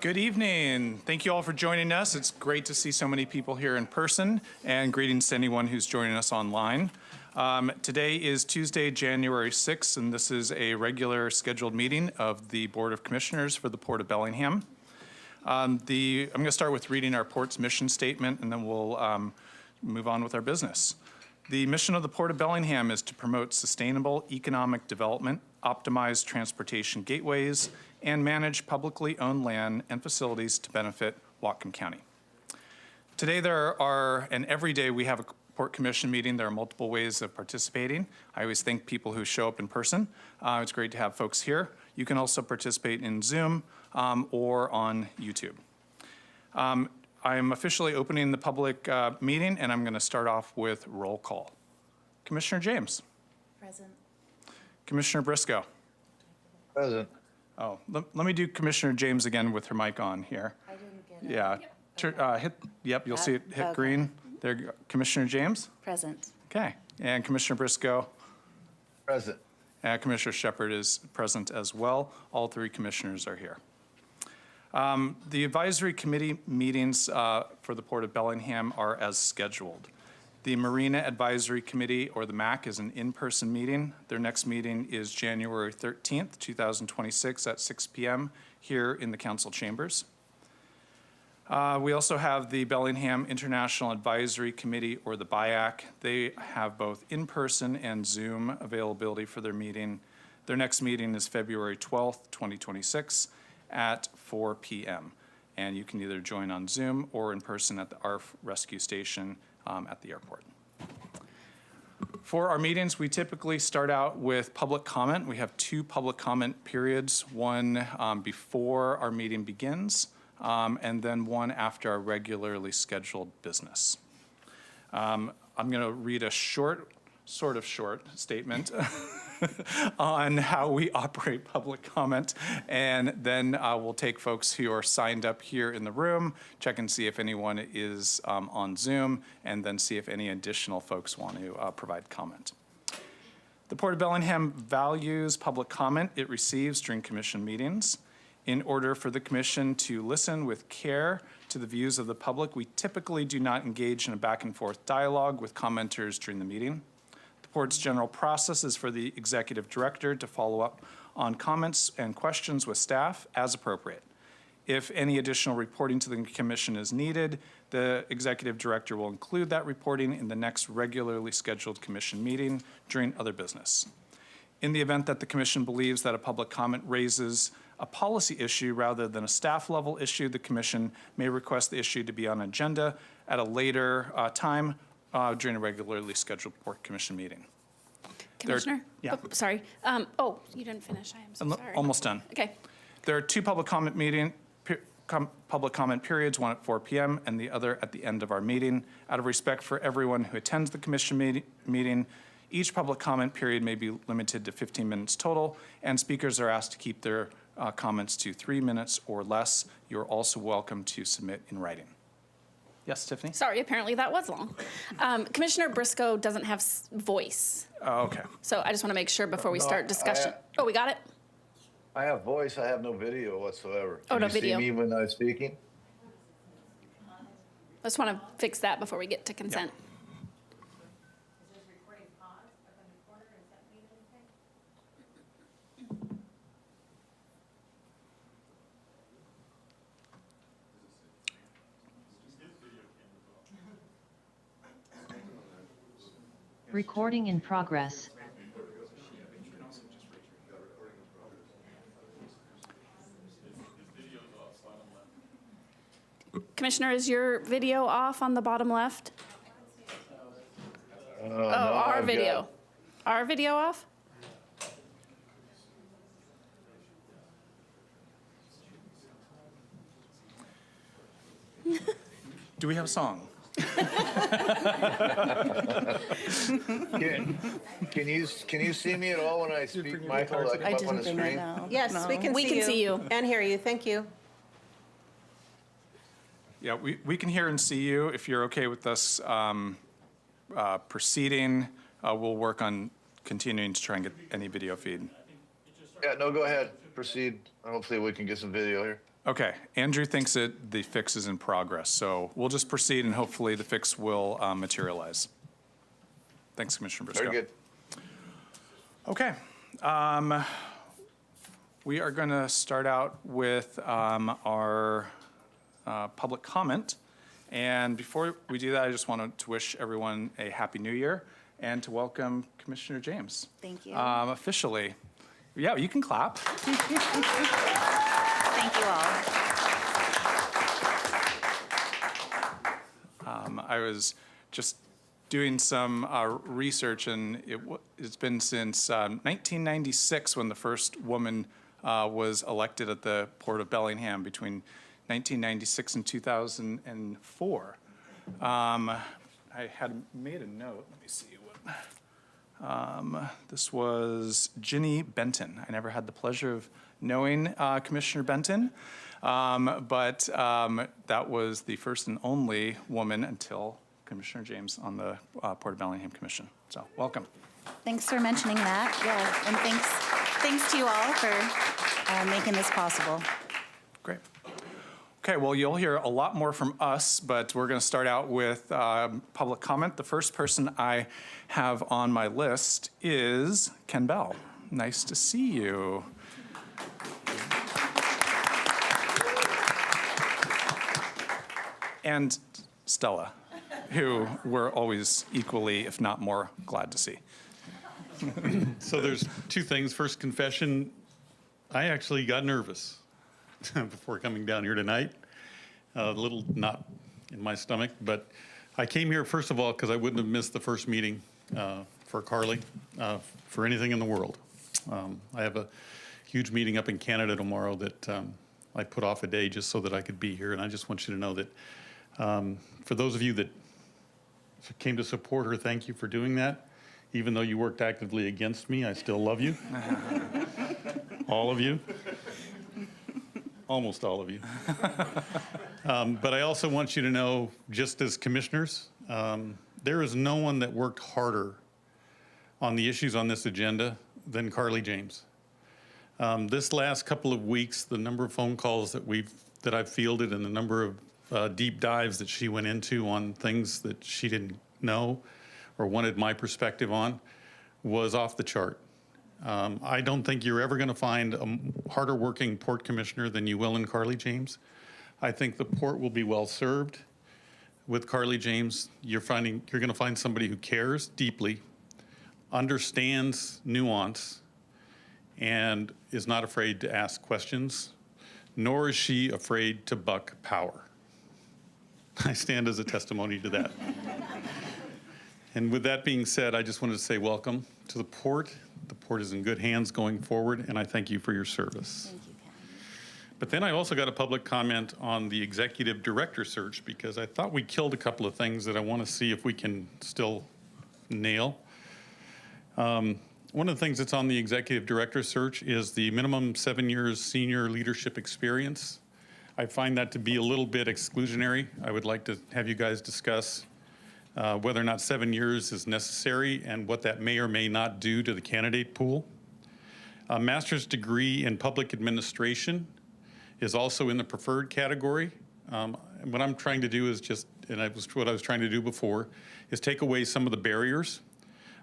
Good evening. Thank you all for joining us. It's great to see so many people here in person, and greetings to anyone who's joining us online. Today is Tuesday, January 6th, and this is a regular scheduled meeting of the Board of Commissioners for the Port of Bellingham. I'm going to start with reading our port's mission statement, and then we'll move on with our business. The mission of the Port of Bellingham is to promote sustainable economic development, optimize transportation gateways, and manage publicly owned land and facilities to benefit Whatcom County. Today and every day we have a Port Commission meeting. There are multiple ways of participating. I always thank people who show up in person. It's great to have folks here. You can also participate in Zoom or on YouTube. I am officially opening the public meeting, and I'm going to start off with roll call. Commissioner James. Present. Commissioner Briscoe. Present. Oh, let me do Commissioner James again with her mic on here. I didn't get it. Yeah. Yep, you'll see it hit Okay. green. There you go. Commissioner James. Present. Okay. And Commissioner Briscoe. Present. And Commissioner Shepard is present as well. All three commissioners are here. The advisory committee meetings for the Port of Bellingham are as scheduled. The Marina Advisory Committee, or the MAC, is an in-person meeting. Their next meeting is January 13th, 2026 at 6 p.m. here in the council chambers. We also have the Bellingham International Advisory Committee, or the BIAC. They have both in-person and Zoom availability for their meeting. Their next meeting is February 12th, 2026 at 4 p.m. And you can either join on Zoom or in person at the ARF rescue station at the airport. For our meetings, we typically start out with public comment. We have two public comment periods, one before our meeting begins, and then one after our regularly scheduled business. I'm going to read a short statement on how we operate public comment, and then we'll take folks who are signed up here in the room, check and see if anyone is on Zoom, and then see if any additional folks want to provide comment. The Port of Bellingham values public comment it receives during commission meetings. In order for the commission to listen with care to the views of the public, we typically do not engage in a back and forth dialogue with commenters during the meeting. The Port's general process is for the executive director to follow up on comments and questions with staff as appropriate. If any additional reporting to the commission is needed, the executive director will include that reporting in the next regularly scheduled commission meeting during other business. In the event that the commission believes that a public comment raises a policy issue rather than a staff level issue, the commission may request the issue to be on agenda at a later time during a regularly scheduled Port Commission meeting. Commissioner? Yeah. Oh, sorry. You didn't finish. I am so sorry. Almost done. Okay. There are two public comment public comment periods, one at 4 p.m. and the other at the end of our meeting. Out of respect for everyone who attends the commission meeting, each public comment period may be limited to 15 minutes total, and speakers are asked to keep their comments to 3 minutes or less. You're also welcome to submit in writing. Yes, Tiffany? Sorry, apparently that was long. Commissioner Briscoe doesn't have voice. Oh, okay. So I just want to make sure before we start discussion. Oh, we got it? I have voice. I have no video whatsoever. Oh, Can no you video. see me when I'm speaking? I just want to fix that before we get to consent. Recording in progress. Commissioner, is your video off on the bottom left? No, Our I've video. got- Our video off? Do we have a song? Can you see me at all when I speak, Michael? Like I up on didn't the bring it screen? now. Yes, No. we can see you. you. And hear you. Thank you. Yeah, we can hear and see you. If you're okay with us proceeding, we'll work on continuing to try and get any video feed. Yeah, no, go ahead. Proceed. Hopefully we can get some video here. Okay, Andrew thinks the fix is in progress, so we'll just proceed and hopefully the fix will materialize. Thanks, Commissioner Briscoe. Very good. Okay. We are going to start out with our public comment. And before we do that, I just wanted to wish everyone a Happy New Year and to welcome Commissioner James. Thank you. Officially. Yeah, you can clap. Thank you all. I was just doing some research, and it's been since 1996 when the first woman was elected at the Port of Bellingham between 1996 and 2004. I had made a note. Let me see what. This was Ginny Benton. I never had the pleasure of knowing Commissioner Benton, but that was the first and only woman until Commissioner James on the Port of Bellingham Commission. So, welcome. Thanks for mentioning that. Yeah, and thanks to you all for making this possible. Great. Okay, well, you'll hear a lot more from us, but we're going to start out with public comment. The first person I have on my list is Ken Bell. Nice to see you. And Stella, who we're always equally, if not more, glad to see. So there's two things. First, confession, I actually got nervous before coming down here tonight. A little knot in my stomach, but I came here, first of all, because I wouldn't have missed the first meeting for Carly for anything in the world. I have a huge meeting up in Canada tomorrow that I put off a day just so that I could be here, and I just want you to know that for those of you that came to support her, thank you for doing that. Even though you worked actively against me, I still love you. All of you. Almost all of you. But I also want you to know, just as commissioners, there is no one that worked harder on the issues on this agenda than Carly James. This last couple of weeks, the number of phone calls that I've fielded and the number of deep dives that she went into on things that she didn't know or wanted my perspective on was off the chart. I don't think you're ever going to find a harder working port commissioner than you will in Carly James. I think the port will be well served with Carly James. You're going to find somebody who cares deeply, understands nuance, and is not afraid to ask questions, nor is she afraid to buck power. I stand as a testimony to that. And with that being said, I just wanted to say welcome to the port. The port is in good hands going forward, and I thank you for your service. Thank you, Ken. But then I also got a public comment on the executive director search because I thought we killed a couple of things that I want to see if we can still nail. One of the things that's on the executive director search is the minimum 7 years senior leadership experience. I find that to be a little bit exclusionary. I would like to have you guys discuss whether or not 7 years is necessary and what that may or may not do to the candidate pool. A master's degree in public administration is also in the preferred category. What I'm trying to do is what I was trying to do before, is take away some of the barriers.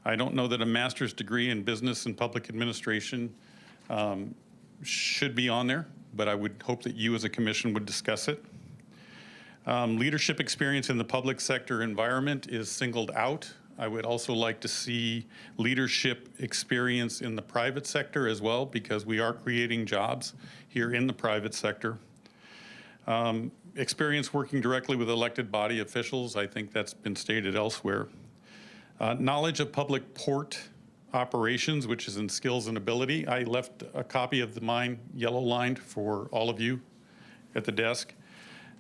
I don't know that a master's degree in business and public administration should be on there, but I would hope that you as a commission would discuss it. Leadership experience in the public sector environment is singled out. I would also like to see leadership experience in the private sector as well, because we are creating jobs here in the private sector. Experience working directly with elected body officials, I think that's been stated elsewhere. Knowledge of public port operations, which is in skills and ability. I left a copy of mine yellow lined for all of you at the desk.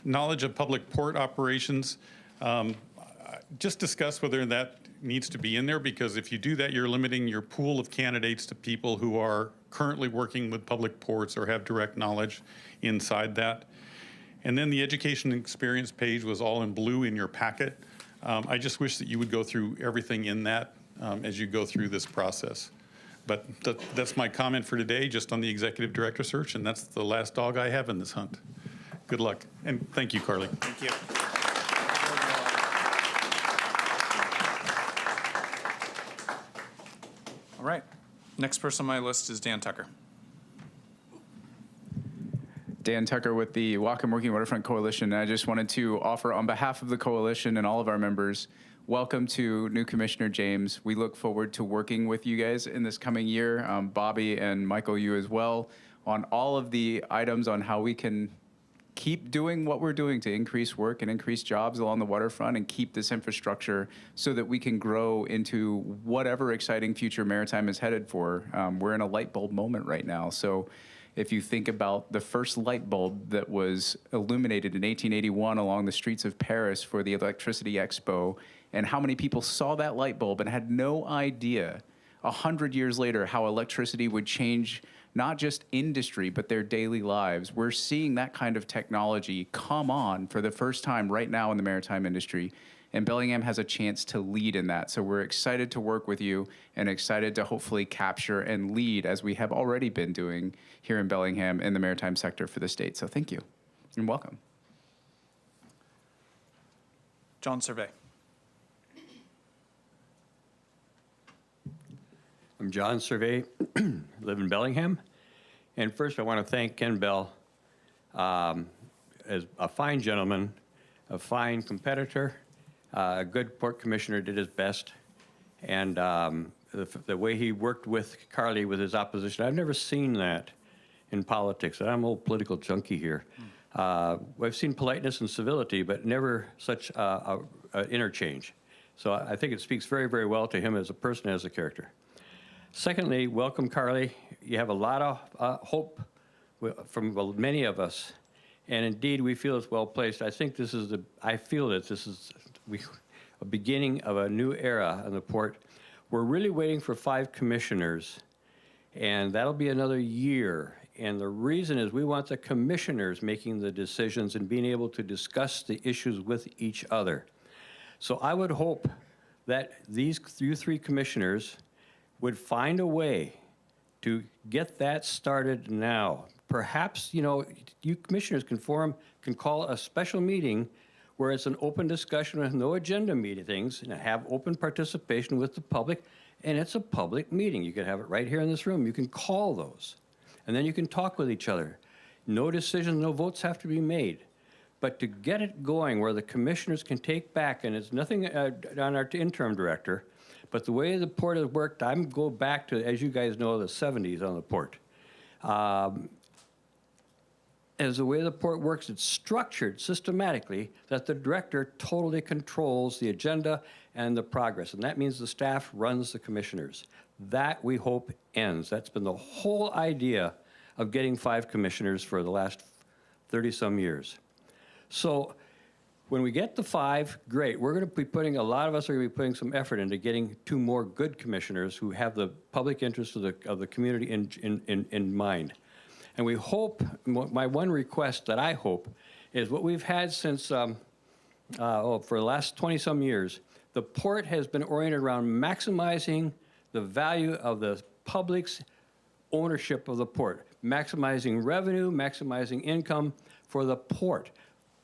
Knowledge of public port operations, just discuss whether that needs to be in there, because if you do that, you're limiting your pool of candidates to people who are currently working with public ports or have direct knowledge inside that. And then the education experience page was all in blue in your packet. I just wish that you would go through everything in that as you go through this process. But that's my comment for today, just on the executive director search, and that's the last dog I have in this hunt. Good luck, and thank you, Carly. Thank you. All right. Next person on my list is Dan Tucker. Dan Tucker with the Whatcom Working Waterfront Coalition. And I just wanted to offer on behalf of the coalition and all of our members, welcome to new Commissioner James. We look forward to working with you guys in this coming year, Bobby and Michael, you as well, on all of the items on how we can keep doing what we're doing to increase work and increase jobs along the waterfront and keep this infrastructure so that we can grow into whatever exciting future maritime is headed for. We're in a light bulb moment right now. So if you think about the first light bulb that was illuminated in 1881 along the streets of Paris for the Electricity Expo, and how many people saw that light bulb and had no idea 100 years later how electricity would change not just industry, but their daily lives. We're seeing that kind of technology come on for the first time right now in the maritime industry. And Bellingham has a chance to lead in that. So we're excited to work with you and excited to hopefully capture and lead, as we have already been doing here in Bellingham in the maritime sector for the state. So thank you and welcome. John Survey. I'm John Survey, live in Bellingham. And first I want to thank Ken Bell as a fine gentleman, a fine competitor, a good port commissioner, did his best. And the way he worked with Carly with his opposition, I've never seen that in politics. I'm an old political junkie here. I've seen politeness and civility, but never such a interchange. So I think it speaks very, very well to him as a person, as a character. Secondly, welcome, Carly. You have a lot of hope from many of us, and indeed, we feel it's well placed. I think this is I feel that this is a beginning of a new era in the port. We're really waiting for 5 commissioners, and that'll be another year. And the reason is we want the commissioners making the decisions and being able to discuss the issues with each other. So I would hope that you 3 commissioners would find a way to get that started now. Perhaps, you commissioners can call a special meeting where it's an open discussion with no agenda meetings and have open participation with the public, and it's a public meeting. You can have it right here in this room. You can call those, and then you can talk with each other. No decisions, no votes have to be made. But to get it going where the commissioners can take back, and it's nothing on our interim director, but the way the port has worked, I'm go back to, as you guys know, the 70s on the port. As the way the port works, it's structured systematically that the director totally controls the agenda and the progress. And that means the staff runs the commissioners. That, we hope, ends. That's been the whole idea of getting 5 commissioners for the last 30-some years. So when we get the 5, great. We're going to be putting, a lot of us are going to be putting some effort into getting 2 more good commissioners who have the public interest of the community in mind. And we hope, my one request that I hope is what we've had since, for the last 20-some years, the port has been oriented around maximizing the value of the public's ownership of the port, maximizing revenue, maximizing income for the port.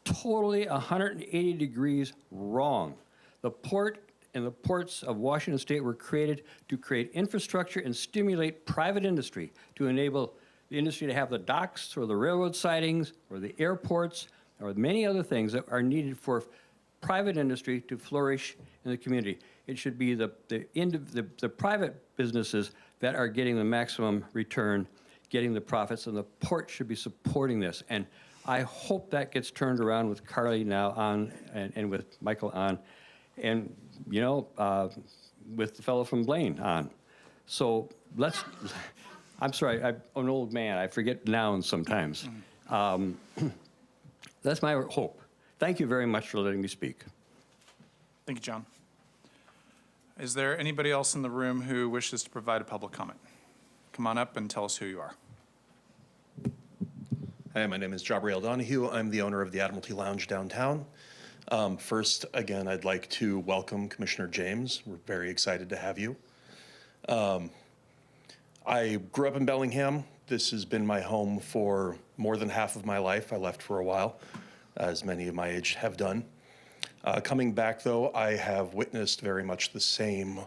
Totally 180 degrees wrong. The port and the ports of Washington State were created to create infrastructure and stimulate private industry to enable the industry to have the docks or the railroad sidings or the airports or many other things that are needed for private industry to flourish in the community. It should be the private businesses that are getting the maximum return, getting the profits, and the port should be supporting this. And I hope that gets turned around with Carly now on and with Michael on, and, with the fellow from Blaine on. So let's, I'm sorry, I'm an old man. I forget nouns sometimes. That's my hope. Thank you very much for letting me speak. Thank you, John. Is there anybody else in the room who wishes to provide a public comment? Come on up and tell us who you are. Hi, my name is Jabriel Donahue. I'm the owner of the Admiralty Lounge downtown. First, again, I'd like to welcome Commissioner James. We're very excited to have you. I grew up in Bellingham. This has been my home for more than half of my life. I left for a while, as many of my age have done. Coming back, though, I have witnessed very much the same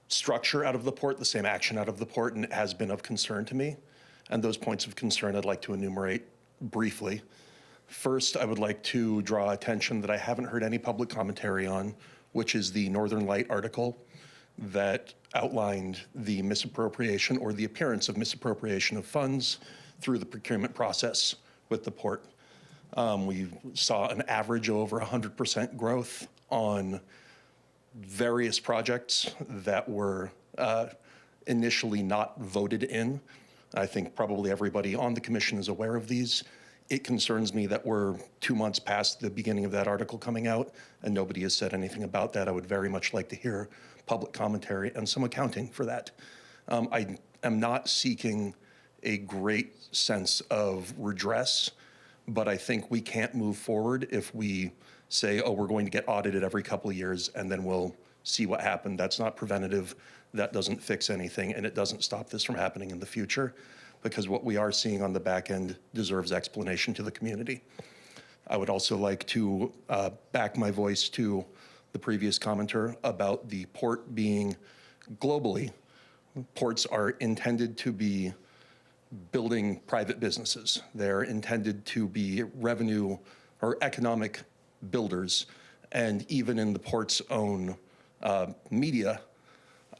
structure out of the port, the same action out of the port, and it has been of concern to me. And those points of concern I'd like to enumerate briefly. First, I would like to draw attention that I haven't heard any public commentary on, which is the Northern Light article that outlined the misappropriation or the appearance of misappropriation of funds through the procurement process with the port. We saw an average of over 100% growth on various projects that were initially not voted in. I think probably everybody on the commission is aware of these. It concerns me that we're 2 months past the beginning of that article coming out and nobody has said anything about that. I would very much like to hear public commentary and some accounting for that. I am not seeking a great sense of redress, but I think we can't move forward if we say, oh, we're going to get audited every couple of years and then we'll see what happened. That's not preventative. That doesn't fix anything, and it doesn't stop this from happening in the future, because what we are seeing on the back end deserves explanation to the community. I would also like to back my voice to the previous commenter about the port being globally. Ports are intended to be building private businesses. They're intended to be revenue or economic builders. And even in the port's own media,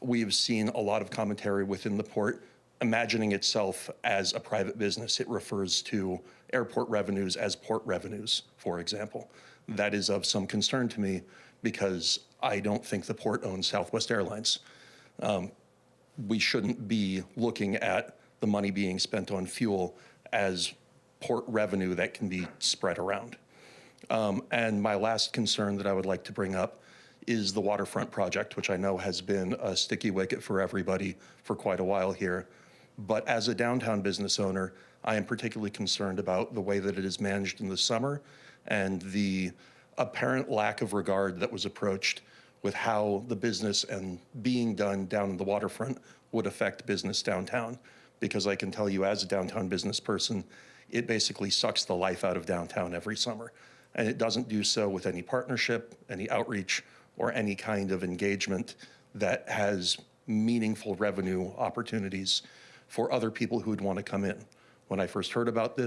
we have seen a lot of commentary within the port imagining itself as a private business. It refers to airport revenues as port revenues, for example. That is of some concern to me because I don't think the port owns Southwest Airlines. We shouldn't be looking at the money being spent on fuel as port revenue that can be spread around. And my last concern that I would like to bring up is the waterfront project, which I know has been a sticky wicket for everybody for quite a while here. But as a downtown business owner, I am particularly concerned about the way that it is managed in the summer and the apparent lack of regard that was approached with how the business and being done down in the waterfront would affect business downtown. Because I can tell you as a downtown business person, it basically sucks the life out of downtown every summer. And it doesn't do so with any partnership, any outreach, or any kind of engagement that has meaningful revenue opportunities for other people who would want to come in. When I first heard about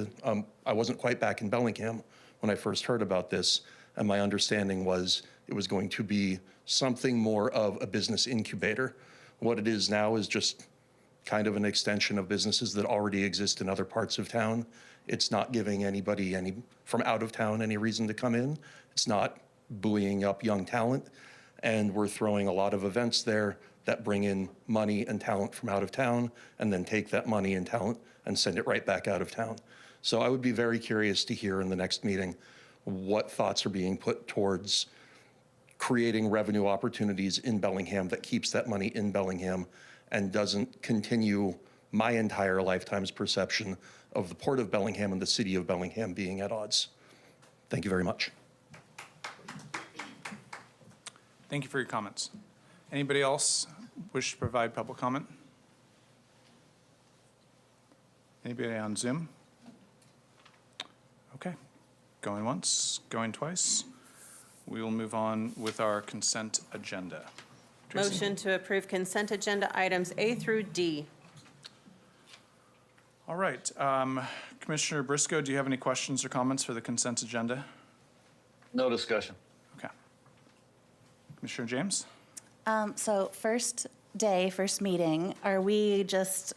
I wasn't quite back in Bellingham when I first heard about this, and my understanding was it was going to be something more of a business incubator. What it is now is just kind of an extension of businesses that already exist in other parts of town. It's not giving anybody from out of town any reason to come in. It's not buoying up young talent, and we're throwing a lot of events there that bring in money and talent from out of town and then take that money and talent and send it right back out of town. So I would be very curious to hear in the next meeting what thoughts are being put towards creating revenue opportunities in Bellingham that keeps that money in Bellingham and doesn't continue my entire lifetime's perception of the Port of Bellingham and the City of Bellingham being at odds. Thank you very much. Thank you for your comments. Anybody else wish to provide public comment? Anybody on Zoom? Okay, going once, going twice. We will move on with our consent agenda. Tracy? Motion to approve consent agenda items A through D. All right, Commissioner Briscoe, do you have any questions or comments for the consent agenda? No discussion. Okay. Commissioner James? So first meeting, are we just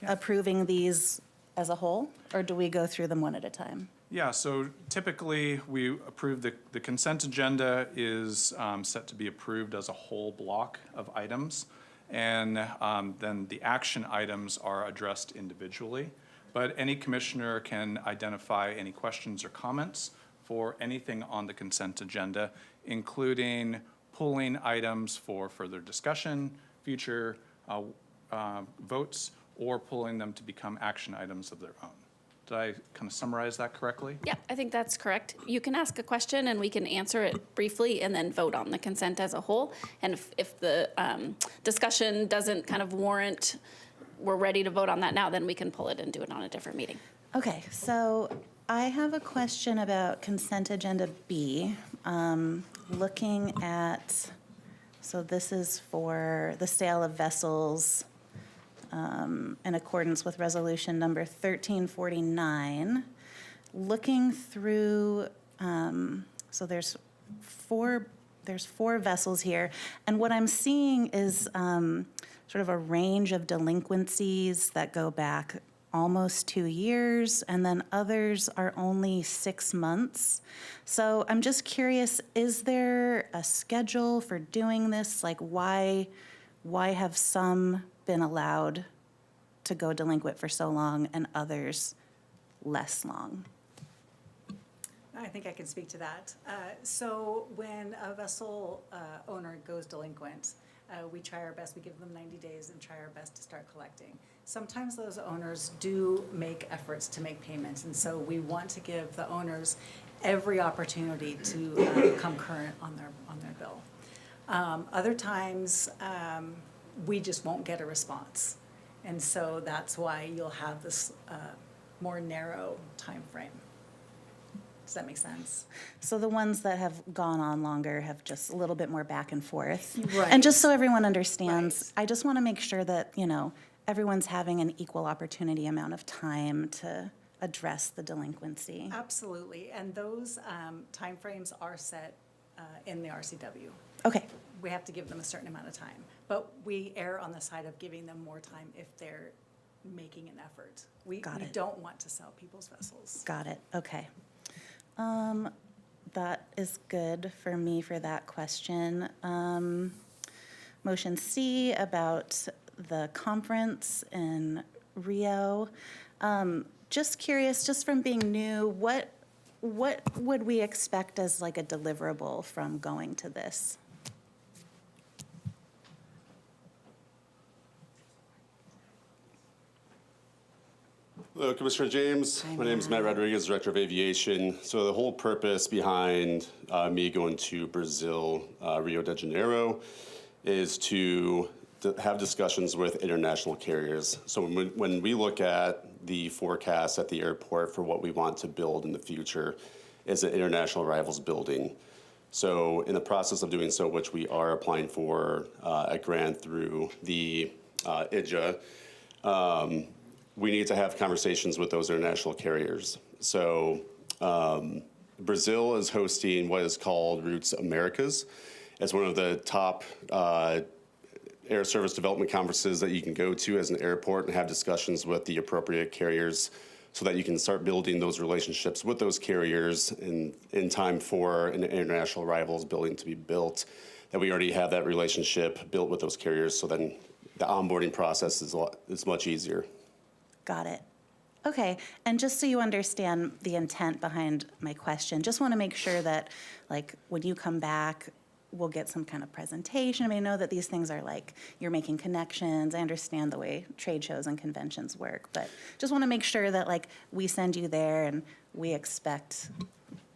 approving these as a whole, or do we go through them one at a time? Yeah, so typically we approve the consent agenda is set to be approved as a whole block of items. And then the action items are addressed individually. But any commissioner can identify any questions or comments for anything on the consent agenda, including pulling items for further discussion, future votes, or pulling them to become action items of their own. Did I kind of summarize that correctly? Yeah, I think that's correct. You can ask a question and we can answer it briefly and then vote on the consent as a whole. And if the discussion doesn't kind of warrant we're ready to vote on that now, then we can pull it and do it on a different meeting. Okay, so I have a question about consent agenda B. Looking at, so this is for the sale of vessels in accordance with resolution number 1349. Looking through, so there's four vessels here, and what I'm seeing is sort of a range of delinquencies that go back almost 2 years, and then others are only 6 months. So I'm just curious, is there a schedule for doing this? Like, why have some been allowed to go delinquent for so long and others less long? I think I can speak to that. So when a vessel owner goes delinquent, we try our best, we give them 90 days and try our best to start collecting. Sometimes those owners do make efforts to make payments, and so we want to give the owners every opportunity to come current on their bill. Other times, we just won't get a response. And so that's why you'll have this more narrow time frame. Does that make sense? So the ones that have gone on longer have just a little bit more back and forth. Right. And just so everyone understands, Right. I just want to make sure that, everyone's having an equal opportunity amount of time to address the delinquency. Absolutely. And those timeframes are set in the RCW. Okay, We have to give them a certain amount of time. But we err on the side of giving them more time if they're making an effort. We Got it. don't want to sell people's vessels. got it, okay. That is good for me for that question. Motion C about the conference in Rio. Just curious, just from being new, what would we expect as like a deliverable from going to this? Hello, Commissioner James. Hi, My name is Matt Rodriguez, Director of Aviation. So the whole purpose behind me going to Brazil, Rio de Janeiro, is to have discussions with international carriers. So when we look at the forecast at the airport for what we want to build in the future, is an international arrivals building. So in the process of doing so, which we are applying for a grant through the IDJA, we need to have conversations with those international carriers. So Brazil is hosting what is called Routes Americas. It's one of the top air service development conferences that you can go to as an airport and have discussions with the appropriate carriers so that you can start building those relationships with those carriers in time for an international arrivals building to be built, that we already have that relationship built with those carriers, so then the onboarding process is much easier. Got it. Okay, and just so you understand the intent behind my question, just want to make sure that, like, when you come back, we'll get some kind of presentation. I mean, I know that these things are like, you're making connections. I understand the way trade shows and conventions work, but just want to make sure that, like, we send you there and we expect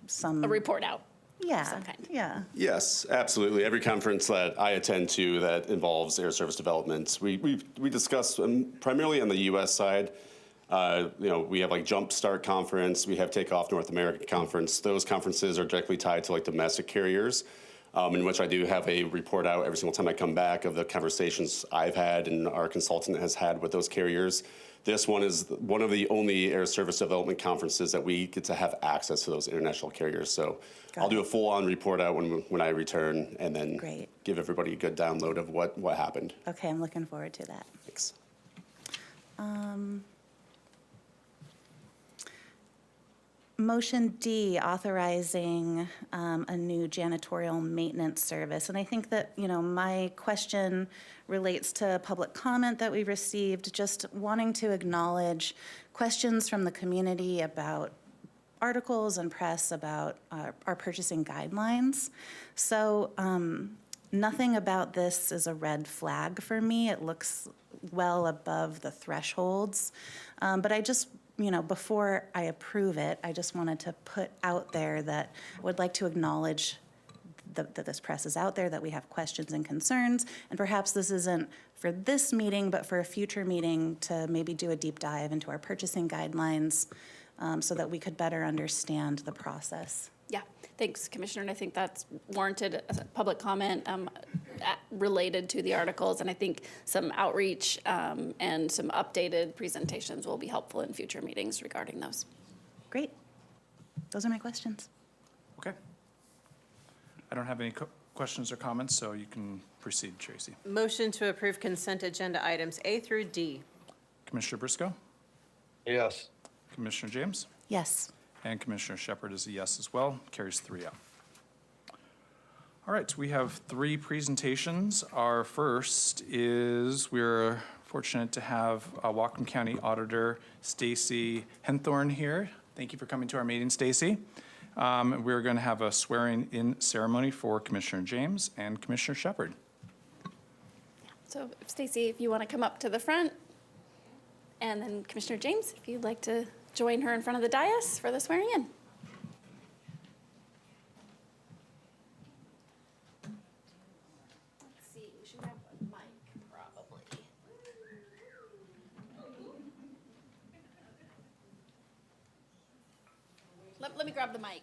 some. A report out. Yeah, some kind. yeah. Yes, absolutely. Every conference that I attend to that involves air service development, we discuss primarily on the U.S. side. We have like Jump Start Conference, we have Takeoff North America Conference. Those conferences are directly tied to like domestic carriers, in which I do have a report out every single time I come back of the conversations I've had and our consultant has had with those carriers. This one is one of the only air service development conferences that we get to have access to those international carriers. So I'll do a full-on report out when I return, and then Great. give everybody a good download of what happened. Okay, I'm looking forward to that. Thanks. Motion D, authorizing a new janitorial maintenance service. And I think that, my question relates to public comment that we received, just wanting to acknowledge questions from the community about articles and press about our purchasing guidelines. So nothing about this is a red flag for me. It looks well above the thresholds. But I just, before I approve it, I just wanted to put out there that I would like to acknowledge that this press is out there, that we have questions and concerns, and perhaps this isn't for this meeting, but for a future meeting to maybe do a deep dive into our purchasing guidelines so that we could better understand the process. Yeah, thanks, Commissioner, and I think that's warranted as a public comment related to the articles, and I think some outreach and some updated presentations will be helpful in future meetings regarding those. Great. Those are my questions. Okay. I don't have any questions or comments, so you can proceed, Tracy. Motion to approve consent agenda items A through D. Commissioner Briscoe, Yes. Commissioner James, Yes. and Commissioner Shepard is a yes as well. Carries 3-0. All right, we have 3 presentations. Our first is we're fortunate to have Whatcom County Auditor Stacy Henthorn here. Thank you for coming to our meeting, Stacy. We're going to have a swearing-in ceremony for Commissioner James and Commissioner Shepard. So Stacy, if you want to come up to the front, and then Commissioner James, if you'd like to join her in front of the dais for the swearing in. Let's see, we should have a mic probably. Let me grab the mic.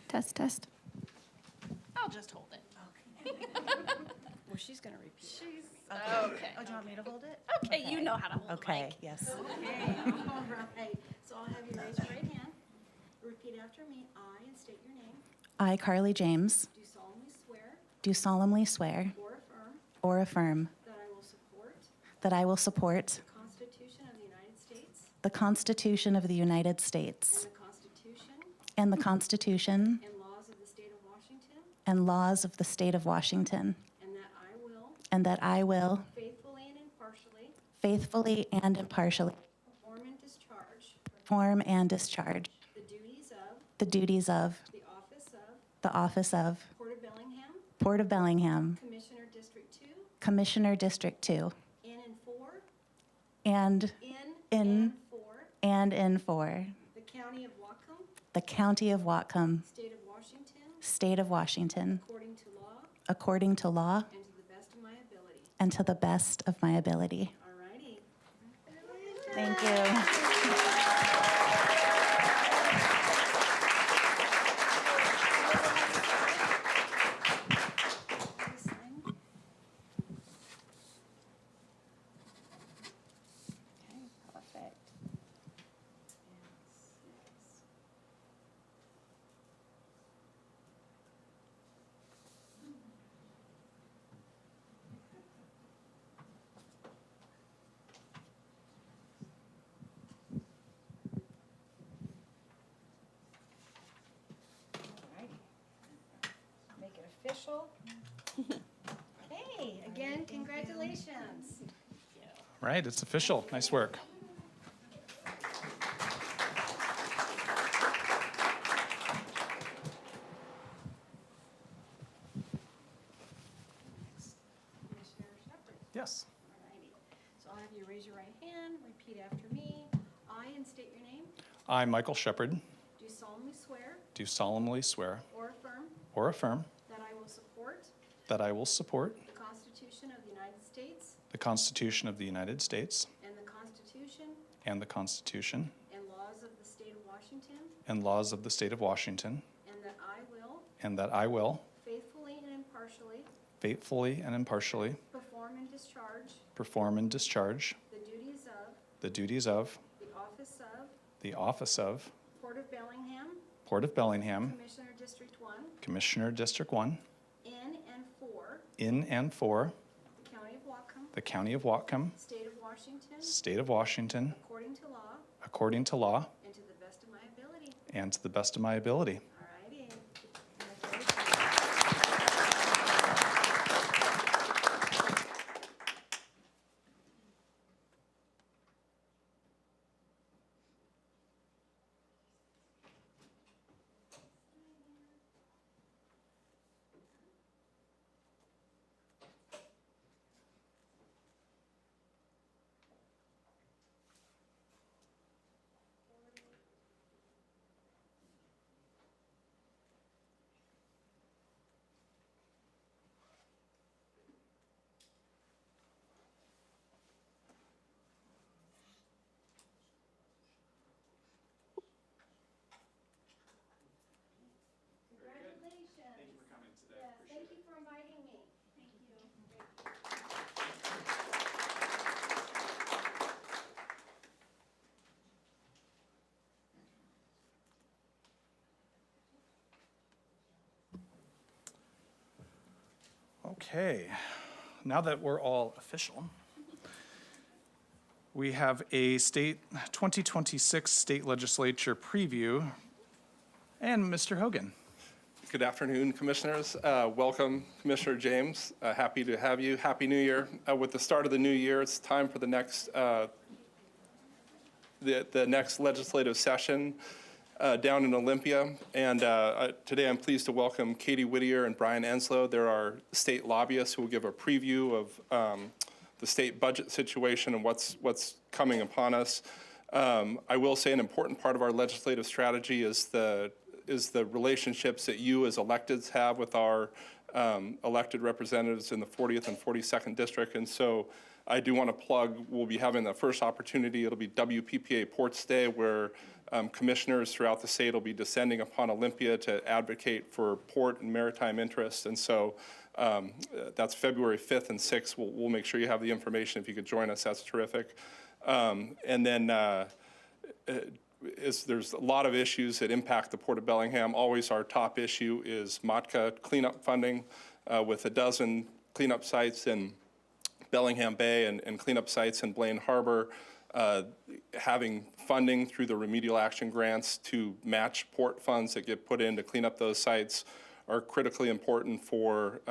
Test, test. I'll just hold it. Well, she's going to repeat. Okay. Oh, do you want me to hold it? Okay, you know how to hold the Okay, mic. yes. Okay, all right. So I'll have you raise your right hand. Repeat after me. I, and state your name, I, Carly James, do solemnly swear do solemnly swear or affirm that I will support that I will support the Constitution of the United States the Constitution of the United States and the Constitution and the Constitution and laws of the state of Washington, and laws of the state of Washington, and that I will and that I will faithfully and impartially faithfully and impartially perform and discharge the duties of the office of the Port of Bellingham, Commissioner District 2, Commissioner District 2, in and for and in and and for the County of Whatcom, the County of Whatcom, State of Washington, State of Washington, according to law according to law and to the best of my ability. and to the best of my ability. All righty. Thank you. Okay, perfect. Make it official. Hey, again, congratulations. Right, it's official. Nice work. Commissioner Shepard. Yes. Alrighty. So I'll have you raise your right hand, repeat after me. I, and state your name, I, Michael Shepard, do solemnly swear do solemnly swear or affirm that I will support the Constitution of the United States the Constitution of the United States and the Constitution and the Constitution and laws of the state of Washington, and laws of the state of Washington, and that I will faithfully and impartially perform and discharge the duties of the office of Port of Bellingham, Commissioner District 1, Commissioner District 1, in and for in and for the County of Whatcom, the County of Whatcom, State of Washington, according to law, and to the best of my ability. and to the best of my ability. Alrighty. Okay, now that we're all official, we have a 2026 state legislature preview, and Mr. Hogan. Good afternoon, Commissioners. Welcome, Commissioner James. Happy to have you. Happy New Year. With the start of the new year, it's time for the next legislative session down in Olympia. And today I'm pleased to welcome Katie Whittier and Brian Enslow. They're our state lobbyists who will give a preview of the state budget situation and what's coming upon us. I will say an important part of our legislative strategy is the relationships that you as electeds have with our elected representatives in the 40th and 42nd district. And so I do want to plug, we'll be having the first opportunity. It'll be WPPA Ports Day, where commissioners throughout the state will be descending upon Olympia to advocate for port and maritime interests. And so that's February 5th and 6th. We'll make sure you have the information. If you could join us, that's terrific. And then there's a lot of issues that impact the Port of Bellingham. Always our top issue is MOTCA cleanup funding, with a dozen cleanup sites in Bellingham Bay and cleanup sites in Blaine Harbor, having funding through the remedial action grants to match port funds that get put in to clean up those sites are critically important for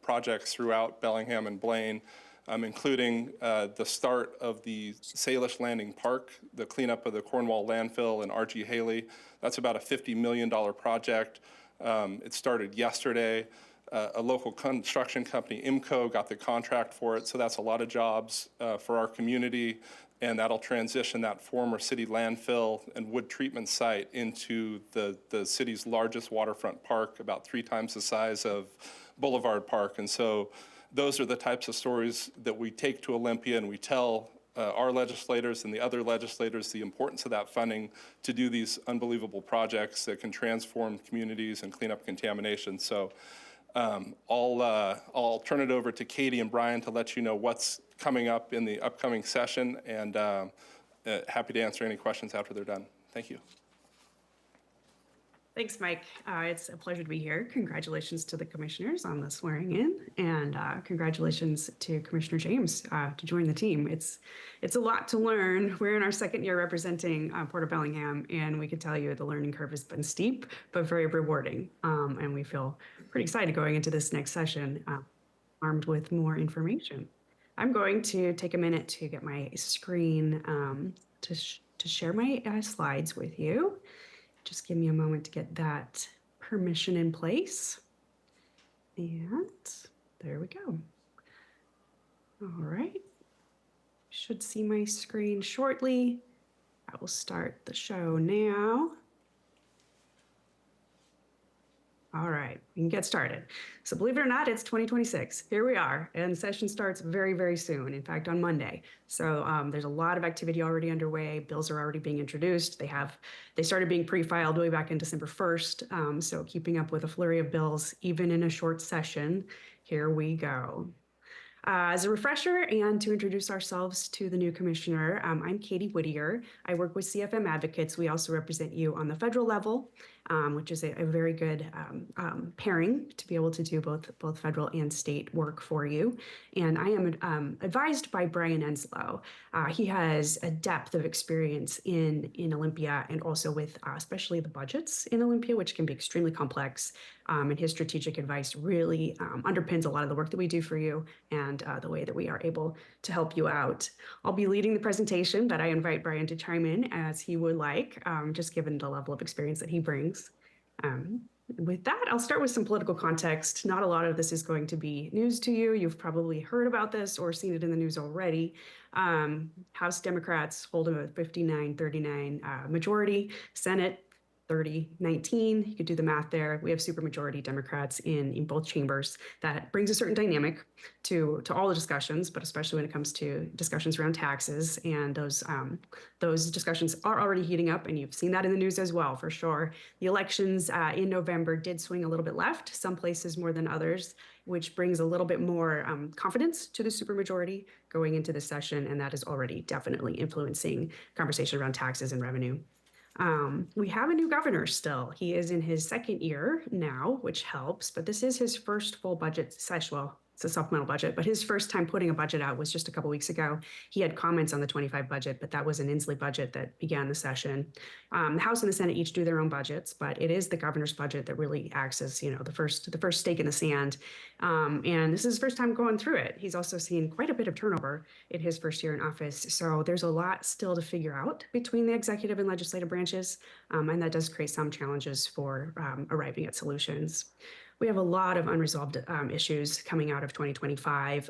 projects throughout Bellingham and Blaine. Including the start of the Salish Landing Park, the cleanup of the Cornwall landfill and R.G. Haley. That's about a $50 million project. It started yesterday. A local construction company, IMCO, got the contract for it, so that's a lot of jobs for our community, and that'll transition that former city landfill and wood treatment site into the city's largest waterfront park, about 3 times the size of Boulevard Park. And so those are the types of stories that we take to Olympia, and we tell our legislators and the other legislators the importance of that funding to do these unbelievable projects that can transform communities and clean up contamination. So I'll turn it over to Katie and Brian to let you know what's coming up in the upcoming session, and happy to answer any questions after they're done. Thank you. Thanks, Mike. It's a pleasure to be here. Congratulations to the commissioners on the swearing in, and congratulations to Commissioner James to join the team. It's a lot to learn. We're in our second year representing Port of Bellingham, and we can tell you the learning curve has been steep, but very rewarding. And we feel pretty excited going into this next session, armed with more information. I'm going to take a minute to get my screen to share my slides with you. Just give me a moment to get that permission in place. And there we go. All right. Should see my screen shortly. I will start the show now. All right, we can get started. So believe it or not, it's 2026. Here we are, and the session starts very, very soon. In fact, on Monday. So there's a lot of activity already underway. Bills are already being introduced. They started being pre-filed way back in December 1st. So keeping up with a flurry of bills, even in a short session. Here we go. As a refresher and to introduce ourselves to the new commissioner, I'm Katie Whittier. I work with CFM Advocates. We also represent you on the federal level, which is a very good pairing to be able to do both federal and state work for you. And I am advised by Brian Enslow. He has a depth of experience in Olympia and also with especially the budgets in Olympia, which can be extremely complex. And his strategic advice really underpins a lot of the work that we do for you and the way that we are able to help you out. I'll be leading the presentation, but I invite Brian to chime in as he would like, just given the level of experience that he brings. With that, I'll start with some political context. Not a lot of this is going to be news to you. You've probably heard about this or seen it in the news already. House Democrats hold a 59-39 majority. Senate 30-19. You could do the math there. We have supermajority Democrats in both chambers. That brings a certain dynamic to all the discussions, but especially when it comes to discussions around taxes. And those discussions are already heating up, and you've seen that in the news as well, for sure. The elections in November did swing a little bit left, some places more than others, which brings a little bit more confidence to the supermajority going into the session, and that is already definitely influencing conversation around taxes and revenue. We have a new governor still. He is in his second year now, which helps, but this is his first full budget session. Well, It's a supplemental budget, but his first time putting a budget out was just a couple weeks ago. He had comments on the 25 budget, but that was an Inslee budget that began the session. The House and the Senate each do their own budgets, but it is the governor's budget that really acts as, the first stake in the sand. And this is his first time going through it. He's also seen quite a bit of turnover in his first year in office. So there's a lot still to figure out between the executive and legislative branches. And that does create some challenges for arriving at solutions. We have a lot of unresolved issues coming out of 2025.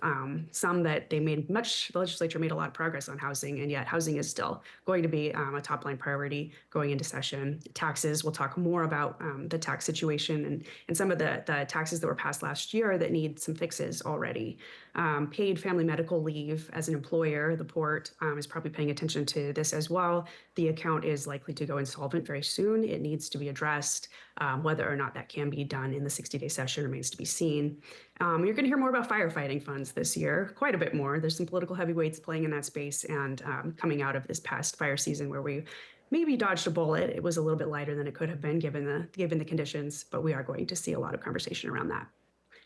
Some that the legislature made a lot of progress on housing, and yet housing is still going to be a top line priority going into session. Taxes, we'll talk more about the tax situation and some of the taxes that were passed last year that need some fixes already. Paid family medical leave as an employer, the port is probably paying attention to this as well. The account is likely to go insolvent very soon. It needs to be addressed. Whether or not that can be done in the 60-day session remains to be seen. You're going to hear more about firefighting funds this year, quite a bit more. There's some political heavyweights playing in that space, and coming out of this past fire season where we maybe dodged a bullet. It was a little bit lighter than it could have been given the conditions, but we are going to see a lot of conversation around that.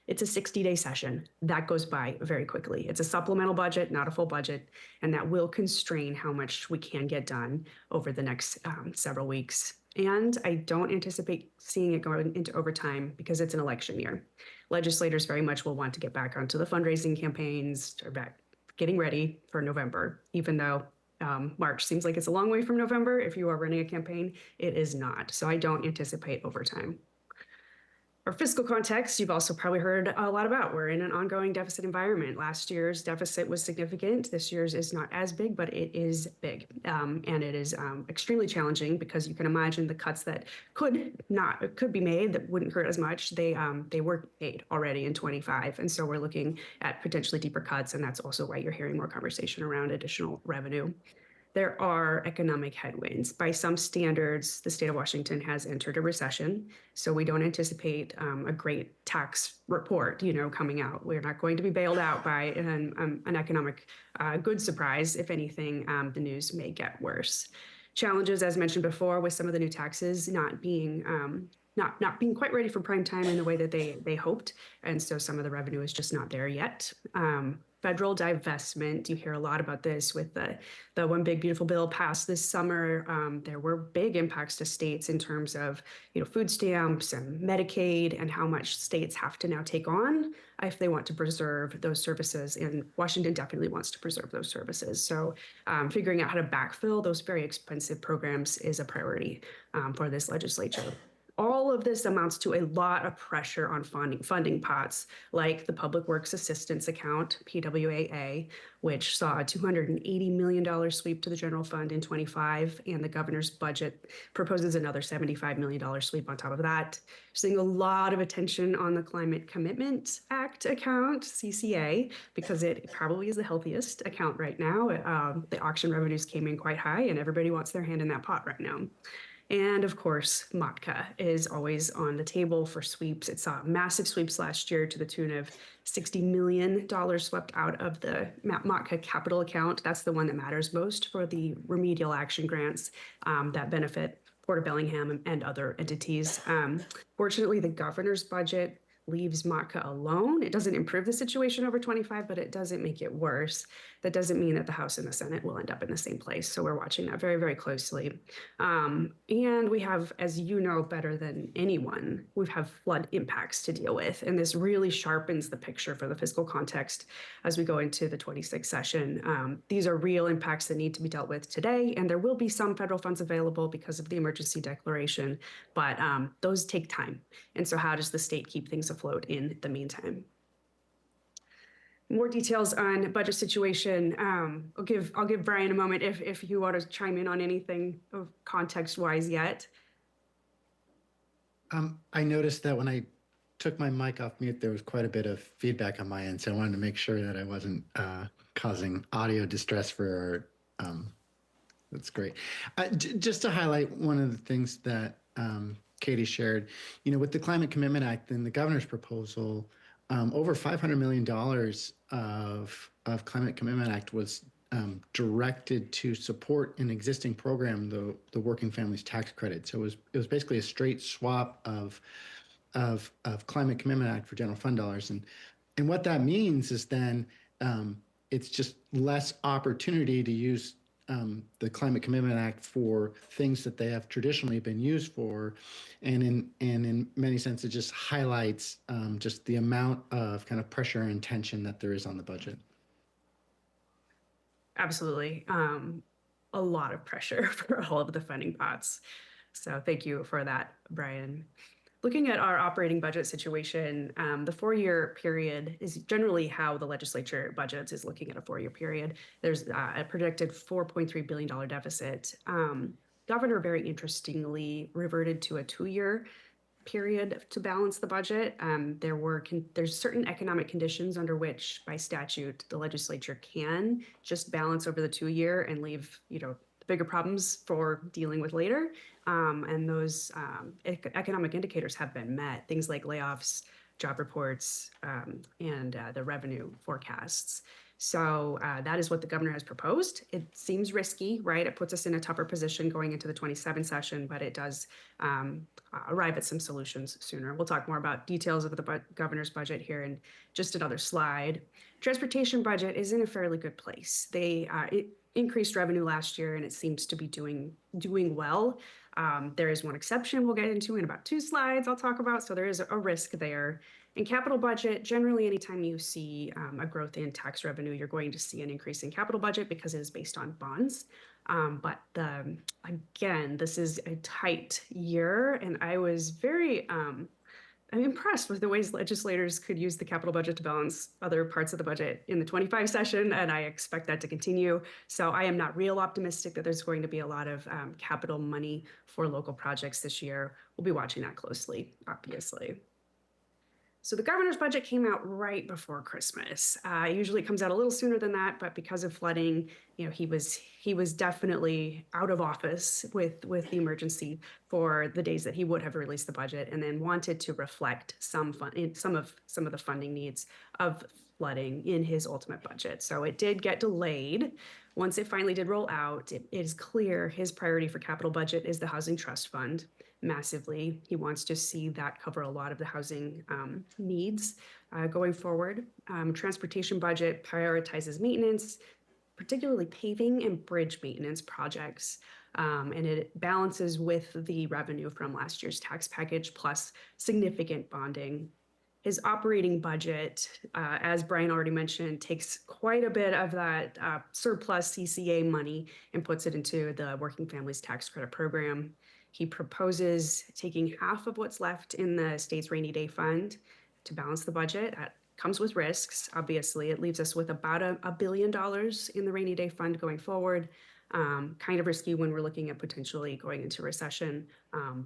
It's a 60-day session. That goes by very quickly. It's a supplemental budget, not a full budget, and that will constrain how much we can get done over the next several weeks. And I don't anticipate seeing it going into overtime because it's an election year. Legislators very much will want to get back onto the fundraising campaigns, or back getting ready for November, even though March seems like it's a long way from November. If you are running a campaign, it is not. So I don't anticipate overtime. Our fiscal context, you've also probably heard a lot about. We're in an ongoing deficit environment. Last year's deficit was significant. This year's is not as big, but it is big. And it is extremely challenging because you can imagine the cuts that could be made that wouldn't hurt as much. They were made already in 25. And so we're looking at potentially deeper cuts. And that's also why you're hearing more conversation around additional revenue. There are economic headwinds. By some standards, the state of Washington has entered a recession, so we don't anticipate a great tax report, coming out. We're not going to be bailed out by an economic good surprise. If anything, the news may get worse. Challenges, as mentioned before, with some of the new taxes not being quite ready for prime time in the way that they hoped, and so some of the revenue is just not there yet. Federal divestment, you hear a lot about this with the One Big Beautiful Bill passed this summer. There were big impacts to states in terms of food stamps and Medicaid and how much states have to now take on if they want to preserve those services. And Washington definitely wants to preserve those services. So figuring out how to backfill those very expensive programs is a priority for this legislature. All of this amounts to a lot of pressure on funding pots, like the Public Works Assistance Account, PWAA, which saw a $280 million sweep to the general fund in 25, and the governor's budget proposes another $75 million sweep on top of that. Seeing a lot of attention on the Climate Commitment Act account, CCA, because it probably is the healthiest account right now. The auction revenues came in quite high, and everybody wants their hand in that pot right now. And of course, MOTCA is always on the table for sweeps. It saw massive sweeps last year to the tune of $60 million swept out of the MOTCA capital account. That's the one that matters most for the remedial action grants that benefit Port of Bellingham and other entities. Fortunately, the governor's budget leaves MOTCA alone. It doesn't improve the situation over 25, but it doesn't make it worse. That doesn't mean that the House and the Senate will end up in the same place. So we're watching that very, very closely. And we have, as you know better than anyone, we have flood impacts to deal with. And this really sharpens the picture for the fiscal context as we go into the 26th session. These are real impacts that need to be dealt with today. And there will be some federal funds available because of the emergency declaration, but those take time. And so how does the state keep things afloat in the meantime? More details on budget situation. I'll give Brian a moment if you want to chime in on anything of context-wise yet. I noticed that when I took my mic off mute, there was quite a bit of feedback on my end, so I wanted to make sure that I wasn't causing audio distress for our. That's great. Just to highlight one of the things that Katie shared, with the Climate Commitment Act and the governor's proposal, over $500 million of Climate Commitment Act was directed to support an existing program, the Working Families Tax Credit. So it was basically a straight swap of Climate Commitment Act for general fund dollars. And what that means is then it's just less opportunity to use the Climate Commitment Act for things that they have traditionally been used for. And in many senses, it just highlights just the amount of kind of pressure and tension that there is on the budget. Absolutely. A lot of pressure for all of the funding pots. So thank you for that, Brian. Looking at our operating budget situation, the 4-year period is generally how the legislature budgets, is looking at a 4-year period. There's a projected $4.3 billion deficit. Governor very interestingly reverted to a 2-year period to balance the budget. There's certain economic conditions under which, by statute, the legislature can just balance over the 2-year and leave, the bigger problems for dealing with later. And those economic indicators have been met, things like layoffs, job reports, and the revenue forecasts. So that is what the governor has proposed. It seems risky, right? It puts us in a tougher position going into the 27 session, but it does arrive at some solutions sooner. We'll talk more about details of the governor's budget here in just another slide. Transportation budget is in a fairly good place. It increased revenue last year, and it seems to be doing well. There is one exception we'll get into in about 2 slides I'll talk about, so there is a risk there. In capital budget, generally anytime you see a growth in tax revenue, you're going to see an increase in capital budget because it is based on bonds. But again, this is a tight year, and I was I'm impressed with the ways legislators could use the capital budget to balance other parts of the budget in the 25 session, and I expect that to continue. So I am not real optimistic that there's going to be a lot of capital money for local projects this year. We'll be watching that closely, obviously. So the governor's budget came out right before Christmas. Usually it comes out a little sooner than that, but because of flooding, he was definitely out of office with the emergency for the days that he would have released the budget, and then wanted to reflect some of the funding needs of flooding in his ultimate budget. So it did get delayed. Once it finally did roll out, it is clear his priority for capital budget is the Housing Trust Fund. Massively. He wants to see that cover a lot of the housing needs going forward. Transportation budget prioritizes maintenance, particularly paving and bridge maintenance projects. And it balances with the revenue from last year's tax package plus significant bonding. His operating budget, as Brian already mentioned, takes quite a bit of that surplus CCA money and puts it into the Working Families Tax Credit Program. He proposes taking half of what's left in the state's rainy day fund to balance the budget. That comes with risks, obviously. It leaves us with about $1 billion in the rainy day fund going forward. Kind of risky when we're looking at potentially going into recession,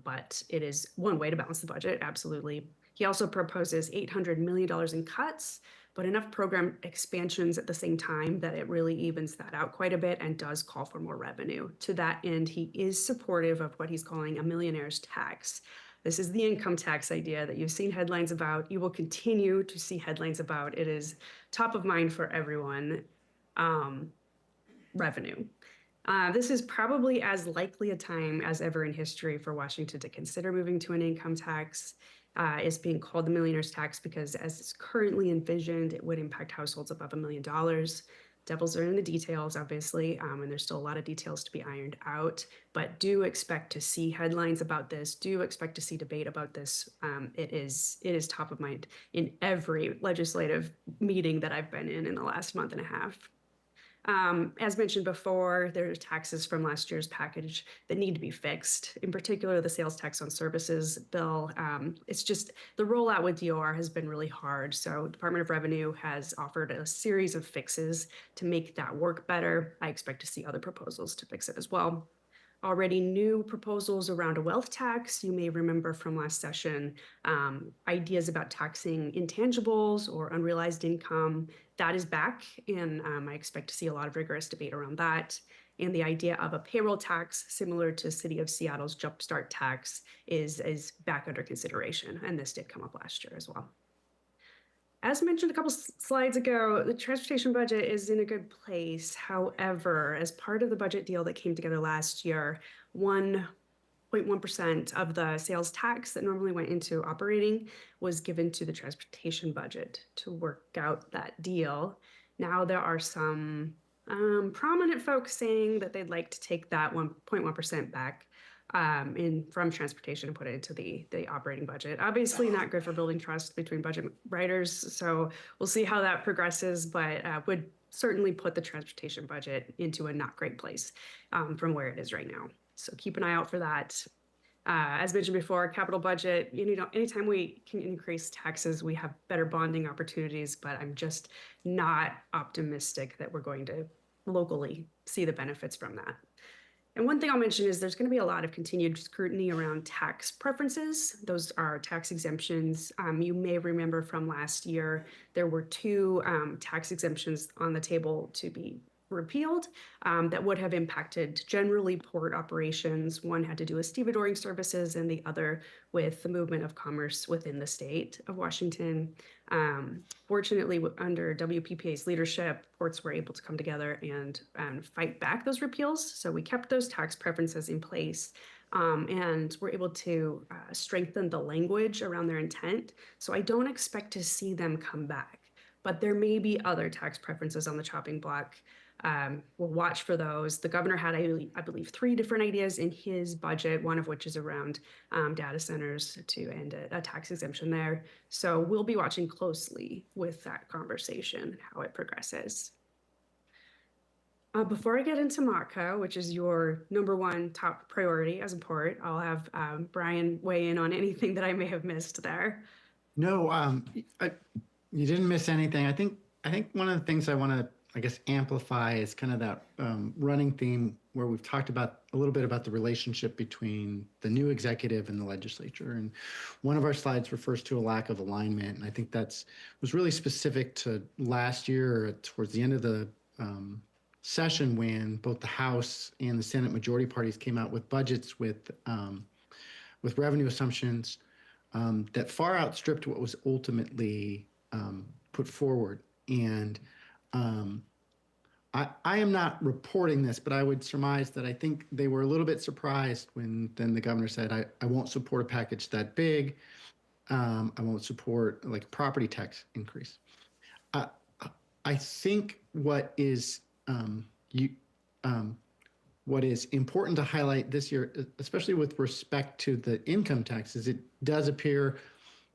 but it is one way to balance the budget, absolutely. He also proposes $800 million in cuts, but enough program expansions at the same time that it really evens that out quite a bit and does call for more revenue. To that end, he is supportive of what he's calling a millionaire's tax. This is the income tax idea that you've seen headlines about. You will continue to see headlines about. It is top of mind for everyone. Revenue. This is probably as likely a time as ever in history for Washington to consider moving to an income tax. It's being called the millionaire's tax because as it's currently envisioned, it would impact households above $1 million. Devils are in the details, obviously, and there's still a lot of details to be ironed out, but do expect to see headlines about this, do expect to see debate about this. It is top of mind in every legislative meeting that I've been in the last month and a half. As mentioned before, there are taxes from last year's package that need to be fixed. In particular, the sales tax on services bill. It's just the rollout with DOR has been really hard. So Department of Revenue has offered a series of fixes to make that work better. I expect to see other proposals to fix it as well. Already new proposals around a wealth tax. You may remember from last session, ideas about taxing intangibles or unrealized income. That is back, and I expect to see a lot of rigorous debate around that. And the idea of a payroll tax, similar to City of Seattle's Jumpstart tax, is back under consideration, and this did come up last year as well. As mentioned a couple slides ago, the transportation budget is in a good place. However, as part of the budget deal that came together last year, one 0.1% of the sales tax that normally went into operating was given to the transportation budget to work out that deal. Now there are some prominent folks saying that they'd like to take that 1.1% back from transportation and put it into the operating budget. Obviously not good for building trust between budget writers, so we'll see how that progresses, but would certainly put the transportation budget into a not great place from where it is right now. So keep an eye out for that. As mentioned before, capital budget, anytime we can increase taxes, we have better bonding opportunities, but I'm just not optimistic that we're going to locally see the benefits from that. And one thing I'll mention is there's going to be a lot of continued scrutiny around tax preferences. Those are tax exemptions. You may remember from last year, there were 2 tax exemptions on the table to be repealed that would have impacted generally port operations. One had to do with stevedoring services and the other with the movement of commerce within the state of Washington. Fortunately, under WPPA's leadership, ports were able to come together and fight back those repeals. So we kept those tax preferences in place and we're able to strengthen the language around their intent. So I don't expect to see them come back, but there may be other tax preferences on the chopping block. We'll watch for those. The governor had, I believe, 3 different ideas in his budget, one of which is around data centers to end a tax exemption there. So we'll be watching closely with that conversation, how it progresses. Before I get into MOTCA, which is your #1 top priority as a port, I'll have Brian weigh in on anything that I may have missed there. No, you didn't miss anything. I think one of the things I want to, amplify is kind of that running theme where we've talked about a little bit about the relationship between the new executive and the legislature. And one of our slides refers to a lack of alignment. And I think was really specific to last year towards the end of the session when both the House and the Senate majority parties came out with budgets with revenue assumptions that far outstripped what was ultimately put forward. And I am not reporting this, but I would surmise that I think they were a little bit surprised when then the governor said, I won't support a package that big. I won't support like a property tax increase. I think what is important to highlight this year, especially with respect to the income taxes, it does appear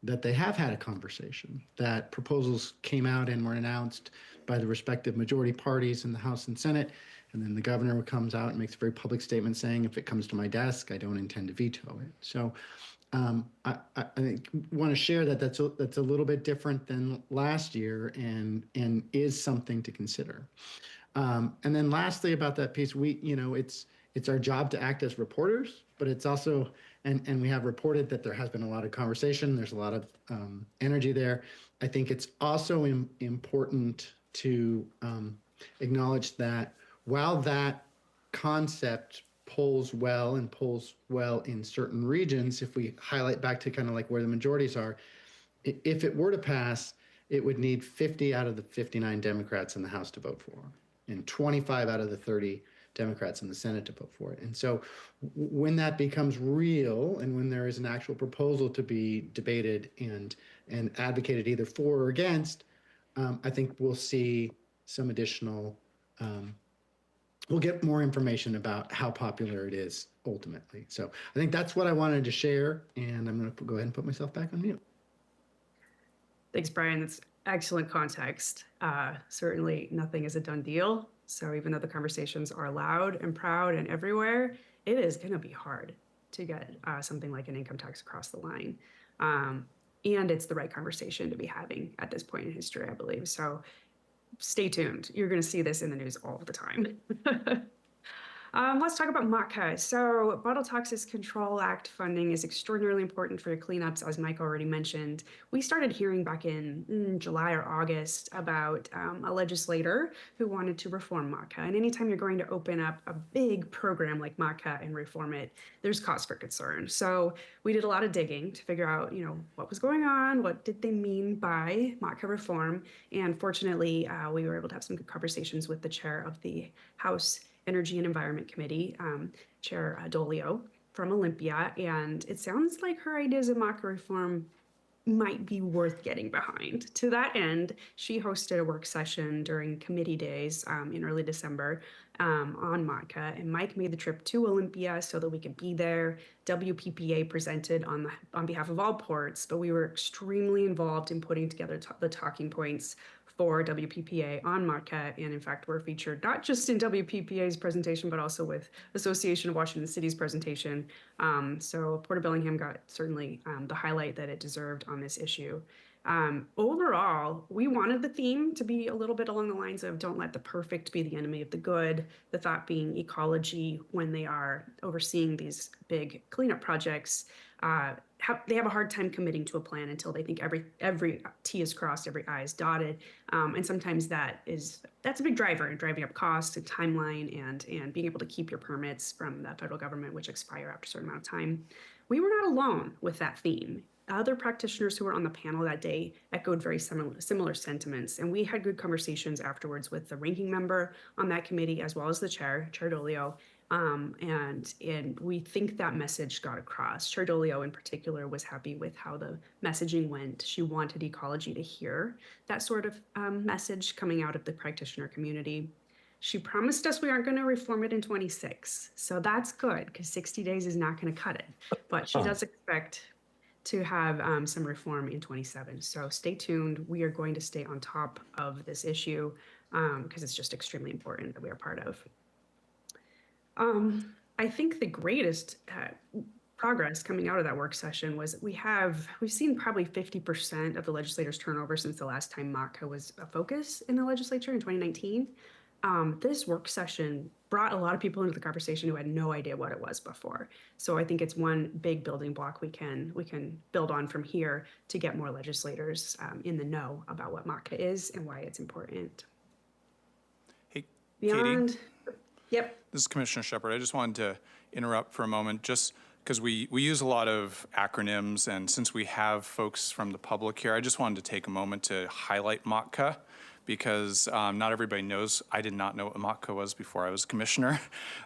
that they have had a conversation, that proposals came out and were announced by the respective majority parties in the House and Senate, and then the governor comes out and makes a very public statement saying, if it comes to my desk, I don't intend to veto it. So I want to share that's a little bit different than last year and is something to consider. And then lastly about that piece, it's our job to act as reporters, but it's also, and we have reported that there has been a lot of conversation. There's a lot of energy there. I think it's also important to acknowledge that while that concept polls well in certain regions, if we highlight back to kind of like where the majorities are, if it were to pass, it would need 50 out of the 59 Democrats in the House to vote for, and 25 out of the 30 Democrats in the Senate to vote for it. And so when that becomes real and when there is an actual proposal to be debated and advocated either for or against, I think we'll see some additional, we'll get more information about how popular it is ultimately. So I think that's what I wanted to share, and I'm going to go ahead and put myself back on mute. Thanks, Brian. That's excellent context. Certainly nothing is a done deal. So even though the conversations are loud and proud and everywhere, it is going to be hard to get something like an income tax across the line. And it's the right conversation to be having at this point in history, I believe. So stay tuned. You're going to see this in the news all the time. Let's talk about MOTCA. So Bottle Toxins Control Act funding is extraordinarily important for cleanups, as Mike already mentioned. We started hearing back in July or August about a legislator who wanted to reform MOTCA. And anytime you're going to open up a big program like MOTCA and reform it, there's cause for concern. So we did a lot of digging to figure out, what was going on, what did they mean by MOTCA reform, and fortunately, we were able to have some good conversations with the chair of the House Energy and Environment Committee, Chair Dolio from Olympia, and it sounds like her ideas of MACA reform might be worth getting behind. To that end, she hosted a work session during committee days in early December on MACA, and Mike made the trip to Olympia so that we could be there. WPPA presented on behalf of all ports, but we were extremely involved in putting together the talking points for WPPA on MACA, and in fact, we're featured not just in WPPA's presentation, but also with Association of Washington City's presentation. So Port of Bellingham got certainly the highlight that it deserved on this issue. Overall, we wanted the theme to be a little bit along the lines of don't let the perfect be the enemy of the good, the thought being ecology when they are overseeing these big cleanup projects. They have a hard time committing to a plan until they think every T is crossed, every I is dotted. And sometimes that's a big driver in driving up costs and timeline and being able to keep your permits from the federal government, which expire after a certain amount of time. We were not alone with that theme. Other practitioners who were on the panel that day echoed very similar sentiments, and we had good conversations afterwards with the ranking member on that committee as well as the chair, Chair Dolio, and we think that message got across. Chair Dolio in particular was happy with how the messaging went. She wanted ecology to hear that sort of message coming out of the practitioner community. She promised us we aren't going to reform it in 26, so that's good because 60 days is not going to cut it, but she does expect to have some reform in 27. So stay tuned. We are going to stay on top of this issue because it's just extremely important that we are part of. I think the greatest progress coming out of that work session was we've seen probably 50% of the legislators' turnover since the last time MACA was a focus in the legislature in 2019. This work session brought a lot of people into the conversation who had no idea what it was before. So I think it's one big building block we can build on from here to get more legislators in the know about what MACA is and why it's important. Hey, Beyond, Katie. Yep. This is Commissioner Shepard. I just wanted to interrupt for a moment, just because we use a lot of acronyms, and since we have folks from the public here, I just wanted to take a moment to highlight MACA, because not everybody knows. I did not know what MACA was before I was commissioner.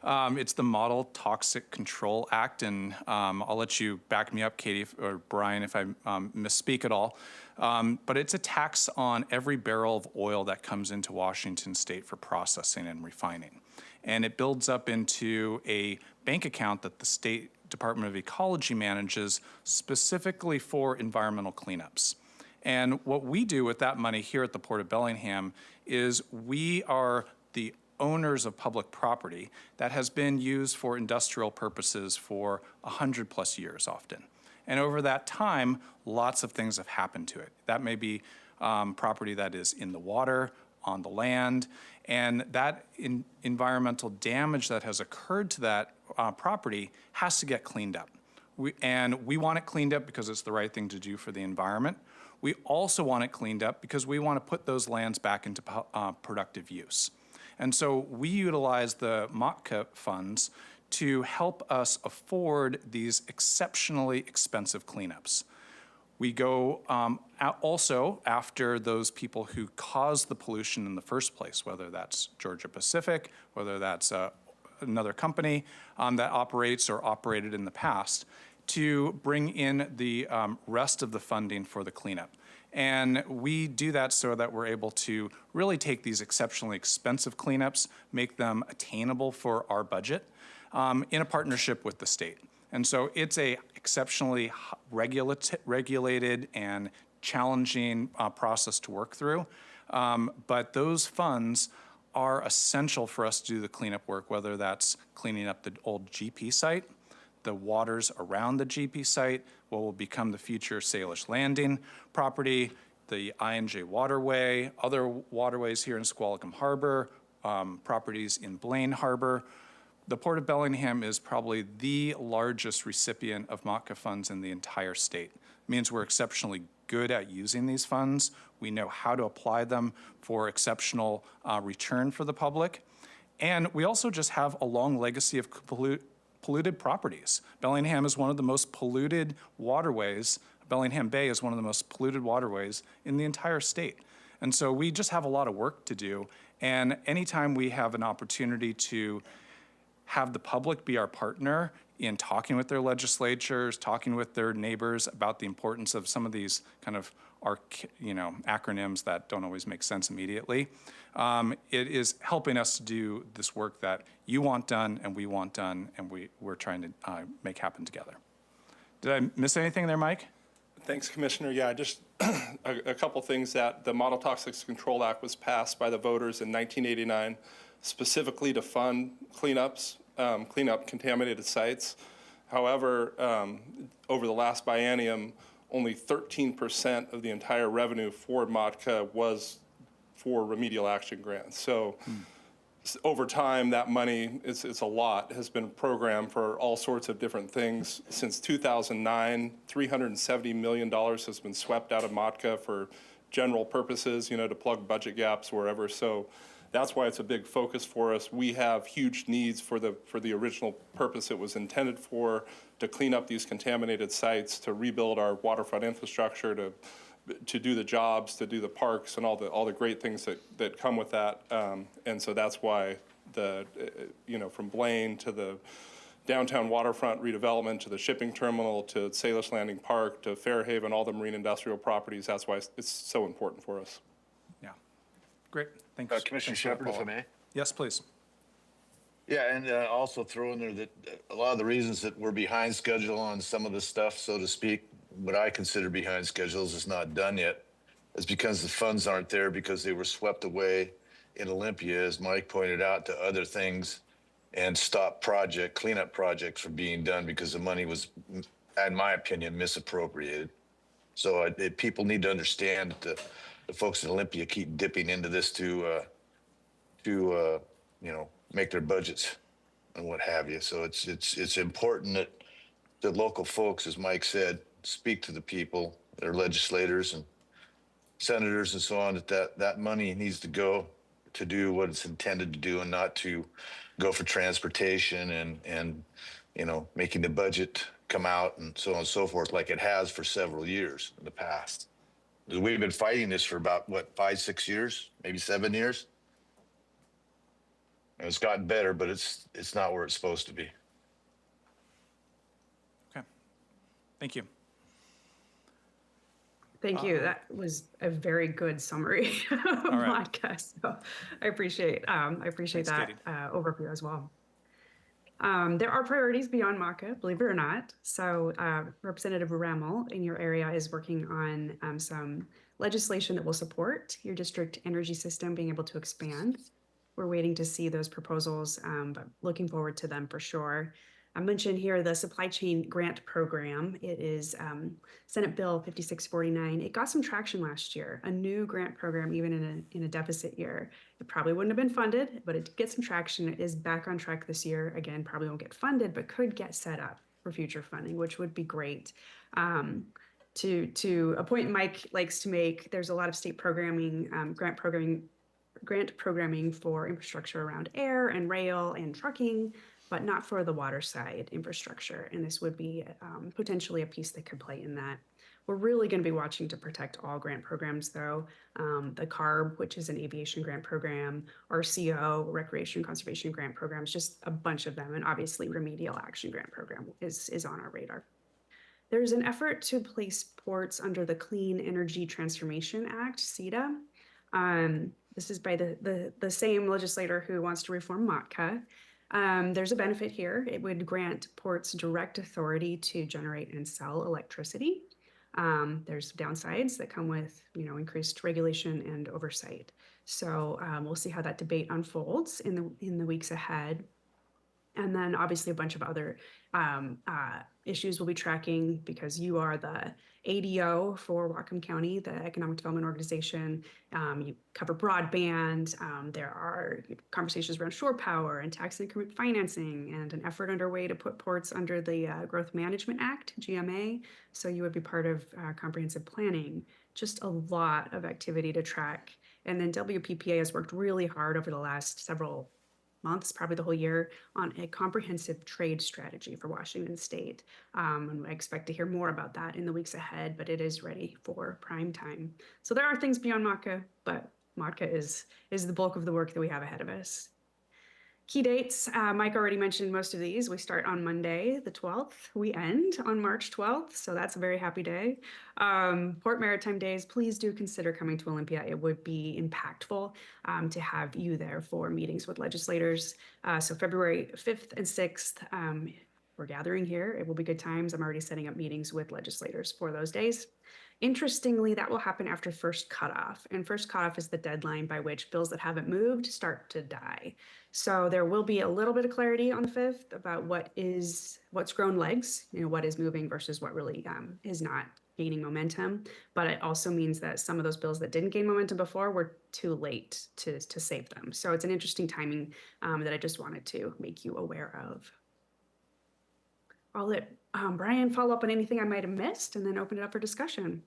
It's the Model Toxic Control Act, and I'll let you back me up, Katie or Brian, if I misspeak at all. But it's a tax on every barrel of oil that comes into Washington State for processing and refining. And it builds up into a bank account that the State Department of Ecology manages specifically for environmental cleanups. And what we do with that money here at the Port of Bellingham is we are the owners of public property that has been used for industrial purposes for 100+ years often. And over that time, lots of things have happened to it. That may be property that is in the water, on the land, and that environmental damage that has occurred to that property has to get cleaned up. We want it cleaned up because it's the right thing to do for the environment. We also want it cleaned up because we want to put those lands back into productive use. And so we utilize the MACA funds to help us afford these exceptionally expensive cleanups. We go also after those people who caused the pollution in the first place, whether that's Georgia Pacific, whether that's another company that operates or operated in the past, to bring in the rest of the funding for the cleanup. And we do that so that we're able to really take these exceptionally expensive cleanups, make them attainable for our budget in a partnership with the state. And so it's a exceptionally regulated and challenging process to work through. But those funds are essential for us to do the cleanup work, whether that's cleaning up the old GP site, the waters around the GP site, what will become the future Salish Landing property, the I&J waterway, other waterways here in Squalicum Harbor, properties in Blaine Harbor. The Port of Bellingham is probably the largest recipient of MACA funds in the entire state. It means we're exceptionally good at using these funds. We know how to apply them for exceptional return for the public. And we also just have a long legacy of polluted properties. Bellingham is one of the most polluted waterways. Bellingham Bay is one of the most polluted waterways in the entire state. And so we just have a lot of work to do. And anytime we have an opportunity to have the public be our partner in talking with their legislatures, talking with their neighbors about the importance of some of these kind of acronyms that don't always make sense immediately. It is helping us to do this work that you want done and we want done, and we're trying to make happen together. Did I miss anything there, Mike? Thanks, Commissioner. Yeah, just a couple things. That the Model Toxics Control Act was passed by the voters in 1989 specifically to fund cleanups, clean up contaminated sites. However, over the last biennium, only 13% of the entire revenue for MOTCA was for remedial action grants. So over time, that money, it's a lot, has been programmed for all sorts of different things. Since 2009, $370 million has been swept out of MOTCA for general purposes, to plug budget gaps wherever. So that's why it's a big focus for us. We have huge needs for the original purpose it was intended for, to clean up these contaminated sites, to rebuild our waterfront infrastructure, to do the jobs, to do the parks, and all the great things that come with that. And so that's why from Blaine to the downtown waterfront redevelopment, to the shipping terminal, to Salish Landing Park, to Fairhaven, all the marine industrial properties, that's why it's so important for us. Yeah, great, thanks. Commissioner Thanks for that, Shepard, if I Paul. may? Yes, please. Yeah, and also throw in there that a lot of the reasons that we're behind schedule on some of the stuff, so to speak, what I consider behind schedules is not done yet, is because the funds aren't there, because they were swept away in Olympia, as Mike pointed out, to other things, and stopped cleanup projects from being done because the money was, in my opinion, misappropriated. So people need to understand that the folks in Olympia keep dipping into this to make their budgets and what have you. So it's important that the local folks, as Mike said, speak to the people, their legislators and senators and so on, that money needs to go to do what it's intended to do, and not to go for transportation and making the budget come out and so on and so forth, like it has for several years in the past. We've been fighting this for about, 5, 6 years, maybe 7 years? And it's gotten better, but it's not where it's supposed to be. Okay, thank you. Thank you. That was a very good summary of right. MOTCA. So I appreciate Thanks, that Katie. overview as well. There are priorities beyond MOTCA, believe it or not. So Representative Ramel in your area is working on some legislation that will support your district energy system being able to expand. We're waiting to see those proposals, but looking forward to them for sure. I mentioned here the supply chain grant program. It is Senate Bill 5649. It got some traction last year, a new grant program, even in a deficit year. It probably wouldn't have been funded, but it did get some traction. It is back on track this year. Again, probably won't get funded, but could get set up for future funding, which would be great. To a point Mike likes to make, there's a lot of state programming, grant programming for infrastructure around air and rail and trucking, but not for the water side infrastructure. And this would be potentially a piece that could play in that. We're really going to be watching to protect all grant programs, though. The CARB, which is an aviation grant program, RCO, Recreation Conservation Grant Programs, just a bunch of them. And obviously, Remedial Action Grant Program is on our radar. There's an effort to place ports under the Clean Energy Transformation Act, CETA. This is by the same legislator who wants to reform MOTCA. There's a benefit here. It would grant ports direct authority to generate and sell electricity. There's downsides that come with, increased regulation and oversight. So we'll see how that debate unfolds in the weeks ahead. And then obviously a bunch of other issues we'll be tracking, because you are the ADO for Whatcom County, the Economic Development Organization. You cover broadband. There are conversations around shore power and tax increment financing, and an effort underway to put ports under the Growth Management Act, GMA. So you would be part of comprehensive planning. Just a lot of activity to track. And then WPPA has worked really hard over the last several months, probably the whole year, on a comprehensive trade strategy for Washington State. And I expect to hear more about that in the weeks ahead, but it is ready for prime time. So there are things beyond MOTCA, but MOTCA is the bulk of the work that we have ahead of us. Key dates, Mike already mentioned most of these. We start on Monday, the 12th. We end on March 12th, so that's a very happy day. Port Maritime Days, please do consider coming to Olympia. It would be impactful to have you there for meetings with legislators. So February 5th and 6th, we're gathering here. It will be good times. I'm already setting up meetings with legislators for those days. Interestingly, that will happen after first cutoff, and first cutoff is the deadline by which bills that haven't moved start to die. So there will be a little bit of clarity on the 5th about what's grown legs, what is moving versus what really is not gaining momentum. But it also means that some of those bills that didn't gain momentum before were too late to save them. So it's an interesting timing that I just wanted to make you aware of. I'll let Brian follow up on anything I might have missed and then open it up for discussion.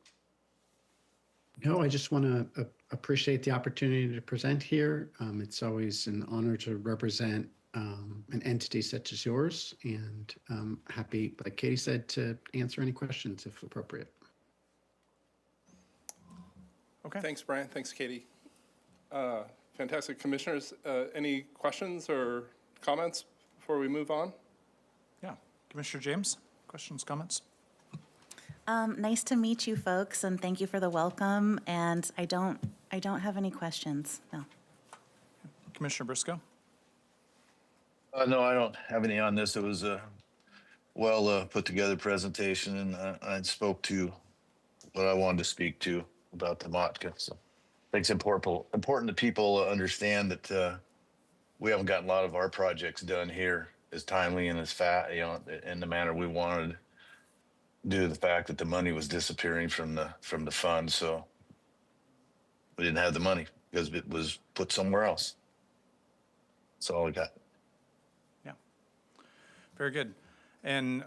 No, I just want to appreciate the opportunity to present here. It's always an honor to represent an entity such as yours, and happy, like Katie said, to answer any questions if appropriate. Okay. Thanks, Brian. Thanks, Katie. Fantastic. Commissioners, any questions or comments before we move on? Yeah. Commissioner James, questions, comments? Nice to meet you folks, and thank you for the welcome. And I don't have any questions, no. Commissioner Briscoe? No, I don't have any on this. It was a well put together presentation, and I spoke to what I wanted to speak to about the MOTCA. So I think it's important that people understand that we haven't gotten a lot of our projects done here as timely and as fast, in the manner we wanted, due to the fact that the money was disappearing from the fund. So we didn't have the money because it was put somewhere else. That's all I got. Yeah. Very good. And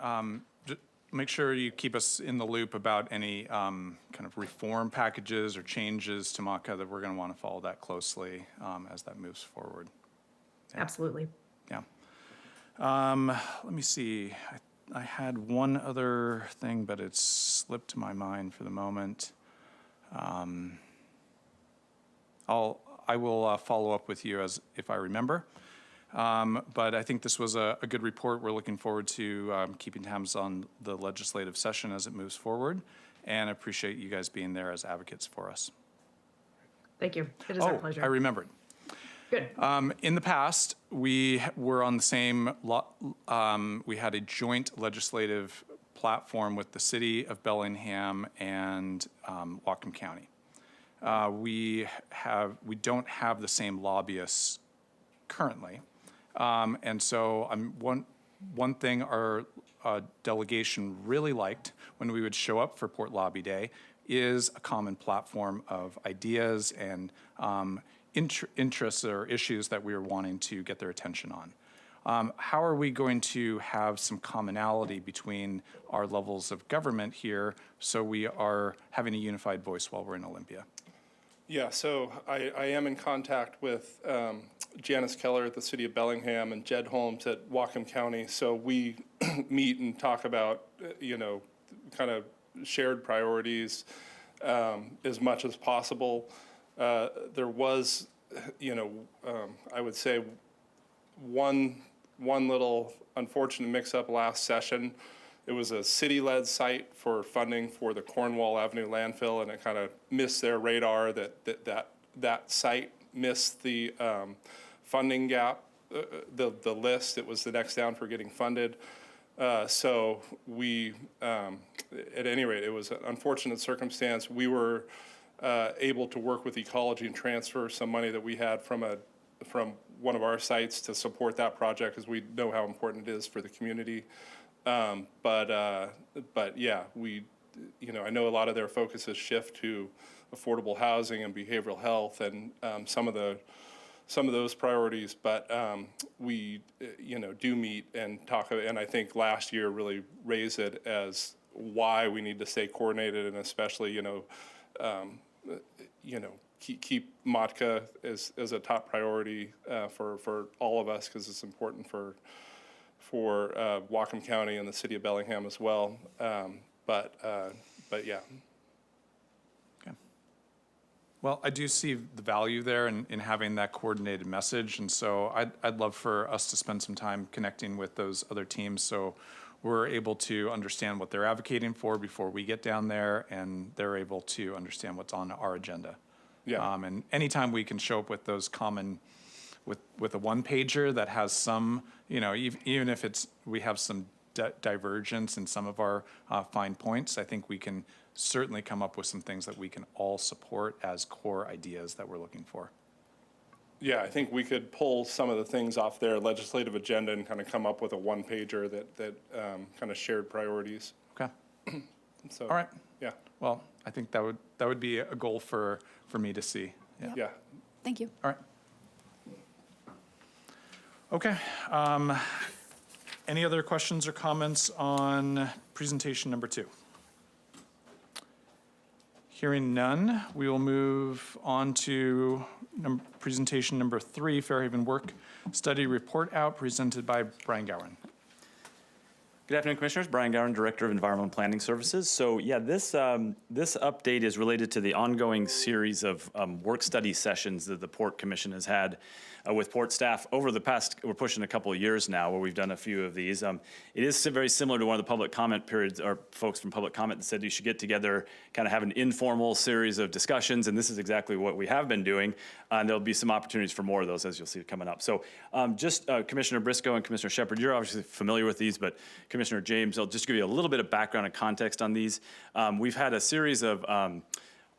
make sure you keep us in the loop about any kind of reform packages or changes to MACA, that we're going to want to follow that closely as that moves forward. Yeah. Absolutely. Yeah. Let me see. I had one other thing, but it's slipped my mind for the moment. I will follow up with you as if I remember. But I think this was a good report. We're looking forward to keeping tabs on the legislative session as it moves forward, and I appreciate you guys being there as advocates for us. Thank you. It is our pleasure. I remembered. Good. In the past, we were on the same, we had a joint legislative platform with the City of Bellingham and Whatcom County. We don't have the same lobbyists currently. And so one thing our delegation really liked when we would show up for Port Lobby Day is a common platform of ideas and interests or issues that we were wanting to get their attention on. How are we going to have some commonality between our levels of government here so we are having a unified voice while we're in Olympia? Yeah, so I am in contact with Janice Keller at the City of Bellingham and Jed Holmes at Whatcom County. So we meet and talk about, kind of shared priorities as much as possible. There was, I would say one little unfortunate mix-up last session. It was a city-led site for funding for the Cornwall Avenue landfill, and it kind of missed their radar that site missed the funding gap, the list. It was the next down for getting funded. So we, at any rate, it was an unfortunate circumstance. We were able to work with Ecology and transfer some money that we had from one of our sites to support that project, because we know how important it is for the community. But yeah, I know a lot of their focus has shifted to affordable housing and behavioral health and some of those priorities. But we, do meet and talk, and I think last year really raised it as why we need to stay coordinated, and especially, keep MOTCA as a top priority for all of us, because it's important for Whatcom County and the City of Bellingham as well. But yeah. Okay. Well, I do see the value there in having that coordinated message, and so I'd love for us to spend some time connecting with those other teams so we're able to understand what they're advocating for before we get down there, and they're able to understand what's on our agenda. Yeah. And anytime we can show up with those common, with a one-pager that has some, even if we have some divergence in some of our fine points, I think we can certainly come up with some things that we can all support as core ideas that we're looking for. Yeah, I think we could pull some of the things off their legislative agenda and kind of come up with a one-pager that kind of shared priorities. Okay. So, All right. Yeah. Well, I think that would be a goal for me to see. Yeah. Yeah. Thank you. All right. Okay. Any other questions or comments on presentation number 2? Hearing none, we will move on to presentation number 3, Fairhaven Work Study Report Out, presented by Brian Gowan. Good afternoon, Commissioners. Brian Gowan, Director of Environmental Planning Services. So yeah, this update is related to the ongoing series of work study sessions that the Port Commission has had with Port staff over the past, we're pushing a couple of years now where we've done a few of these. It is very similar to one of the public comment periods, or folks from public comment that said you should get together, kind of have an informal series of discussions, and this is exactly what we have been doing. And there'll be some opportunities for more of those, as you'll see coming up. So Commissioner Briscoe and Commissioner Shepard, you're obviously familiar with these, but Commissioner James, I'll just give you a little bit of background and context on these. We've had a series of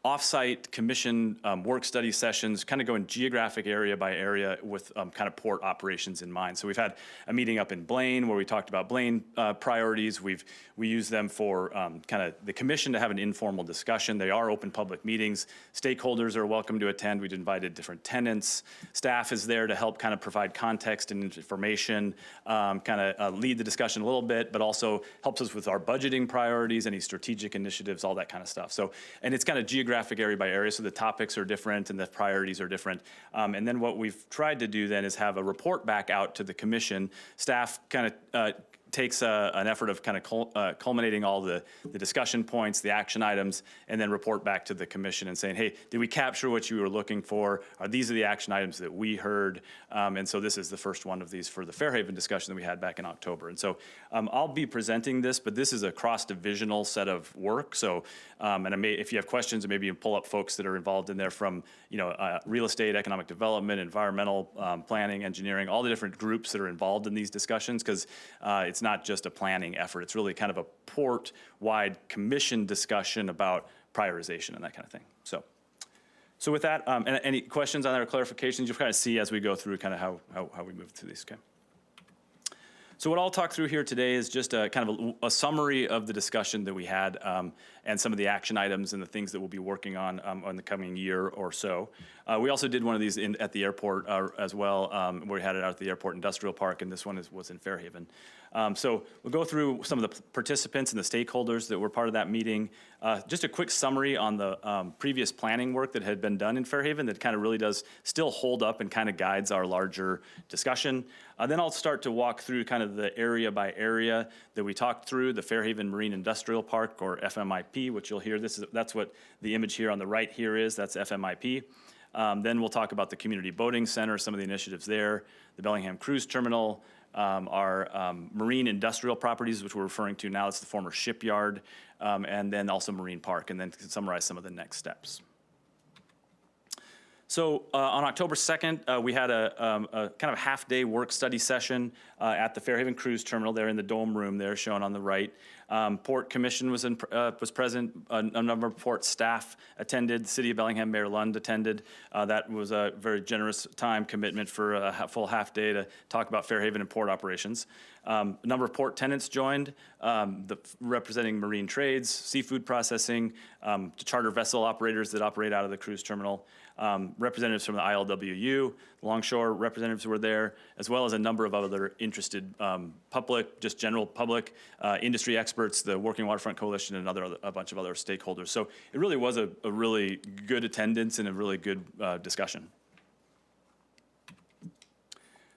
off-site commission work study sessions, kind of going geographic area by area with kind of port operations in mind. So we've had a meeting up in Blaine where we talked about Blaine priorities. We use them for kind of the commission to have an informal discussion. They are open public meetings. Stakeholders are welcome to attend. We've invited different tenants. Staff is there to help kind of provide context and information, kind of lead the discussion a little bit, but also helps us with our budgeting priorities, any strategic initiatives, all that kind of stuff. So, and it's kind of geographic area by area, so the topics are different and the priorities are different. And then what we've tried to do then is have a report back out to the commission. Staff kind of takes an effort of kind of culminating all the discussion points, the action items, and then report back to the commission and saying, hey, did we capture what you were looking for? These are the action items that we heard. And so this is the first one of these for the Fairhaven discussion that we had back in October. And so I'll be presenting this, but this is a cross-divisional set of work. So, and if you have questions, maybe you can pull up folks that are involved in there from, real estate, economic development, environmental planning, engineering, all the different groups that are involved in these discussions, because it's not just a planning effort. It's really kind of a port-wide commission discussion about prioritization and that kind of thing. So with that, any questions on that or clarifications, you'll kind of see as we go through kind of how we move through these, okay? So what I'll talk through here today is just a kind of a summary of the discussion that we had and some of the action items and the things that we'll be working on in the coming year or so. We also did one of these at the airport as well, where we had it out at the Airport Industrial Park, and this one was in Fairhaven. So we'll go through some of the participants and the stakeholders that were part of that meeting. Just a quick summary on the previous planning work that had been done in Fairhaven that kind of really does still hold up and kind of guides our larger discussion. Then I'll start to walk through kind of the area by area that we talked through, the Fairhaven Marine Industrial Park, or FMIP, which you'll hear. That's what the image here on the right here is. That's FMIP. Then we'll talk about the Community Boating Center, some of the initiatives there, the Bellingham Cruise Terminal, our marine industrial properties, which we're referring to now. It's the former shipyard, and then also Marine Park, and then summarize some of the next steps. So on October 2nd, we had a kind of half-day work study session at the Fairhaven Cruise Terminal there in the dome room there, shown on the right. Port Commission was present. A number of Port staff attended. The City of Bellingham Mayor Lund attended. That was a very generous time commitment for a full half day to talk about Fairhaven and port operations. A number of port tenants joined, representing marine trades, seafood processing, charter vessel operators that operate out of the cruise terminal. Representatives from the ILWU, Longshore representatives were there, as well as a number of other interested public, just general public, industry experts, the Working Waterfront Coalition, and a bunch of other stakeholders. So it really was a really good attendance and a really good discussion.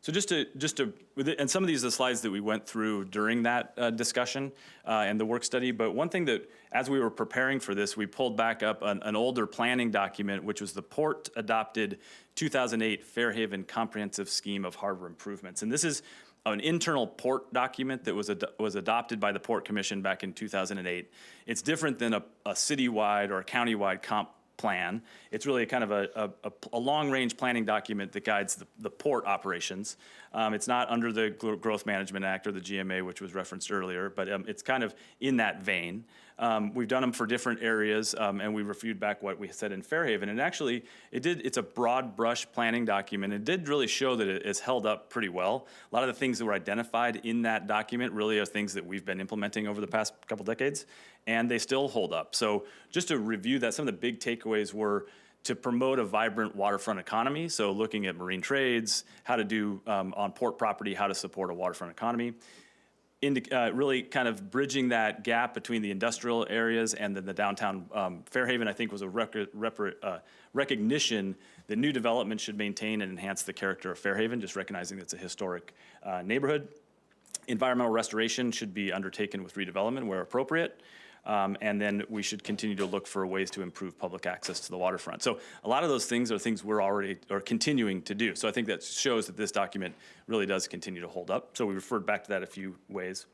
So and some of these are the slides that we went through during that discussion and the work study. But one thing that, as we were preparing for this, we pulled back up an older planning document, which was the Port adopted 2008 Fairhaven Comprehensive Scheme of Harbor Improvements. And this is an internal port document that was adopted by the Port Commission back in 2008. It's different than a citywide or a countywide comp plan. It's really kind of a long-range planning document that guides the port operations. It's not under the Growth Management Act or the GMA, which was referenced earlier, but it's kind of in that vein. We've done them for different areas, and we reviewed back what we said in Fairhaven. And actually, it's a broad brush planning document. It did really show that it's held up pretty well. A lot of the things that were identified in that document really are things that we've been implementing over the past couple decades, and they still hold up. So just to review that, some of the big takeaways were to promote a vibrant waterfront economy, so looking at marine trades, how to do on port property, how to support a waterfront economy. Really kind of bridging that gap between the industrial areas and then the downtown Fairhaven, I think, was a recognition that new development should maintain and enhance the character of Fairhaven, just recognizing that it's a historic neighborhood. Environmental restoration should be undertaken with redevelopment where appropriate. And then we should continue to look for ways to improve public access to the waterfront. So a lot of those things are things we're already or continuing to do. So I think that shows that this document really does continue to hold up. So we referred back to that a few ways.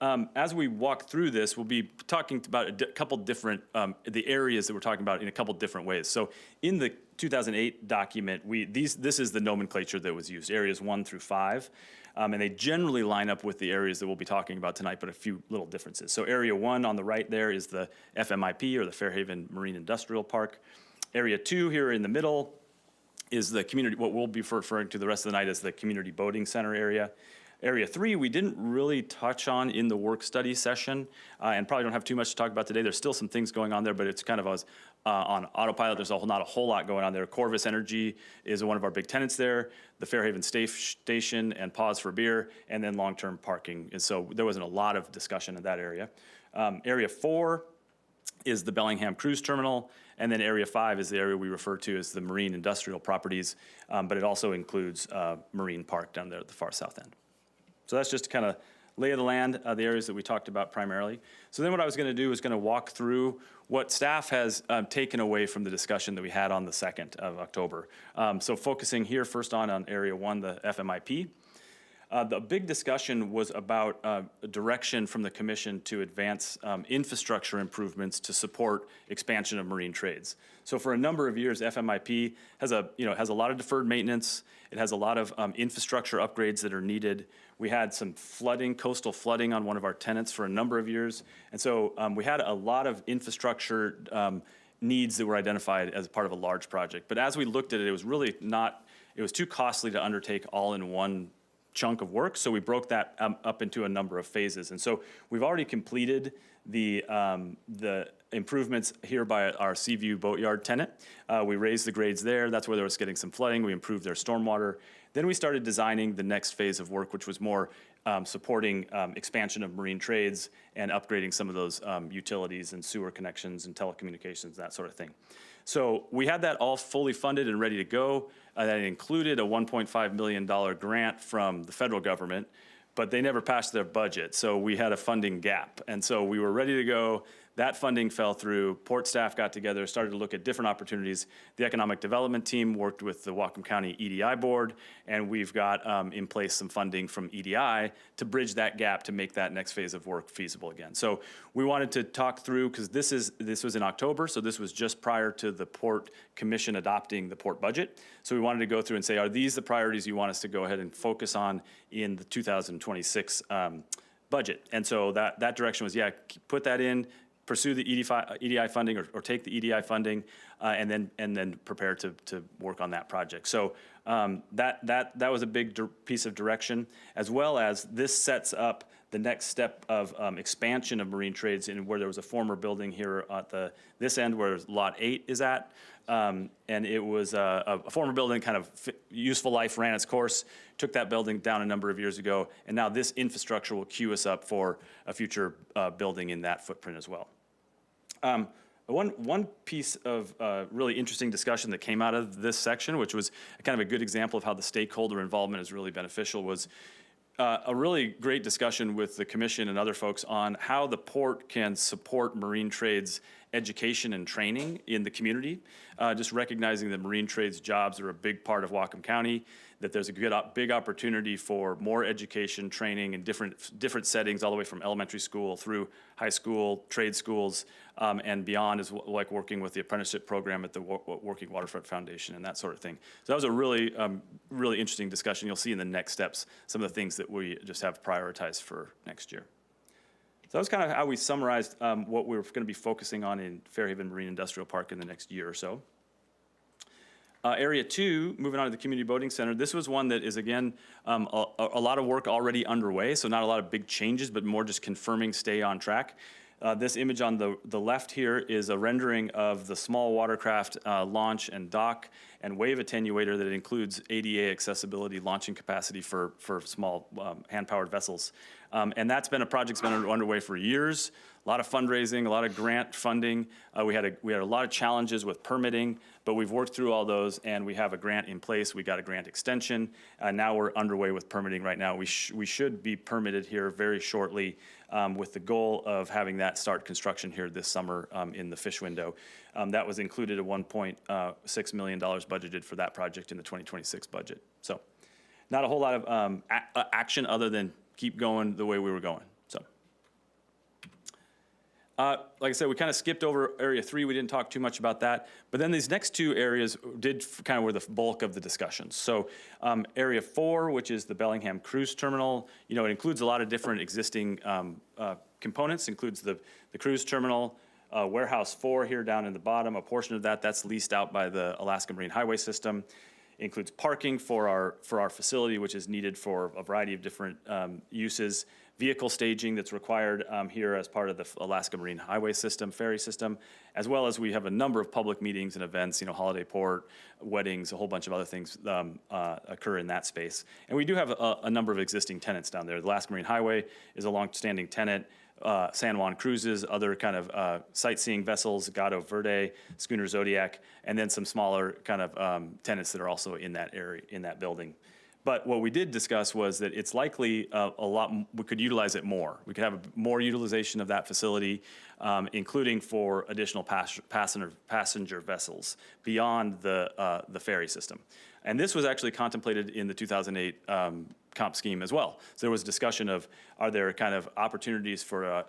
As we walk through this, we'll be talking about a couple different, the areas that we're talking about in a couple different ways. So in the 2008 document, this is the nomenclature that was used, areas 1 through 5. And they generally line up with the areas that we'll be talking about tonight, but a few little differences. So area 1 on the right there is the FMIP, or the Fairhaven Marine Industrial Park. Area 2 here in the middle is the community, what we'll be referring to the rest of the night as the Community Boating Center area. Area 3, we didn't really touch on in the work study session, and probably don't have too much to talk about today. There's still some things going on there, but it's kind of on autopilot. There's not a whole lot going on there. Corvus Energy is one of our big tenants there, the Fairhaven Station and Pause for Beer, and then long-term parking. And so there wasn't a lot of discussion in that area. Area 4 is the Bellingham Cruise Terminal, and then Area 5 is the area we refer to as the Marine Industrial Properties, but it also includes Marine Park down there at the far south end. So that's just to kind of lay of the land, the areas that we talked about primarily. So then what I was going to do is going to walk through what staff has taken away from the discussion that we had on the 2nd of October. So focusing here first on Area 1, the FMIP. The big discussion was about a direction from the commission to advance infrastructure improvements to support expansion of marine trades. So for a number of years, FMIP has a lot of deferred maintenance. It has a lot of infrastructure upgrades that are needed. We had some flooding, coastal flooding on one of our tenants for a number of years. And so we had a lot of infrastructure needs that were identified as part of a large project. But as we looked at it, it was really not, it was too costly to undertake all in one chunk of work, so we broke that up into a number of phases. And so we've already completed the improvements here by our Seaview Boatyard tenant. We raised the grades there. That's where there was getting some flooding. We improved their stormwater. Then we started designing the next phase of work, which was more supporting expansion of marine trades and upgrading some of those utilities and sewer connections and telecommunications, that sort of thing. So we had that all fully funded and ready to go. That included a $1.5 million grant from the federal government, but they never passed their budget. So we had a funding gap. And so we were ready to go. That funding fell through. Port staff got together, started to look at different opportunities. The economic development team worked with the Whatcom County EDI board, and we've got in place some funding from EDI to bridge that gap to make that next phase of work feasible again. So we wanted to talk through, because this was in October, so this was just prior to the Port Commission adopting the port budget. So we wanted to go through and say, are these the priorities you want us to go ahead and focus on in the 2026 budget? And so that direction was, put that in, pursue the EDI funding or take the EDI funding, and then prepare to work on that project. So that was a big piece of direction, as well as this sets up the next step of expansion of marine trades in where there was a former building here at this end where Lot 8 is at. And it was a former building, kind of useful life, ran its course, took that building down a number of years ago, and now this infrastructure will queue us up for a future building in that footprint as well. One piece of really interesting discussion that came out of this section, which was kind of a good example of how the stakeholder involvement is really beneficial, was a really great discussion with the commission and other folks on how the port can support marine trades education and training in the community. Just recognizing that marine trades jobs are a big part of Whatcom County, that there's a big opportunity for more education, training in different settings, all the way from elementary school through high school, trade schools, and beyond, is like working with the apprenticeship program at the Working Waterfront Foundation and that sort of thing. So that was a really, really interesting discussion. You'll see in the next steps some of the things that we just have prioritized for next year. So that was kind of how we summarized what we're going to be focusing on in Fairhaven Marine Industrial Park in the next year or so. Area 2, moving on to the Community Boating Center. This was one that is, again, a lot of work already underway, so not a lot of big changes, but more just confirming stay on track. This image on the left here is a rendering of the small watercraft launch and dock and wave attenuator that includes ADA accessibility launching capacity for small hand-powered vessels. And that's been a project that's been underway for years. A lot of fundraising, a lot of grant funding. We had a lot of challenges with permitting, but we've worked through all those, and we have a grant in place. We got a grant extension. Now we're underway with permitting right now. We should be permitted here very shortly, with the goal of having that start construction here this summer in the fish window. That was included at $1.6 million budgeted for that project in the 2026 budget. So not a whole lot of action other than keep going the way we were going. So, like I said, we kind of skipped over Area 3. We didn't talk too much about that. But then these next two areas kind of were the bulk of the discussions. So Area 4, which is the Bellingham Cruise Terminal, it includes a lot of different existing components. Includes the cruise terminal, Warehouse 4 here down in the bottom. A portion of that's leased out by the Alaska Marine Highway System. Includes parking for our facility, which is needed for a variety of different uses. Vehicle staging that's required here as part of the Alaska Marine Highway System, ferry system, as well as we have a number of public meetings and events, holiday port, weddings, a whole bunch of other things occur in that space. And we do have a number of existing tenants down there. The Alaska Marine Highway is a long-standing tenant. San Juan Cruises, other kind of sightseeing vessels, Gato Verde, Schooner Zodiac, and then some smaller kind of tenants that are also in that area, in that building. But what we did discuss was that it's likely we could utilize it more. We could have more utilization of that facility, including for additional passenger vessels beyond the ferry system. And this was actually contemplated in the 2008 comp scheme as well. So there was discussion of, are there kind of opportunities for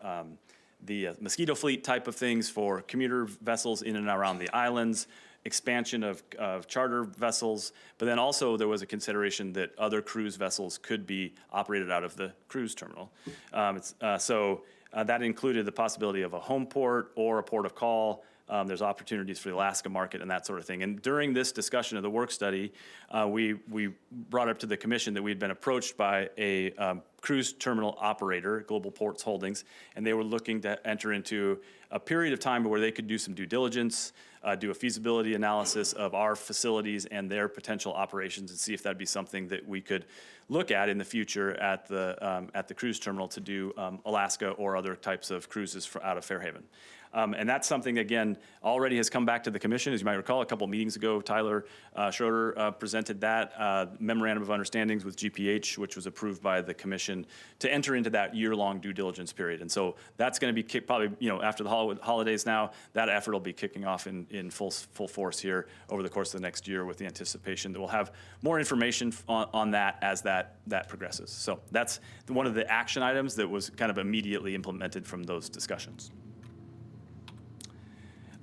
the mosquito fleet type of things for commuter vessels in and around the islands, expansion of charter vessels, but then also there was a consideration that other cruise vessels could be operated out of the cruise terminal. That included the possibility of a home port or a port of call. There's opportunities for the Alaska market and that sort of thing. And during this discussion of the work study, we brought up to the commission that we had been approached by a cruise terminal operator, Global Ports Holdings, and they were looking to enter into a period of time where they could do some due diligence, do a feasibility analysis of our facilities and their potential operations, and see if that'd be something that we could look at in the future at the cruise terminal to do Alaska or other types of cruises out of Fairhaven. And that's something, again, already has come back to the commission. As you might recall, a couple meetings ago, Tyler Schroeder presented that memorandum of understandings with GPH, which was approved by the commission to enter into that year-long due diligence period. And so that's going to be probably, after the holidays now, that effort will be kicking off in full force here over the course of the next year, with the anticipation that we'll have more information on that as that progresses. So that's one of the action items that was kind of immediately implemented from those discussions.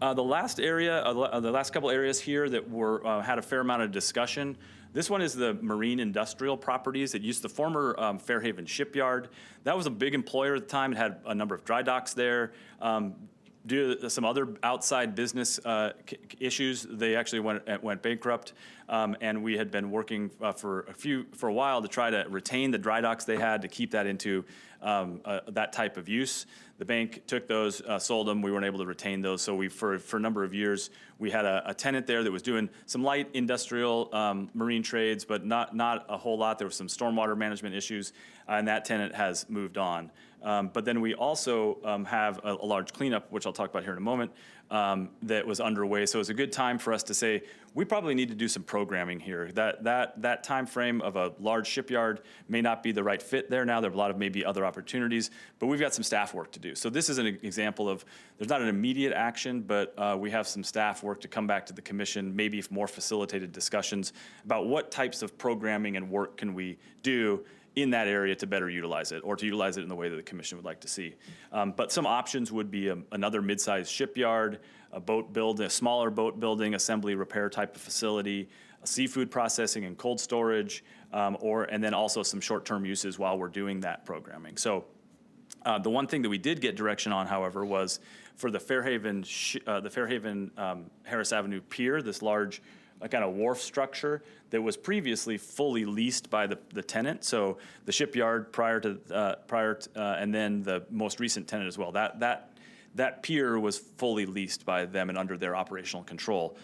The last area, the last couple areas here that had a fair amount of discussion. This one is the marine industrial properties. It used the former Fairhaven shipyard. That was a big employer at the time. It had a number of dry docks there. Due to some other outside business issues, they actually went bankrupt, and we had been working for a while to try to retain the dry docks they had, to keep that into that type of use. The bank took those, sold them. We weren't able to retain those, so for a number of years we had a tenant there that was doing some light industrial marine trades, but not a whole lot. There were some stormwater management issues, and that tenant has moved on. But then we also have a large cleanup, which I'll talk about here in a moment, that was underway. So it was a good time for us to say, we probably need to do some programming here. That time frame of a large shipyard may not be the right fit there now. There are a lot of maybe other opportunities, but we've got some staff work to do. So this is an example of, there's not an immediate action, but we have some staff work to come back to the commission, maybe more facilitated discussions about what types of programming and work can we do in that area to better utilize it, or to utilize it in the way that the commission would like to see. But some options would be another mid-sized shipyard, a smaller boat building, assembly repair type of facility, a seafood processing and cold storage, and then also some short-term uses while we're doing that programming. So the one thing that we did get direction on, however, was for the Fairhaven Harris Avenue Pier, this large kind of wharf structure that was previously fully leased by the tenant. So the shipyard and then the most recent tenant as well. That pier was fully leased by them and under their operational control.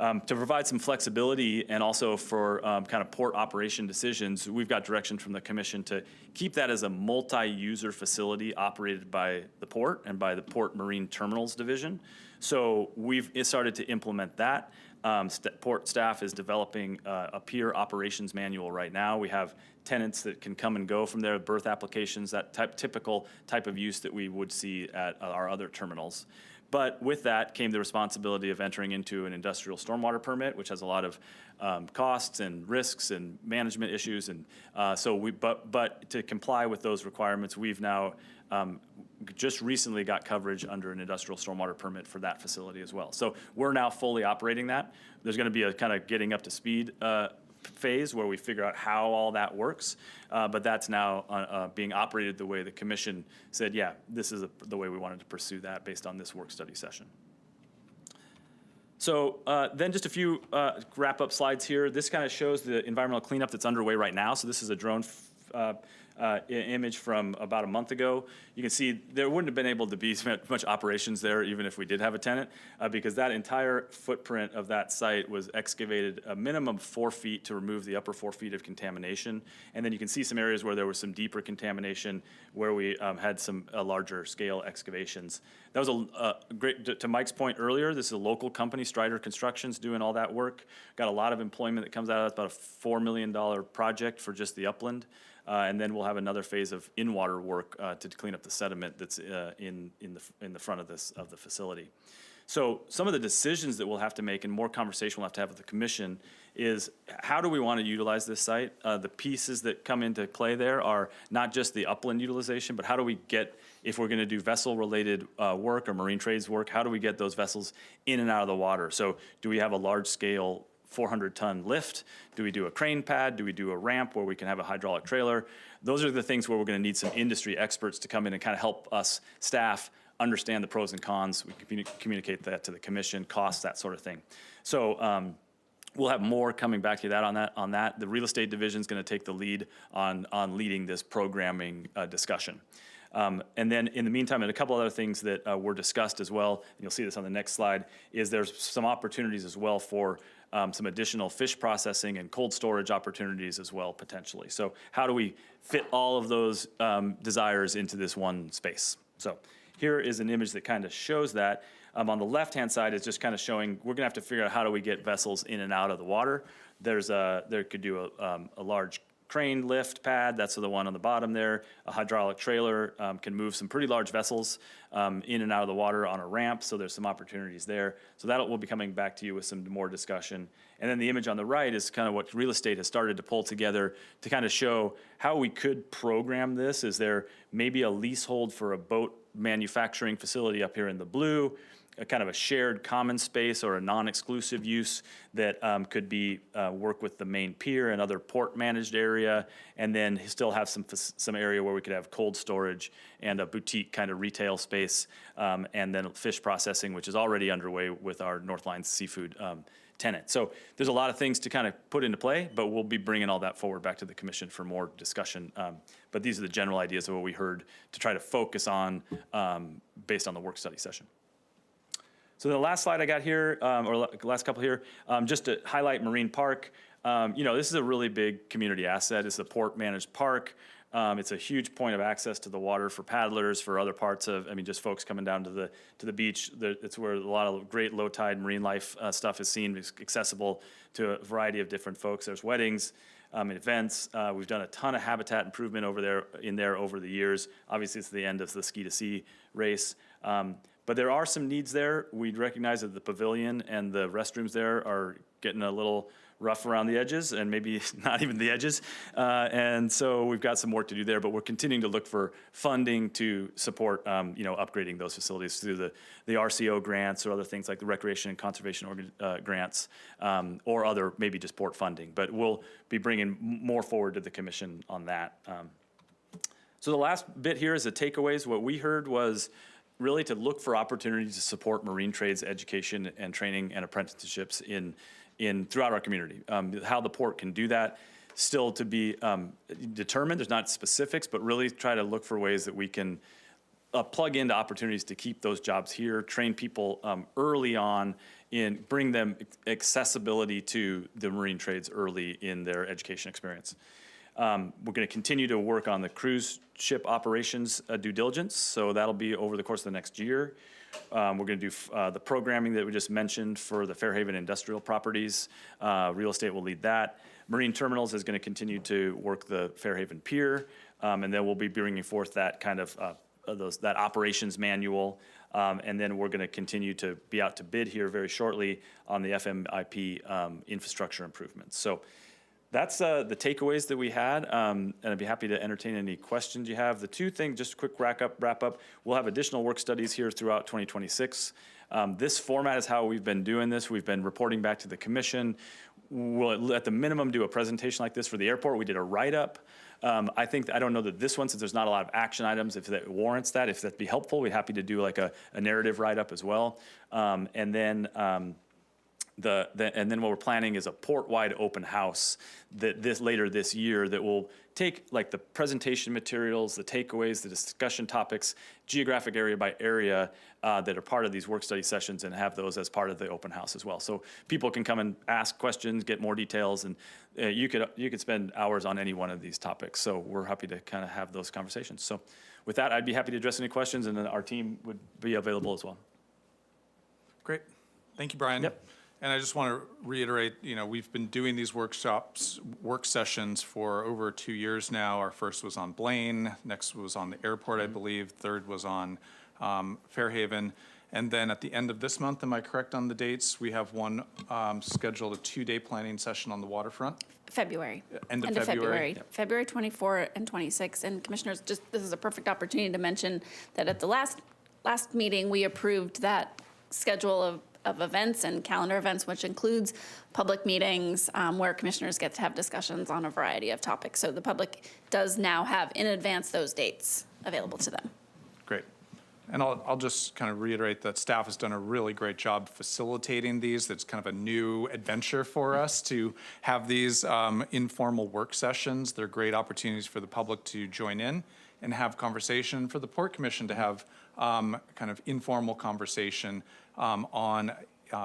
To provide some flexibility and also for kind of port operation decisions, we've got direction from the commission to keep that as a multi-user facility operated by the port and by the Port Marine Terminals Division. So we've started to implement that. Port staff is developing a pier operations manual right now. We have tenants that can come and go from their berth applications, that typical type of use that we would see at our other terminals. But with that came the responsibility of entering into an industrial stormwater permit, which has a lot of costs and risks and management issues. And but to comply with those requirements, we've now just recently got coverage under an industrial stormwater permit for that facility as well. So we're now fully operating that. There's going to be a kind of getting up to speed phase where we figure out how all that works, but that's now being operated the way the commission said, yeah, this is the way we wanted to pursue that based on this work study session. So then just a few wrap-up slides here. This kind of shows the environmental cleanup that's underway right now. So this is a drone image from about a month ago. You can see there wouldn't have been able to be much operations there even if we did have a tenant, because that entire footprint of that site was excavated a minimum of 4 feet to remove the upper 4 feet of contamination. And then you can see some areas where there was some deeper contamination where we had some larger scale excavations. That was a great, to Mike's point earlier, this is a local company, Strider Construction's doing all that work. Got a lot of employment that comes out of it. It's about a $4 million project for just the upland. And then we'll have another phase of in-water work to clean up the sediment that's in the front of the facility. So some of the decisions that we'll have to make and more conversation we'll have to have with the commission is how do we want to utilize this site? The pieces that come into play there are not just the upland utilization, but how do we get, if we're going to do vessel-related work or marine trades work, how do we get those vessels in and out of the water? So do we have a large-scale 400-ton lift? Do we do a crane pad? Do we do a ramp where we can have a hydraulic trailer? Those are the things where we're going to need some industry experts to come in and kind of help us staff understand the pros and cons. We can communicate that to the commission, costs, that sort of thing. So we'll have more coming back to that on that. The real estate division is going to take the lead on leading this programming discussion. And then in the meantime, and a couple other things that were discussed as well, and you'll see this on the next slide, is there's some opportunities as well for some additional fish processing and cold storage opportunities as well, potentially. So how do we fit all of those desires into this one space? So here is an image that kind of shows that. On the left-hand side is just kind of showing, we're gonna have to figure out how do we get vessels in and out of the water. There could do a large crane lift pad, that's the one on the bottom there. A hydraulic trailer can move some pretty large vessels in and out of the water on a ramp, so there's some opportunities there. So that will be coming back to you with some more discussion. And then the image on the right is kind of what real estate has started to pull together to kind of show how we could program this. Is there maybe a leasehold for a boat manufacturing facility up here in the blue, a kind of a shared common space or a non-exclusive use that could be work with the main pier and other port managed area, and then still have some area where we could have cold storage and a boutique kind of retail space, and then fish processing, which is already underway with our Northline Seafood tenant. So there's a lot of things to kind of put into play, but we'll be bringing all that forward back to the commission for more discussion. But these are the general ideas of what we heard to try to focus on based on the work study session. So the last slide I got here, or last couple here, just to highlight Marine Park. You know, this is a really big community asset. It's a port-managed park. It's a huge point of access to the water for paddlers, for other parts of, I mean, just folks coming down to the beach. It's where a lot of great low tide marine life stuff is seen. It's accessible to a variety of different folks. There's weddings, events. We've done a ton of habitat improvement over the years. Obviously, it's the end of the Ski to Sea race. But there are some needs there. We recognize that the pavilion and the restrooms there are getting a little rough around the edges, and maybe not even the edges. And so we've got some work to do there, but we're continuing to look for funding to support, upgrading those facilities through the RCO grants or other things like the Recreation and Conservation grants, or other maybe just port funding. But we'll be bringing more forward to the commission on that. So the last bit here is the takeaways. What we heard was really to look for opportunities to support marine trades education and training and apprenticeships throughout our community. How the port can do that, still to be determined. There's not specifics, but really try to look for ways that we can plug into opportunities to keep those jobs here, train people early on, bring them accessibility to the marine trades early in their education experience. We're going to continue to work on the cruise ship operations due diligence, so that'll be over the course of the next year. We're going to do the programming that we just mentioned for the Fairhaven industrial properties. Real estate will lead that. Marine Terminals is going to continue to work the Fairhaven Pier, and then we'll be bringing forth that kind of that operations manual. And then we're going to continue to be out to bid here very shortly on the FMIP infrastructure improvements. So that's the takeaways that we had, and I'd be happy to entertain any questions you have. The two things, just a quick wrap up, we'll have additional work studies here throughout 2026. This format is how we've been doing this. We've been reporting back to the commission. We'll at the minimum do a presentation like this for the airport. We did a write-up. I don't know that this one, since there's not a lot of action items, if that warrants that, if that'd be helpful, we'd happy to do like a narrative write-up as well. And then what we're planning is a port-wide open house later this year that will take like the presentation materials, the takeaways, the discussion topics, geographic area by area that are part of these work study sessions, and have those as part of the open house as well. So people can come and ask questions, get more details, and you could spend hours on any one of these topics. So we're happy to kind of have those conversations. So with that, I'd be happy to address any questions, and then our team would be available as well. Great. Thank you, Brian. Yep. And I just want to reiterate, we've been doing these work sessions for over 2 years now. Our first was on Blaine, next was on the airport, I believe, third was on Fairhaven. And then at the end of this month, am I correct on the dates? We have one scheduled, a 2-day planning session on the waterfront. February. End of February. Yep. February 24 and 26. And commissioners, this is a perfect opportunity to mention that at the last meeting, we approved that schedule of events and calendar events, which includes public meetings where commissioners get to have discussions on a variety of topics. So the public does now have in advance those dates available to them. Great. And I'll just kind of reiterate that staff has done a really great job facilitating these. That's kind of a new adventure for us to have these informal work sessions. They're great opportunities for the public to join in and have conversation, for the Port Commission to have kind of informal conversation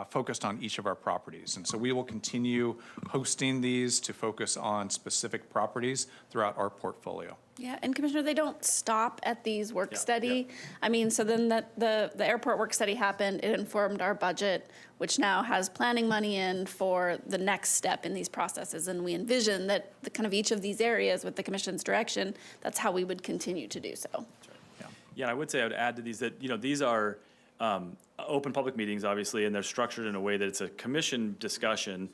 focused on each of our properties. And so we will continue hosting these to focus on specific properties throughout our portfolio. Yeah, and Commissioner, they don't stop at these work study. I mean, so then the airport work study happened, it informed our budget, which now has planning money in for the next step in these processes. And we envision that the kind of each of these areas with the commission's direction, that's how we would continue to do so. Yeah, I would say I would add to these that, these are open public meetings, obviously, and they're structured in a way that it's a commission discussion.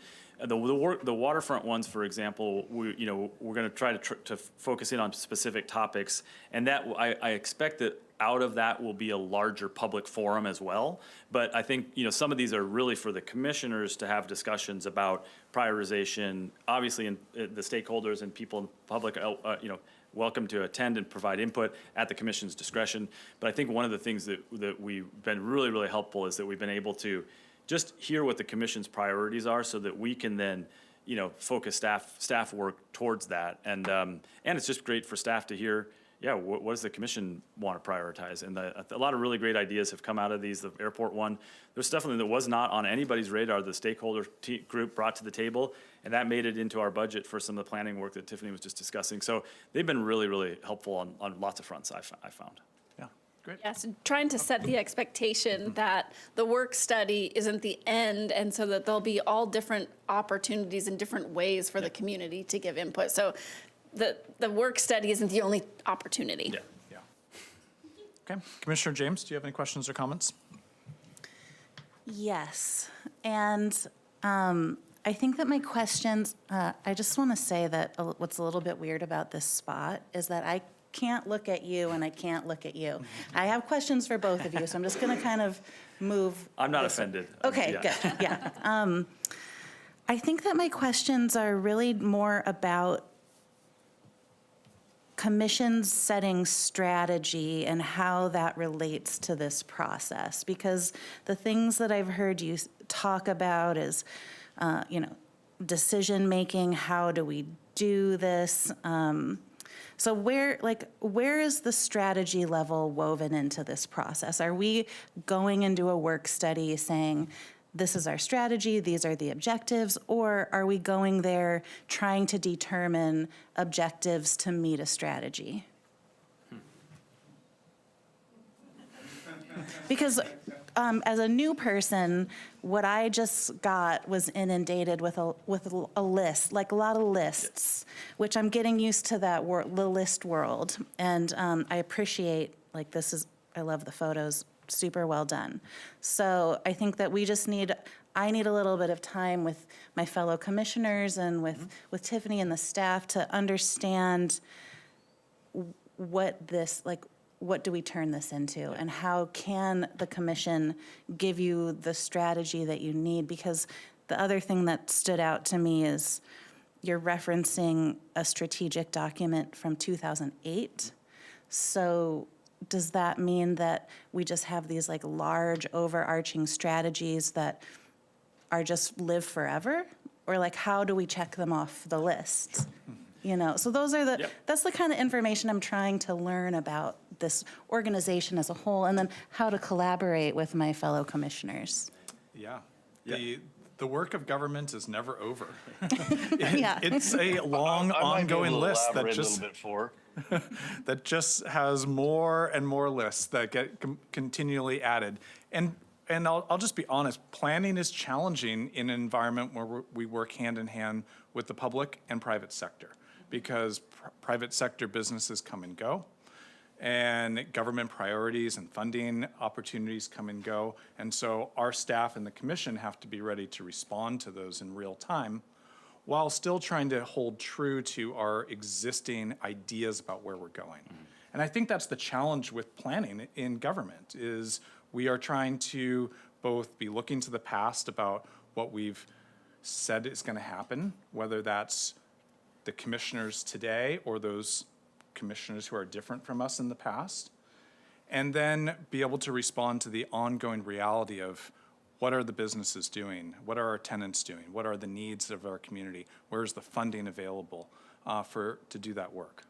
The waterfront ones, for example, we're going to try to focus in on specific topics, and that I expect that out of that will be a larger public forum as well. But I think some of these are really for the commissioners to have discussions about prioritization. Obviously, and the stakeholders and people in public, welcome to attend and provide input at the commission's discretion. But I think one of the things that we've been really, really helpful is that we've been able to just hear what the commission's priorities are, so that we can then, focus staff work towards that. And it's just great for staff to hear, yeah, what does the commission want to prioritize? And a lot of really great ideas have come out of these. The airport one, there's stuff that was not on anybody's radar, the stakeholder group brought to the table, and that made it into our budget for some of the planning work that Tiffany was just discussing. So they've been really, really helpful on lots of fronts, I found. Yeah, great. Yes, trying to set the expectation that the work study isn't the end, and so that there'll be all different opportunities and different ways for the community to give input. So the work study isn't the only opportunity. Yeah, yeah. Okay, Commissioner James, do you have any questions or comments? Yes, and I think that my questions, I just want to say that what's a little bit weird about this spot is that I can't look at you and I can't look at you. I have questions for both of you, so I'm just going to kind of move. I'm not offended. Okay, Yeah. good, yeah. I think that my questions are really more about commissions setting strategy and how that relates to this process. Because the things that I've heard you talk about is, decision-making, how do we do this? So where is the strategy level woven into this process? Are we going into a work study saying, this is our strategy, these are the objectives, or are we going there trying to determine objectives to meet a strategy? Because as a new person, what I just got was inundated with a list, like a lot of lists, which I'm getting used to that the list world. And I appreciate, I love the photos, super well done. So I think that I need a little bit of time with my fellow commissioners and with Tiffany and the staff to understand what do we turn this into, and how can the commission give you the strategy that you need? Because the other thing that stood out to me is you're referencing a strategic document from 2008. So does that mean that we just have these large overarching strategies that are just live forever? Or how do we check them off the list? So those are that's the kind of information I'm trying to learn about this organization as a whole, and then how to collaborate with my fellow commissioners. Yeah. The work of government is never over. Yeah. It's a long, ongoing list that just a little bit for. that just has more and more lists that get continually added. And I'll just be honest, planning is challenging in an environment where we work hand in hand with the public and private sector, because private sector businesses come and go, and government priorities and funding opportunities come and go. And so our staff and the commission have to be ready to respond to those in real time, while still trying to hold true to our existing ideas about where we're going. And I think that's the challenge with planning in government, is we are trying to both be looking to the past about what we've said is going to happen, whether that's the commissioners today or those commissioners who are different from us in the past, and then be able to respond to the ongoing reality of what are the businesses doing, what are our tenants doing, what are the needs of our community, where's the funding available to do that work.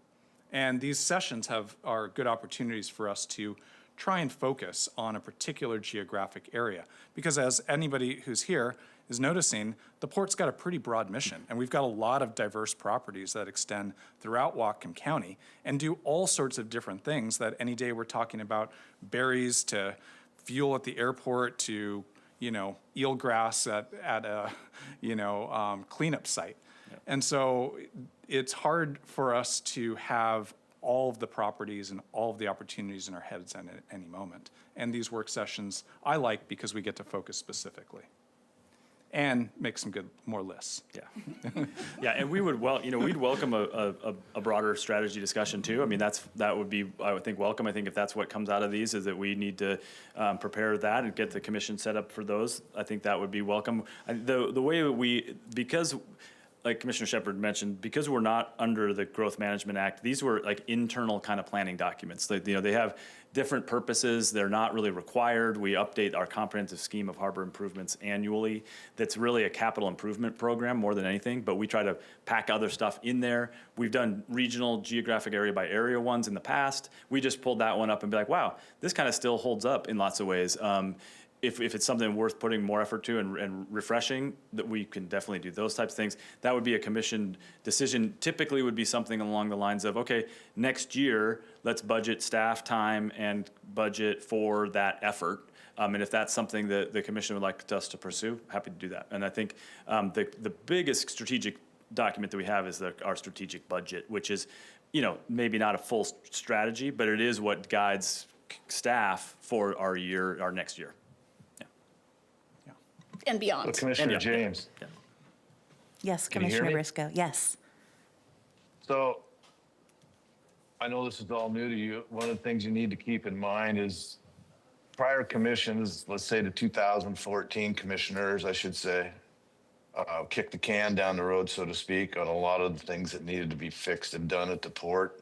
And these sessions are good opportunities for us to try and focus on a particular geographic area, because as anybody who's here is noticing, the port's got a pretty broad mission, and we've got a lot of diverse properties that extend throughout Whatcom County and do all sorts of different things that any day we're talking about berries to fuel at the airport to, eelgrass at a, cleanup site. Yep. And so it's hard for us to have all of the properties and all of the opportunities in our heads at any moment. And these work sessions I like because we get to focus specifically and make some more lists. Yeah. Yeah, and we would we'd welcome a broader strategy discussion too. I mean, that would be, I would think, welcome. I think if that's what comes out of these, is that we need to prepare that and get the commission set up for those. I think that would be welcome. The way because like Commissioner Shepard mentioned, because we're not under the Growth Management Act, these were like internal kind of planning documents. They have different purposes. They're not really required. We update our comprehensive scheme of harbor improvements annually. That's really a capital improvement program more than anything, but we try to pack other stuff in there. We've done regional geographic area by area ones in the past. We just pulled that one up and be like, wow, this kind of still holds up in lots of ways. If it's something worth putting more effort to and refreshing, that we can definitely do those types of things. That would be a commission decision. Typically would be something along the lines of, okay, next year, let's budget staff time and budget for that effort. And if that's something that the commission would like us to pursue, happy to do that. And I think the biggest strategic document that we have is our strategic budget, which is, maybe not a full strategy, but it is what guides staff for our next year. And beyond. So Commissioner James. Yes, Can you hear Commissioner me? Briscoe, yes. So I know this is all new to you. One of the things you need to keep in mind is prior commissions, let's say the 2014 commissioners, I should say, kicked the can down the road, so to speak, on a lot of the things that needed to be fixed and done at the port.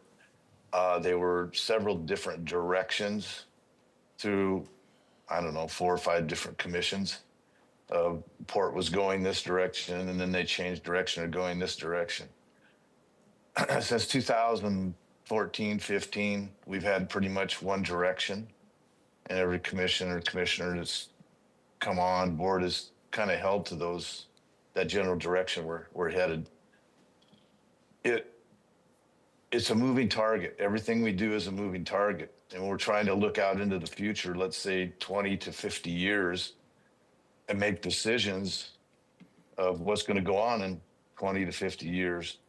There were several different directions through, 4 or 5 different commissions. Port was going this direction, and then they changed direction of going this direction. Since 2014, 15, we've had pretty much one direction, and every commissioner that's come on board has kind of held to that general direction we're headed. It's a moving target. Everything we do is a moving target, and we're trying to look out into the future, let's say 20 to 50 years, and make decisions of what's going to go on in 20 to 50 years,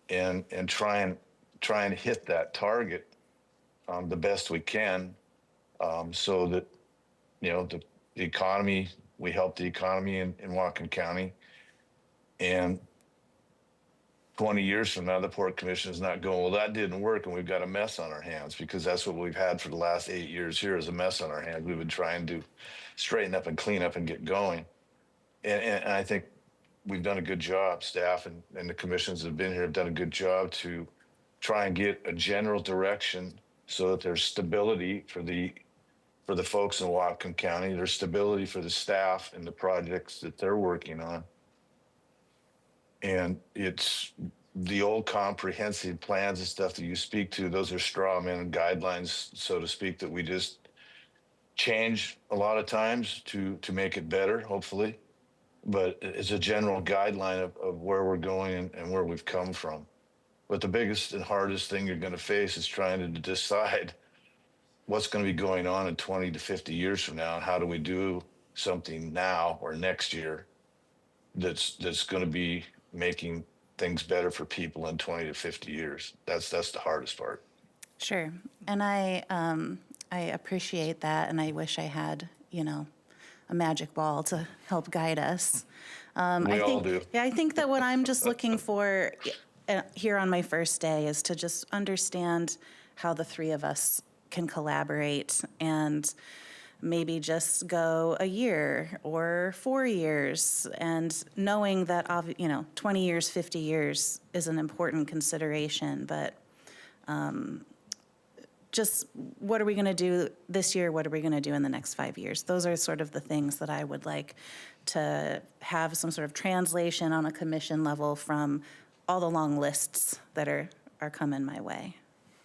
and try and hit that target the best we can, so that the economy, we help the economy in Whatcom County, and 20 years from now the Port Commission is not going, well, that didn't work and we've got a mess on our hands, because that's what we've had for the last 8 years here, is a mess on our hands. We've been trying to straighten up and clean up and get going. And I think we've done a good job. Staff and the commissions that have been here have done a good job to try and get a general direction so that there's stability for the folks in Whatcom County. There's stability for the staff and the projects that they're working on. And it's the old comprehensive plans and stuff that you speak to, those are straw man guidelines, so to speak, that we just change a lot of times to make it better, hopefully. But it's a general guideline of where we're going and where we've come from. But the biggest and hardest thing you're going to face is trying to decide what's going to be going on in 20 to 50 years from now, and how do we do something now or next year that's going to be making things better for people in 20 to 50 years. That's the hardest part. Sure. And I appreciate that, and I wish I had, a magic ball to help guide us. We all do. Yeah, I think that what I'm just looking for here on my first day is to just understand how the three of us can collaborate, and maybe just go a year or 4 years, and knowing that 20 years, 50 years is an important consideration, but just what are we going to do this year? What are we going to do in the next 5 years? Those are sort of the things that I would like to have some sort of translation on a commission level from all the long lists that are coming my way.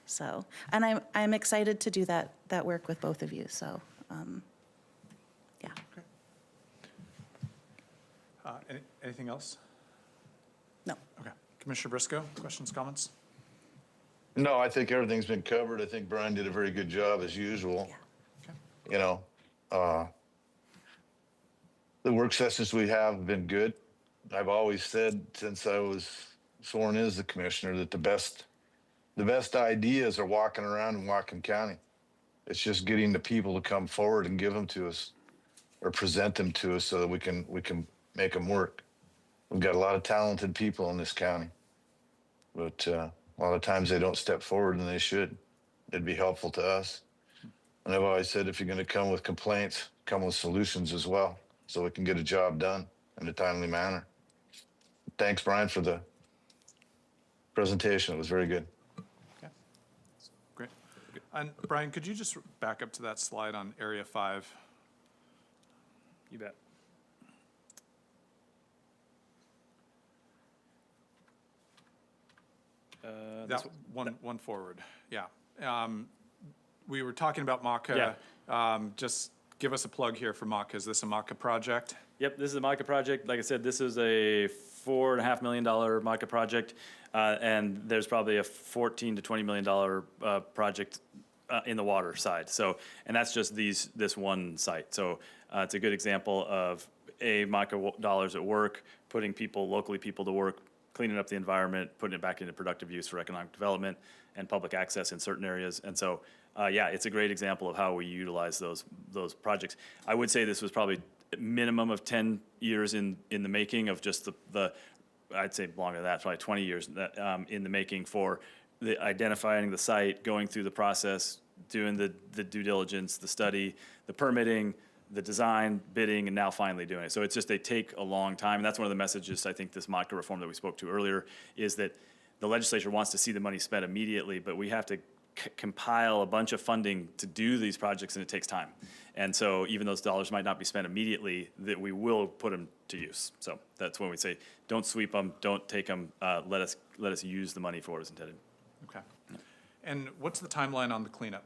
So, and I'm excited to do that work with both of you. So, yeah. Anything else? No. Okay. Commissioner Briscoe, questions, comments? No, I think everything's been covered. I think Brian did a very good job as usual. Yeah. The work sessions we have been good. I've always said since I was sworn in as the commissioner that the best ideas are walking around in Whatcom County. It's just getting the people to come forward and give them to us, or present them to us, so that we can make them work. We've got a lot of talented people in this county, but a lot of times they don't step forward, and they should. It'd be helpful to us. And I've always said, if you're going to come with complaints, come with solutions as well, so we can get a job done in a timely manner. thanks, Brian, for the presentation. It was very good. Okay, great. And Brian, could you just back up to that slide on Area 5? You bet. That one forward, yeah. We were talking about MACA. Just give us a plug here for MACA. Is this a MACA project? Yep, this is a MACA project. Like I said, this is a $4.5 million MACA project, and there's probably a $14 to $20 million project in the water side. So, and that's just this one site. So it's a good example of MACA dollars at work, putting locally people to work, cleaning up the environment, putting it back into productive use for economic development and public access in certain areas. And so, yeah, it's a great example of how we utilize those projects. I would say this was probably a minimum of 10 years in the making of just the I'd say longer than that, probably 20 years in the making for identifying the site, going through the process, doing the due diligence, the study, the permitting, the design, bidding, and now finally doing it. So it's just, they take a long time. And that's one of the messages, I think, this MACA reform that we spoke to earlier, is that the legislature wants to see the money spent immediately, but we have to compile a bunch of funding to do these projects, and it takes time. And so even those dollars might not be spent immediately, that we will put them to use. So that's when we say, don't sweep them, don't take them, let us use the money for what it's intended. Okay. And what's the timeline on the cleanup?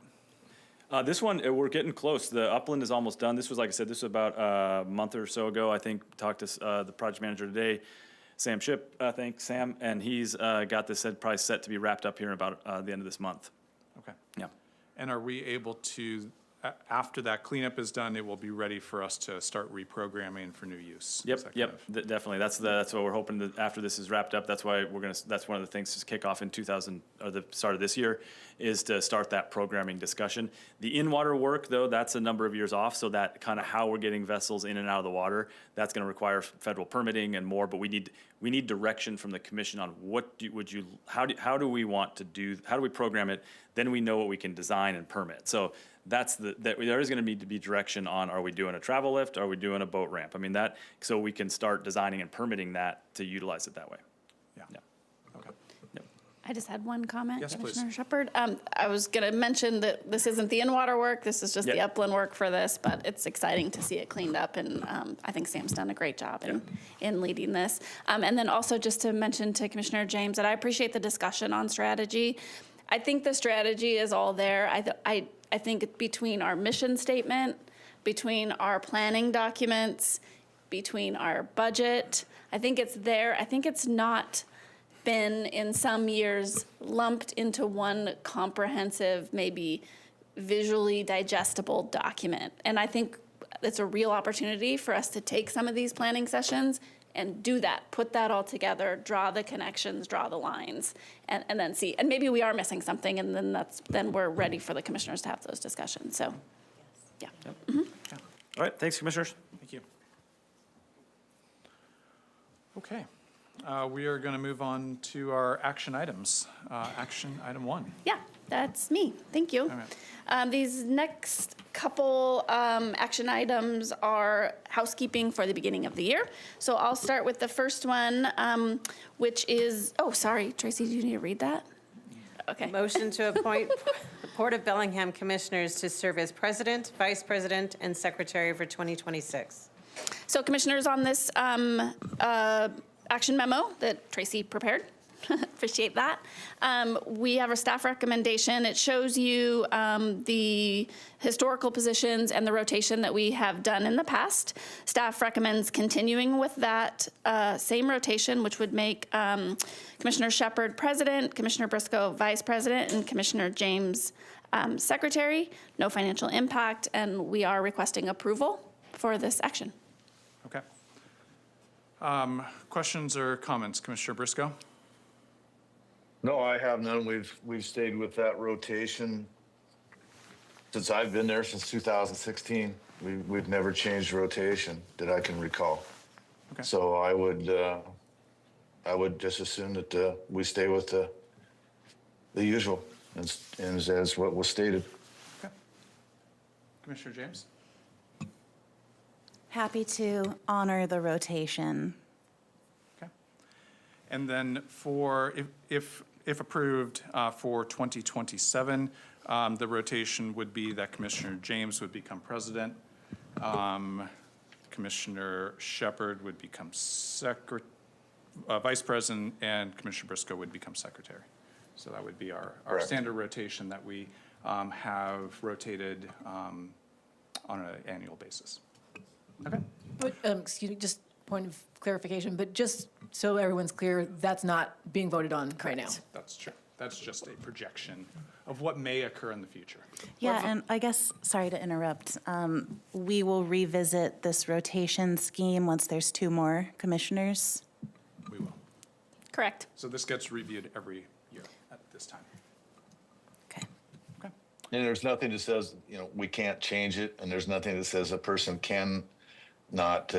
This one, we're getting close. The upland is almost done. This was, like I said, this was about a month or so ago. I think talked to the project manager today, Sam Ship, thanks Sam, and he's got this probably set to be wrapped up here in about the end of this month. Okay. Yeah. And are we able to, after that cleanup is done, it will be ready for us to start reprogramming for new use? Yep, definitely. That's what we're hoping that after this is wrapped up. That's why that's one of the things to kick off in the start of this year, is to start that programming discussion. The in-water work, though, that's a number of years off. So that kind of how we're getting vessels in and out of the water, that's going to require federal permitting and more. But we need direction from the commission on how do we want to do, how do we program it? Then we know what we can design and permit. So there is going to need to be direction on, are we doing a travel lift? Are we doing a boat ramp? I mean, so we can start designing and permitting that to utilize it that way. Yeah. Okay. I just had one comment, Yes, please. Commissioner Shepard. I was going to mention that this isn't the in-water work, this is just the upland work for this, but it's exciting to see it cleaned up, and I think Sam's done a great job in leading this. And then also just to mention to Commissioner James that I appreciate the discussion on strategy. I think the strategy is all there. I think between our mission statement, between our planning documents, between our budget, I think it's there. I think it's not been in some years lumped into one comprehensive, maybe visually digestible document. And I think it's a real opportunity for us to take some of these planning sessions and do that, put that all together, draw the connections, draw the lines, and then see. And maybe we are missing something, and then we're ready for the commissioners to have those discussions. So, yeah. All right, thanks, commissioners. Thank you. Okay. We are going to move on to our action items. Action item 1. Yeah, that's me. Thank you. These next couple action items are housekeeping for the beginning of the year. So I'll start with the first one, which is, oh, sorry, Tracy, do you need to read that? Okay. Motion to appoint Port of Bellingham Commissioners to serve as President, Vice President, and Secretary for 2026. So commissioners, on this action memo that Tracy prepared, appreciate that. We have a staff recommendation. It shows you the historical positions and the rotation that we have done in the past. Staff recommends continuing with that same rotation, which would make Commissioner Shepard President, Commissioner Briscoe Vice President, and Commissioner James Secretary. No financial impact, and we are requesting approval for this action. Okay. Questions or comments, Commissioner Briscoe? No, I have none. We've stayed with that rotation since I've been there, since 2016. We've never changed rotation that I can recall. Okay. So I would just assume that we stay with the usual as what was stated. Okay. Commissioner James? Happy to honor the rotation. Okay. And then for, if approved, for 2027, the rotation would be that Commissioner James would become president. Commissioner Shepard would become vice president, and Commissioner Briscoe would become secretary. So that would be our Correct. standard rotation that we have rotated on an annual basis. Okay. But, excuse me, just point of clarification, but just so everyone's clear, that's not being voted on right now. That's true. That's just a projection of what may occur in the future. Yeah, and I guess, sorry to interrupt, we will revisit this rotation scheme once there's 2 more commissioners. We will. Correct. So this gets reviewed every year at this time. And there's nothing that says, we can't change it, and there's nothing that says a person can not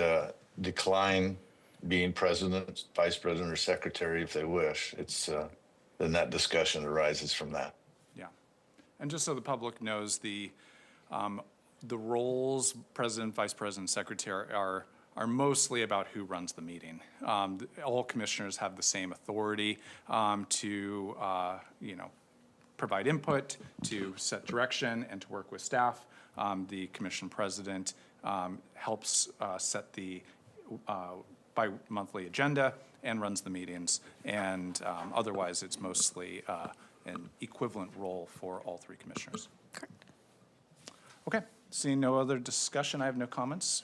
decline being president, vice president, or secretary if they wish. It's, then that discussion arises from that. Yeah. And just so the public knows, the roles, president, vice president, secretary, are mostly about who runs the meeting. All commissioners have the same authority to, provide input, to set direction, and to work with staff. The commission president helps set the bi-monthly agenda and runs the meetings. And otherwise, it's mostly an equivalent role for all 3 commissioners. Correct. Okay, seeing no other discussion, I have no comments.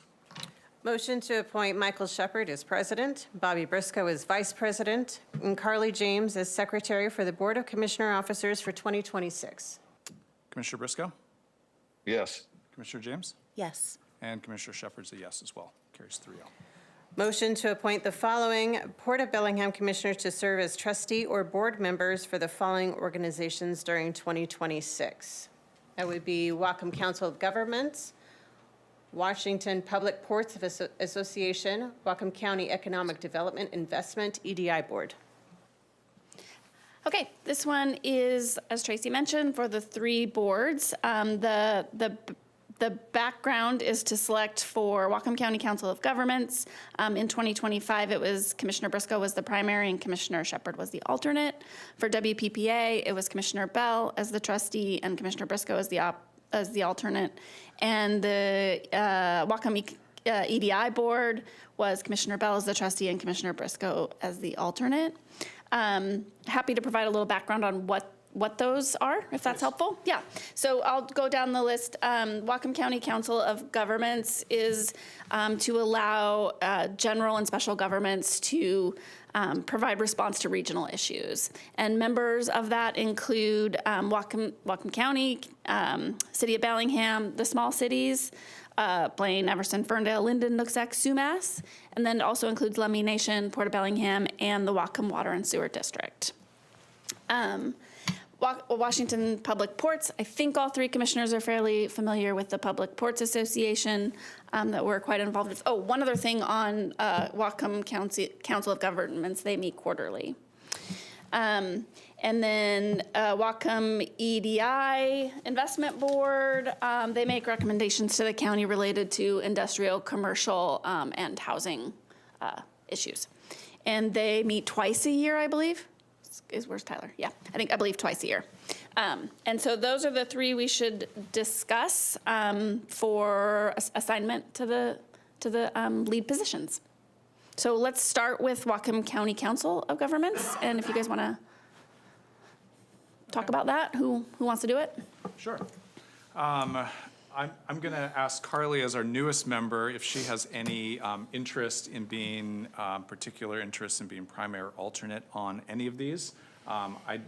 Motion to appoint Michael Shepard as president, Bobby Briscoe as vice president, and Carly James as secretary for the Board of Commissioner Officers for 2026. Commissioner Briscoe? Yes. Commissioner James? Yes. And Commissioner Shepard's a yes as well. Carries 3-0. Motion to appoint the following Port of Bellingham commissioners to serve as trustee or board members for the following organizations during 2026. That would be Whatcom Council of Governments, Washington Public Ports Association, Whatcom County Economic Development Investment EDI Board. Okay, this one is, as Tracy mentioned, for the 3 boards. The background is to select for Whatcom County Council of Governments. In 2025, it was Commissioner Briscoe was the primary and Commissioner Shepard was the alternate. For WPPA, it was Commissioner Bell as the trustee and Commissioner Briscoe as the alternate. And the Whatcom EDI board was Commissioner Bell as the trustee and Commissioner Briscoe as the alternate. Happy to provide a little background on what those are, if that's helpful. Yeah, so I'll go down the list. Whatcom County Council of Governments is to allow general and special governments to provide response to regional issues. And members of that include Whatcom County, City of Bellingham, the small cities, Blaine, Everson, Ferndale, Linden, Nooksack, Sumas, and then it also includes Lummi Nation, Port of Bellingham, and the Whatcom Water and Sewer District. Washington Public Ports, I think all 3 commissioners are fairly familiar with the Public Ports Association that we're quite involved with. Oh, one other thing on Whatcom Council of Governments, they meet quarterly. And then Whatcom EDI Investment Board, they make recommendations to the county related to industrial, commercial, and housing issues. And they meet twice a year, I believe. Where's Tyler? Yeah, I believe twice a year. And so those are the 3 we should discuss for assignment to the lead positions. So let's start with Whatcom County Council of Governments, and if you guys want to talk about that, who wants to do it? Sure. I'm going to ask Carly, as our newest member, if she has any interest in being, particular interest in being primary or alternate on any of these. I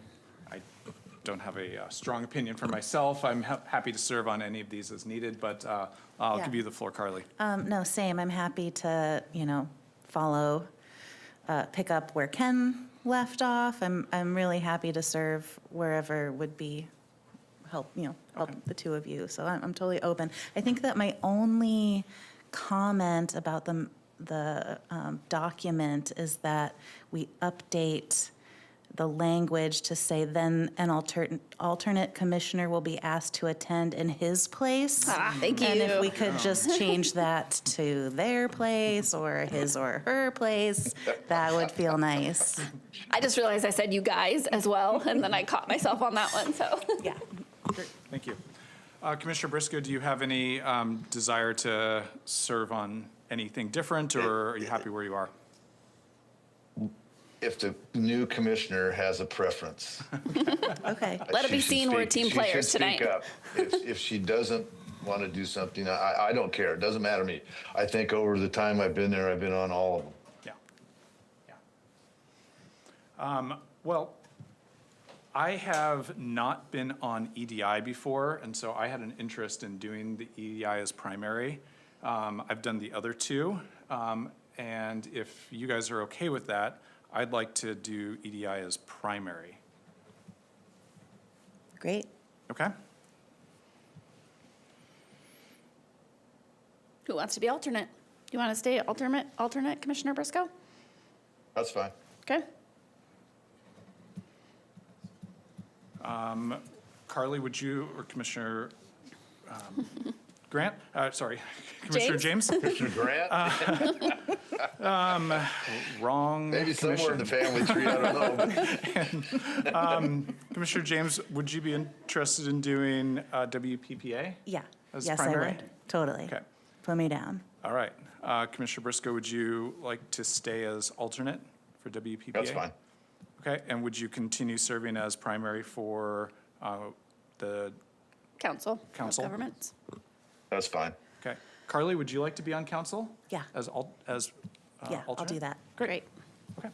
don't have a strong opinion for myself. I'm happy to serve on any of these as needed, but I'll give you the floor, Carly. No, same. I'm happy to, follow, pick up where Ken left off. I'm really happy to serve wherever would be help the 2 of you. So I'm totally open. I think that my only comment about the document is that we update the language to say then an alternate commissioner will be asked to attend in his place. Thank And if you. we could just change that to their place or his or her place, that would feel nice. I just realized I said you guys as well, and then I caught myself on that one, so. Yeah. Great, thank you. Commissioner Briscoe, do you have any desire to serve on anything different, or are you happy where you are? If the new commissioner has a preference. Okay. Let it be she should seen we're speak- team she should players speak tonight. up. If she doesn't want to do something, I don't care. It doesn't matter to me. I think over the time I've been there, I've been on all of them. Well, I have not been on EDI before, and so I had an interest in doing the EDI as primary. I've done the other two, and if you guys are okay with that, I'd like to do EDI as primary. Great. Okay? Who wants to be alternate? You want to stay alternate, Commissioner Briscoe? That's fine. Okay. Carly, would you, or Commissioner Grant, sorry, Commissioner James? Commissioner Grant? Wrong. Maybe somewhere in the family tree, I don't know. Commissioner James, would you be interested in doing WPPA? Yeah. As Yes, primary? I would. Totally. Okay. Put me down. All right. Commissioner Briscoe, would you like to stay as alternate for WPPA? That's fine. Okay, and would you continue serving as primary for the Council of Council. Governments. That's fine. Okay. Carly, would you like to be on council? Yeah. As Yeah, I'll alternate? do that. Great. Okay.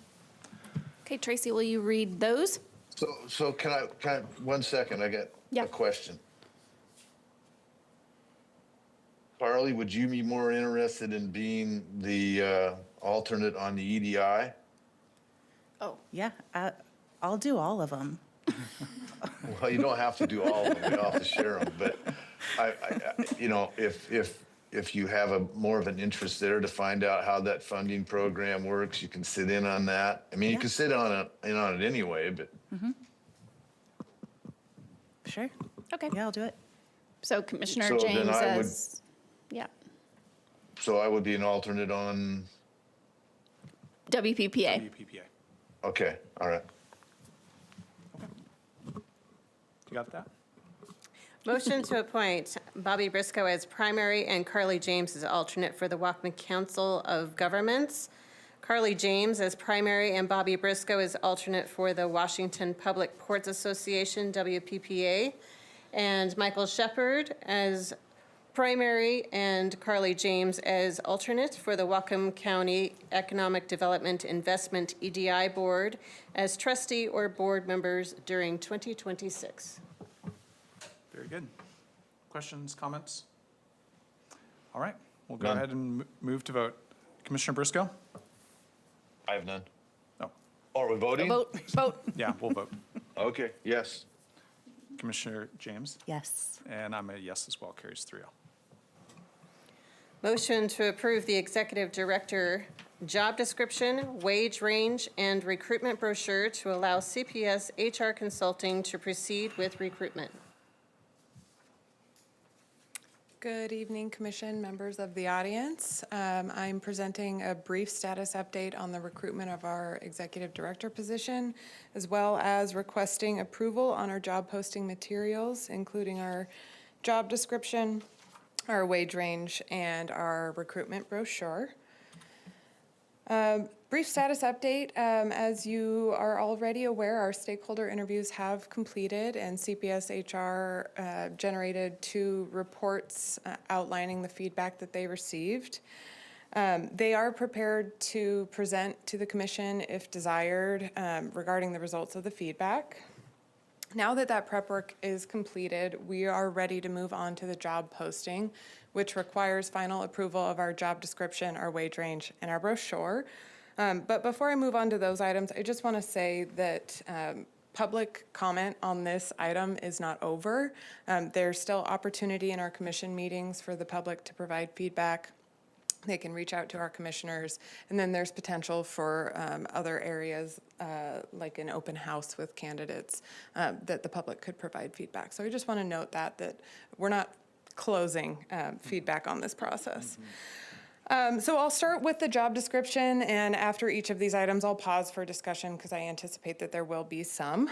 Okay, Tracy, will you read those? So can I, 1 second, I got Yeah. a question. Carly, would you be more interested in being the alternate on the EDI? Oh. Yeah, I'll do all of them. Well, you don't have to do all of them, you don't have to share them, but if you have more of an interest there to find out how that funding program works, you can sit in on that. I mean, you can sit in on it anyway, but Sure. Okay. Yeah, I'll do it. So Commissioner So then James I would- as, yeah, so I would be an alternate on, WPPA. WPPA. okay, all right. You got that? Motion to appoint Bobby Briscoe as primary and Carly James as alternate for the Waukema Council of Governments. Carly James as primary and Bobby Briscoe as alternate for the Washington Public Ports Association, WPPA. And Michael Shepard as primary and Carly James as alternate for the Whatcom County Economic Development Investment EDI Board as trustee or board members during 2026. Very good. Questions, comments? All right, we'll go None. ahead and move to vote. Commissioner Briscoe? I have none. Oh, Are we voting? Vote. yeah, we'll vote. Okay, yes. Commissioner James? Yes. And I'm a yes as well, carries 3-0. Motion to approve the executive director job description, wage range, and recruitment brochure to allow CPS HR Consulting to proceed with recruitment. Good evening, Commission, members of the audience. I'm presenting a brief status update on the recruitment of our executive director position, as well as requesting approval on our job posting materials, including our job description, our wage range, and our recruitment brochure. Brief status update. As you are already aware, our stakeholder interviews have completed, and CPS HR generated 2 reports outlining the feedback that they received. They are prepared to present to the Commission if desired regarding the results of the feedback. Now that that prep work is completed, we are ready to move on to the job posting, which requires final approval of our job description, our wage range, and our brochure. But before I move on to those items, I just want to say that public comment on this item is not over. There's still opportunity in our commission meetings for the public to provide feedback They can reach out to our commissioners. And then there's potential for other areas, like an open house with candidates, that the public could provide feedback. So I just want to note that we're not closing feedback on this process. So I'll start with the job description, and after each of these items, I'll pause for discussion because I anticipate that there will be some.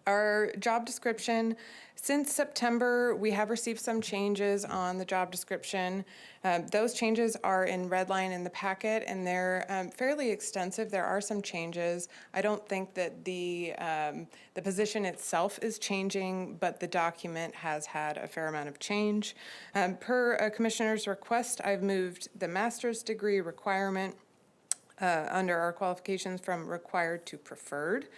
Our job description, since September, we have received some changes on the job description. Those changes are in red line in the packet, and they're fairly extensive. There are some changes. I don't think that the position itself is changing, but the document has had a fair amount of change. Per a commissioner's request, I've moved the master's degree requirement under our qualifications from required to preferred.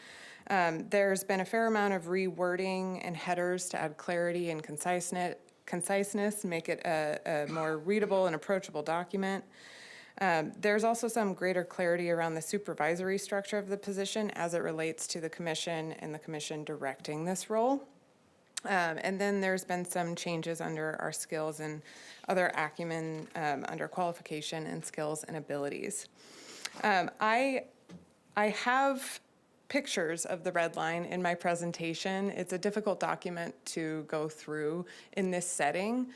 There's been a fair amount of rewording and headers to add clarity and conciseness, make it a more readable and approachable document. There's also some greater clarity around the supervisory structure of the position as it relates to the commission and the commission directing this role. And then there's been some changes under our skills and other acumen under qualification and skills and abilities. I have pictures of the red line in my presentation. It's a difficult document to go through in this setting.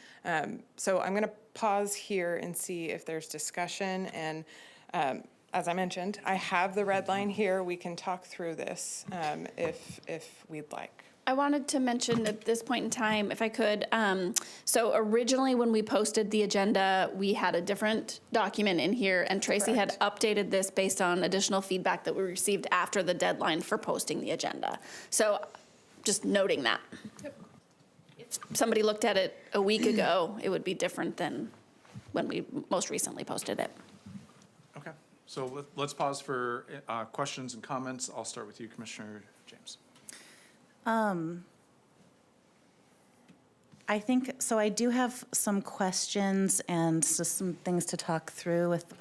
So I'm going to pause here and see if there's discussion. And as I mentioned, I have the red line here. We can talk through this if we'd like. I wanted to mention at this point in time, if I could, so originally when we posted the agenda, we had a different document in here, and Tracy had updated this based on additional feedback that we received after the deadline for posting the agenda. So just noting that. Yep. If somebody looked at it a week ago, it would be different than when we most recently posted it. Okay, so let's pause for questions and comments. I'll start with you, Commissioner James. I think, so I do have some questions and so some things to talk through with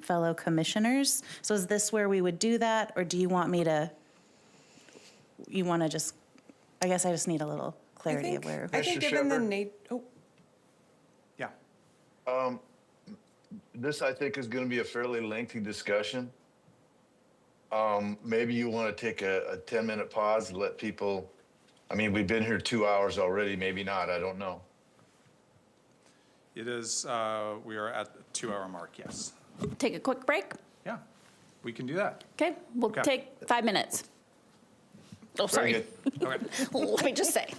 fellow commissioners. So is this where we would do that, or do you want me to, you want to just, I guess I just need a little clarity of where. I think given the Yeah. This, I think, is going to be a fairly lengthy discussion. Maybe you want to take a 10-minute pause and let people, I mean, we've been here 2 hours already, maybe not, I don't know. It is, we are at the 2-hour mark, yes. Take a quick break? Yeah, we can do that. Okay, we'll take 5 minutes. Oh, sorry. Okay. Let me just say.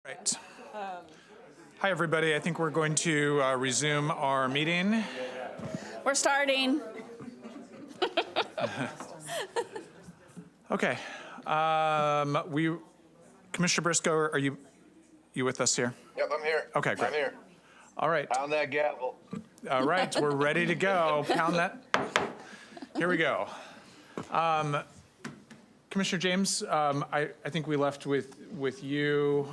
Right. Hi, everybody. I think we're going to resume our meeting. We're starting. Okay. Commissioner Briscoe, are you with us here? Yep, I'm here. Okay, great. I'm here. All right. Pound that gavel. All right, we're ready to go. Pound that. Here we go. Commissioner James, I think we left with you.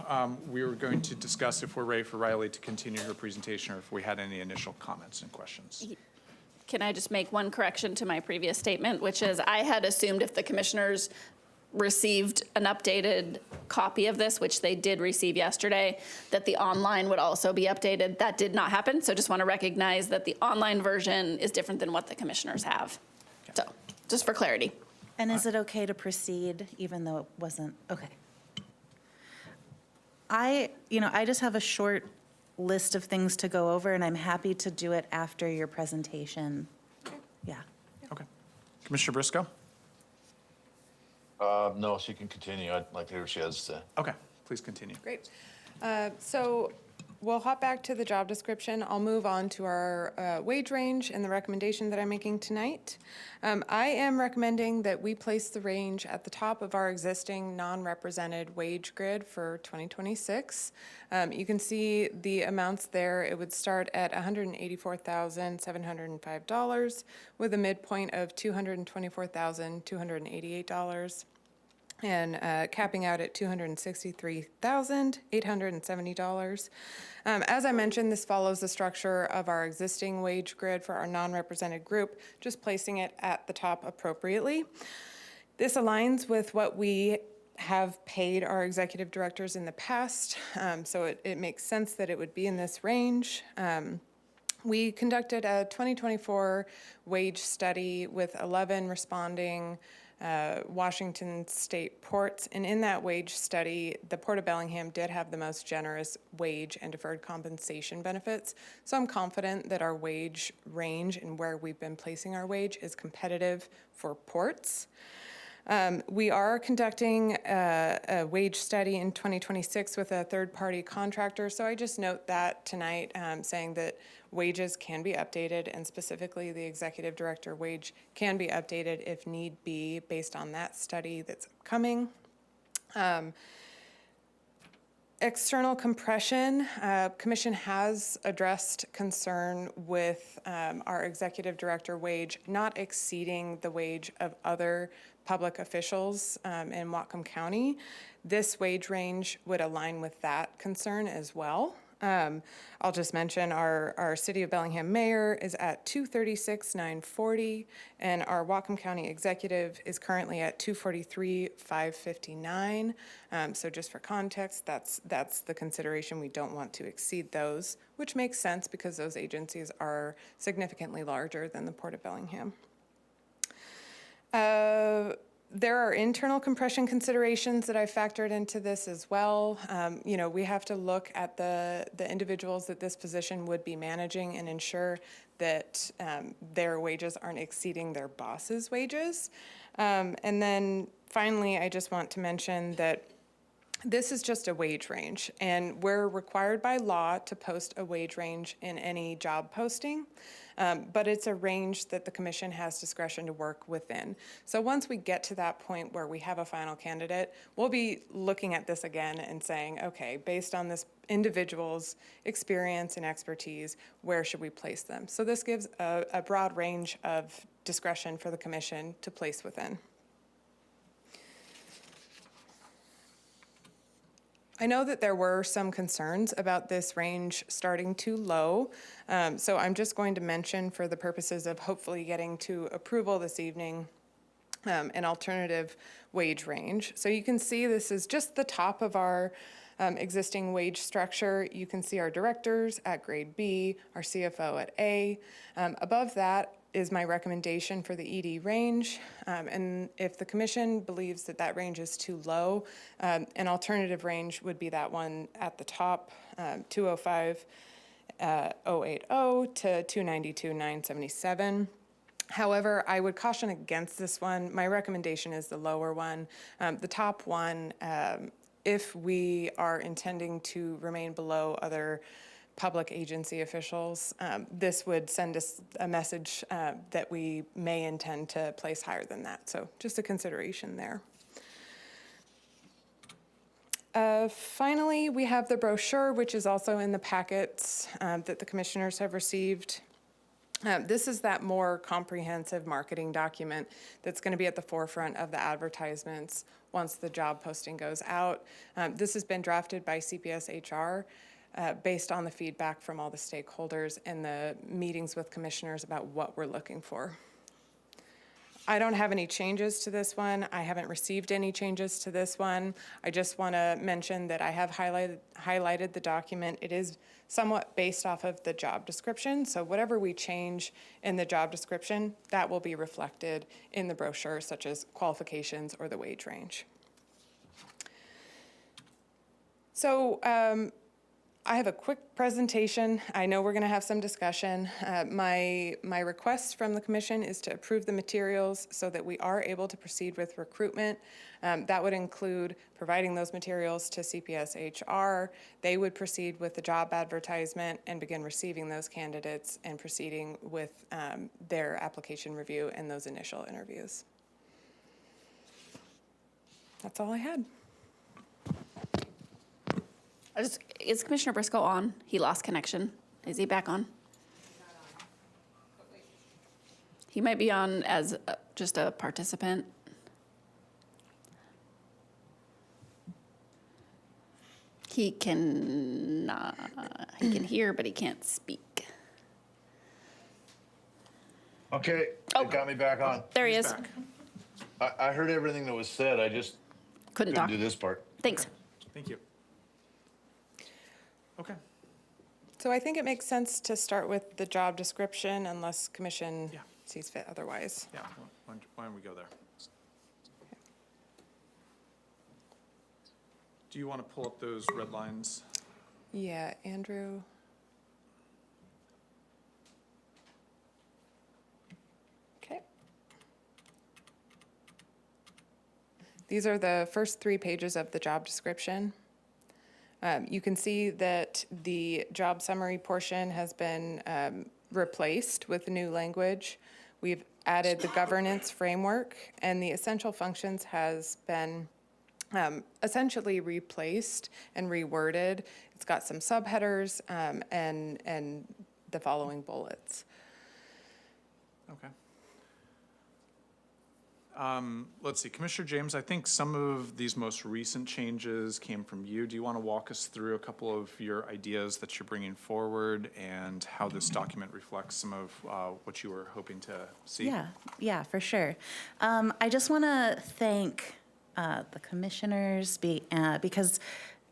We were going to discuss if we're ready for Riley to continue her presentation or if we had any initial comments and questions. Can I just make one correction to my previous statement, which is I had assumed if the commissioners received an updated copy of this, which they did receive yesterday, that the online would also be updated. That did not happen, so just want to recognize that the online version is different than what the commissioners have. So, just for clarity. And is it okay to proceed even though it wasn't? Okay. I just have a short list of things to go over, and I'm happy to do it after your presentation. Yeah. Okay. Commissioner Briscoe? No, she can continue. I'd like to hear what she has to say. Okay, please continue. Great. So we'll hop back to the job description. I'll move on to our wage range and the recommendation that I'm making tonight. I am recommending that we place the range at the top of our existing non-represented wage grid for 2026. You can see the amounts there. It would start at $184,705 with a midpoint of $224,288. And capping out at $263,870. As I mentioned, this follows the structure of our existing wage grid for our non-represented group, just placing it at the top appropriately. This aligns with what we have paid our executive directors in the past, so it makes sense that it would be in this range. We conducted a 2024 wage study with 11 responding Washington state ports, and in that wage study, the Port of Bellingham did have the most generous wage and deferred compensation benefits. So I'm confident that our wage range and where we've been placing our wage is competitive for ports. We are conducting a wage study in 2026 with a third-party contractor, so I just note that tonight, saying that wages can be updated, and specifically the executive director wage can be updated if need be based on that study that's coming. External compression, Commission has addressed concern with our executive director wage not exceeding the wage of other public officials in Whatcom County. This wage range would align with that concern as well. I'll just mention our City of Bellingham mayor is at $236,940, and our Whatcom County executive is currently at $243,559. So just for context, that's the consideration. We don't want to exceed those, which makes sense because those agencies are significantly larger than the Port of Bellingham. There are internal compression considerations that I factored into this as well. We have to look at the individuals that this position would be managing and ensure that their wages aren't exceeding their boss's wages. And then finally, I just want to mention that this is just a wage range, and we're required by law to post a wage range in any job posting, but it's a range that the commission has discretion to work within. So once we get to that point where we have a final candidate, we'll be looking at this again and saying, okay, based on this individual's experience and expertise, where should we place them? So this gives a broad range of discretion for the commission to place within. I know that there were some concerns about this range starting too low, so I'm just going to mention, for the purposes of hopefully getting to approval this evening, an alternative wage range. So you can see this is just the top of our existing wage structure. You can see our directors at grade B, our CFO at A. Above that is my recommendation for the ED range. And if the commission believes that that range is too low, an alternative range would be that one at the top, 205,080 to 292,977. However, I would caution against this one. My recommendation is the lower one. The top one if we are intending to remain below other public agency officials, this would send us a message that we may intend to place higher than that. So just a consideration there. Finally, we have the brochure, which is also in the packets that the commissioners have received. This is that more comprehensive marketing document that's going to be at the forefront of the advertisements once the job posting goes out. This has been drafted by CPS HR based on the feedback from all the stakeholders and the meetings with commissioners about what we're looking for. I don't have any changes to this one. I haven't received any changes to this one. I just want to mention that I have highlighted the document. It is somewhat based off of the job description. So whatever we change in the job description, that will be reflected in the brochure, such as qualifications or the wage range. So I have a quick presentation. I know we're going to have some discussion. My request from the commission is to approve the materials so that we are able to proceed with recruitment. That would include providing those materials to CPS HR. They would proceed with the job advertisement and begin receiving those candidates and proceeding with their application review and those initial interviews. That's all I had. Is Commissioner Briscoe on? He lost connection. Is he back on? He might be on as just a participant. He can hear, but he can't speak. Okay, it got me back on. There he is. I heard everything that was said. I just Couldn't talk. do this part. Thanks. Thank you. Okay. So I think it makes sense to start with the job description unless commission sees fit otherwise. Yeah, why don't we go there? Do you want to pull up those red lines? Yeah, Andrew. Okay. These are the first 3 pages of the job description. You can see that the job summary portion has been replaced with new language. We've added the governance framework, and the essential functions has been essentially replaced and reworded. It's got some subheaders and the following bullets. Okay. Let's see, Commissioner James, I think some of these most recent changes came from you. Do you want to walk us through a couple of your ideas that you're bringing forward and how this document reflects some of what you were hoping to see? Yeah, for sure. I just want to thank the commissioners because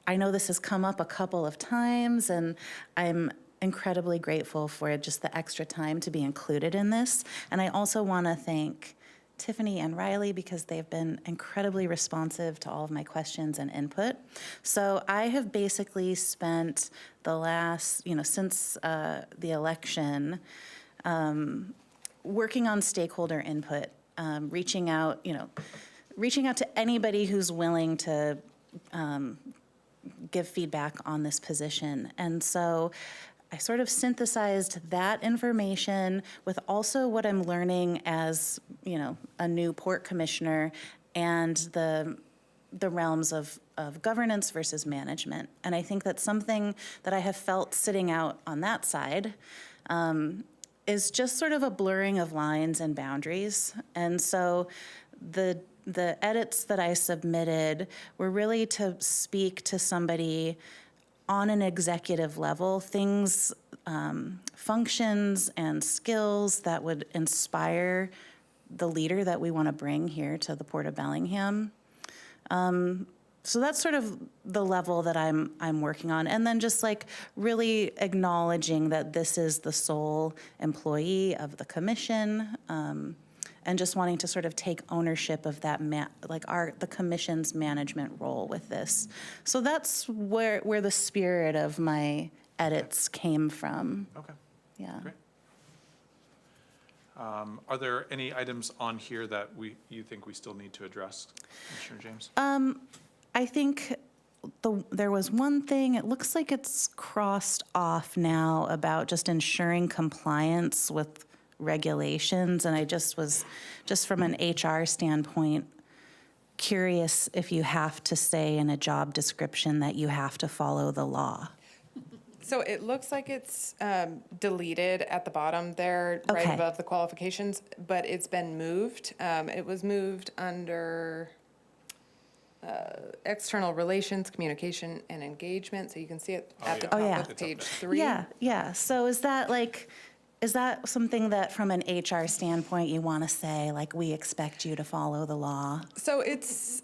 I know this has come up a couple of times, and I'm incredibly grateful for just the extra time to be included in this. And I also want to thank Tiffany and Riley because they've been incredibly responsive to all of my questions and input. So I have basically spent the last, since the election, working on stakeholder input, reaching out to anybody who's willing to give feedback on this position. And so I sort of synthesized that information with also what I'm learning as, a new port commissioner and the realms of governance versus management. And I think that's something that I have felt sitting out on that side is just sort of a blurring of lines and boundaries. And so the edits that I submitted were really to speak to somebody on an executive level, things, functions and skills that would inspire the leader that we want to bring here to the Port of Bellingham. So that's sort of the level that I'm working on. And then just like really acknowledging that this is the sole employee of the commission, and just wanting to sort of take ownership of that, the commission's management role with this. So that's where the spirit of my edits came from. Okay. Yeah. Great. Are there any items on here that you think we still need to address, Commissioner James? I think there was one thing, it looks like it's crossed off now about just ensuring compliance with regulations. And I just was, just from an HR standpoint, curious if you have to say in a job description that you have to follow the law. So it looks like it's deleted at the bottom there, right Okay. above the qualifications, but it's been moved. It was moved under external relations, communication, and engagement. So you can see it at the top yeah. of page 3. Yeah. So is that something that from an HR standpoint you want to say, like, we expect you to follow the law? So it's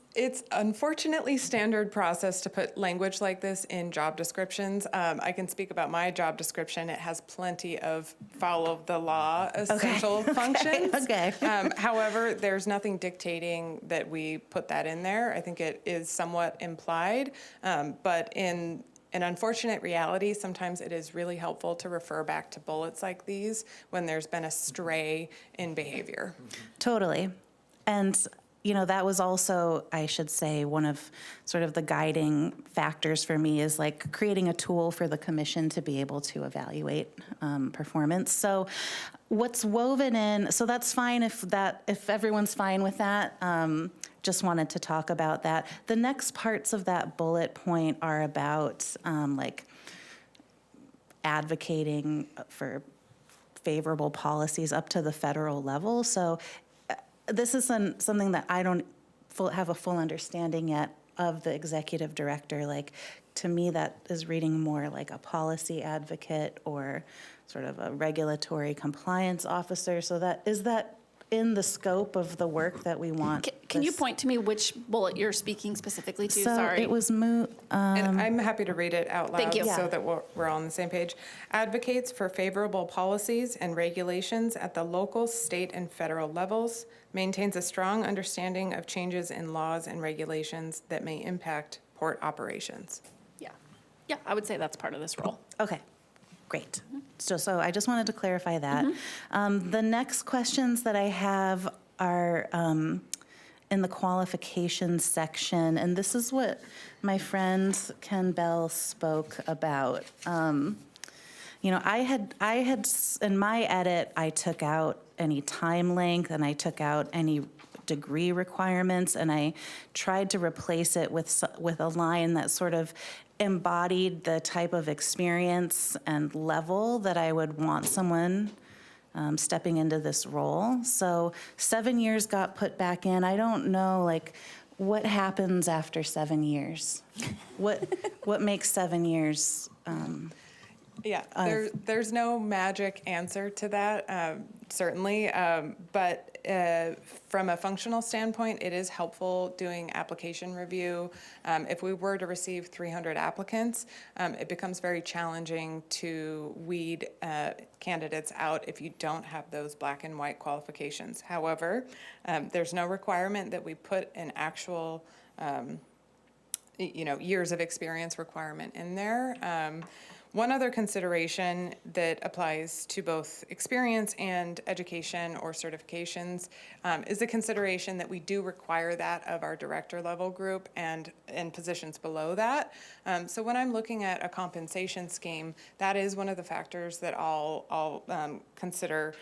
unfortunately standard process to put language like this in job descriptions. I can speak about my job description. It has plenty of follow the law essential functions. Okay. However, there's nothing dictating that we put that in there. I think it is somewhat implied, but in an unfortunate reality, sometimes it is really helpful to refer back to bullets like these when there's been a stray in behavior. Totally. And, that was also, I should say, one of sort of the guiding factors for me is like creating a tool for the commission to be able to evaluate performance. So what's woven in, so that's fine if everyone's fine with that. Just wanted to talk about that. The next parts of that bullet point are about like advocating for favorable policies up to the federal level. So this is something that I don't have a full understanding yet of the executive director. Like, to me, that is reading more like a policy advocate or sort of a regulatory compliance officer. So is that in the scope of the work that we want? Can you point to me which bullet you're speaking specifically to? Sorry. It was And I'm happy to read it out loud Thank you. so that we're all on the same page. Advocates for favorable policies and regulations at the local, state, and federal levels, maintains a strong understanding of changes in laws and regulations that may impact port operations. Yeah, I would say that's part of this role. Okay, great. So I just wanted to clarify that. The next questions that I have are in the qualifications section, and this is what my friend Ken Bell spoke about. I had in my edit, I took out any time length and I took out any degree requirements, and I tried to replace it with a line that sort of embodied the type of experience and level that I would want someone stepping into this role. So 7 years got put back in. I don't know, like, what happens after 7 years? What makes 7 years? There's no magic answer to that, certainly. But from a functional standpoint, it is helpful doing application review. If we were to receive 300 applicants, it becomes very challenging to weed candidates out if you don't have those black and white qualifications. However, there's no requirement that we put an actual years of experience requirement in there. One other consideration that applies to both experience and education or certifications is the consideration that we do require that of our director level group and positions below that. So when I'm looking at a compensation scheme, that is one of the factors that I'll consider.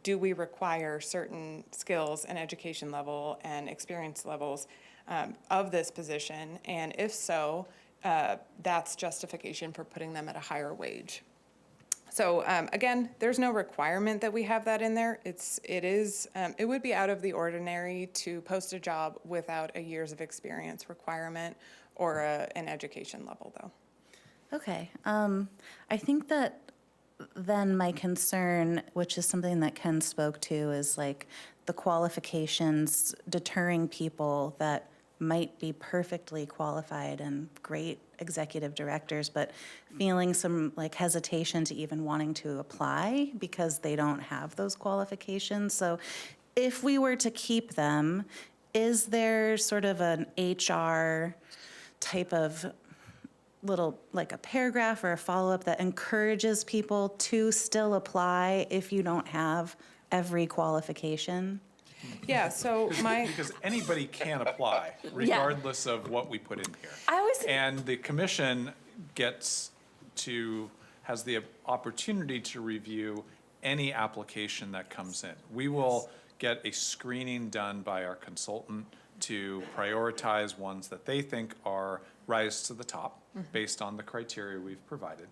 Do we require certain skills and education level and experience levels of this position? And if so, that's justification for putting them at a higher wage. So again, there's no requirement that we have that in there. It would be out of the ordinary to post a job without a years of experience requirement or an education level, though. Okay. I think that then my concern, which is something that Ken spoke to, is like the qualifications deterring people that might be perfectly qualified and great executive directors, but feeling some like hesitation to even wanting to apply because they don't have those qualifications. So if we were to keep them, is there sort of an HR type of little, like a paragraph or a follow-up that encourages people to still apply if you don't have every qualification? Yeah, so my, Because anybody can apply, regardless of what we put in here. And the commission has the opportunity to review any application that comes in. We will get a screening done by our consultant to prioritize ones that they think rise to the top based on the criteria we've provided.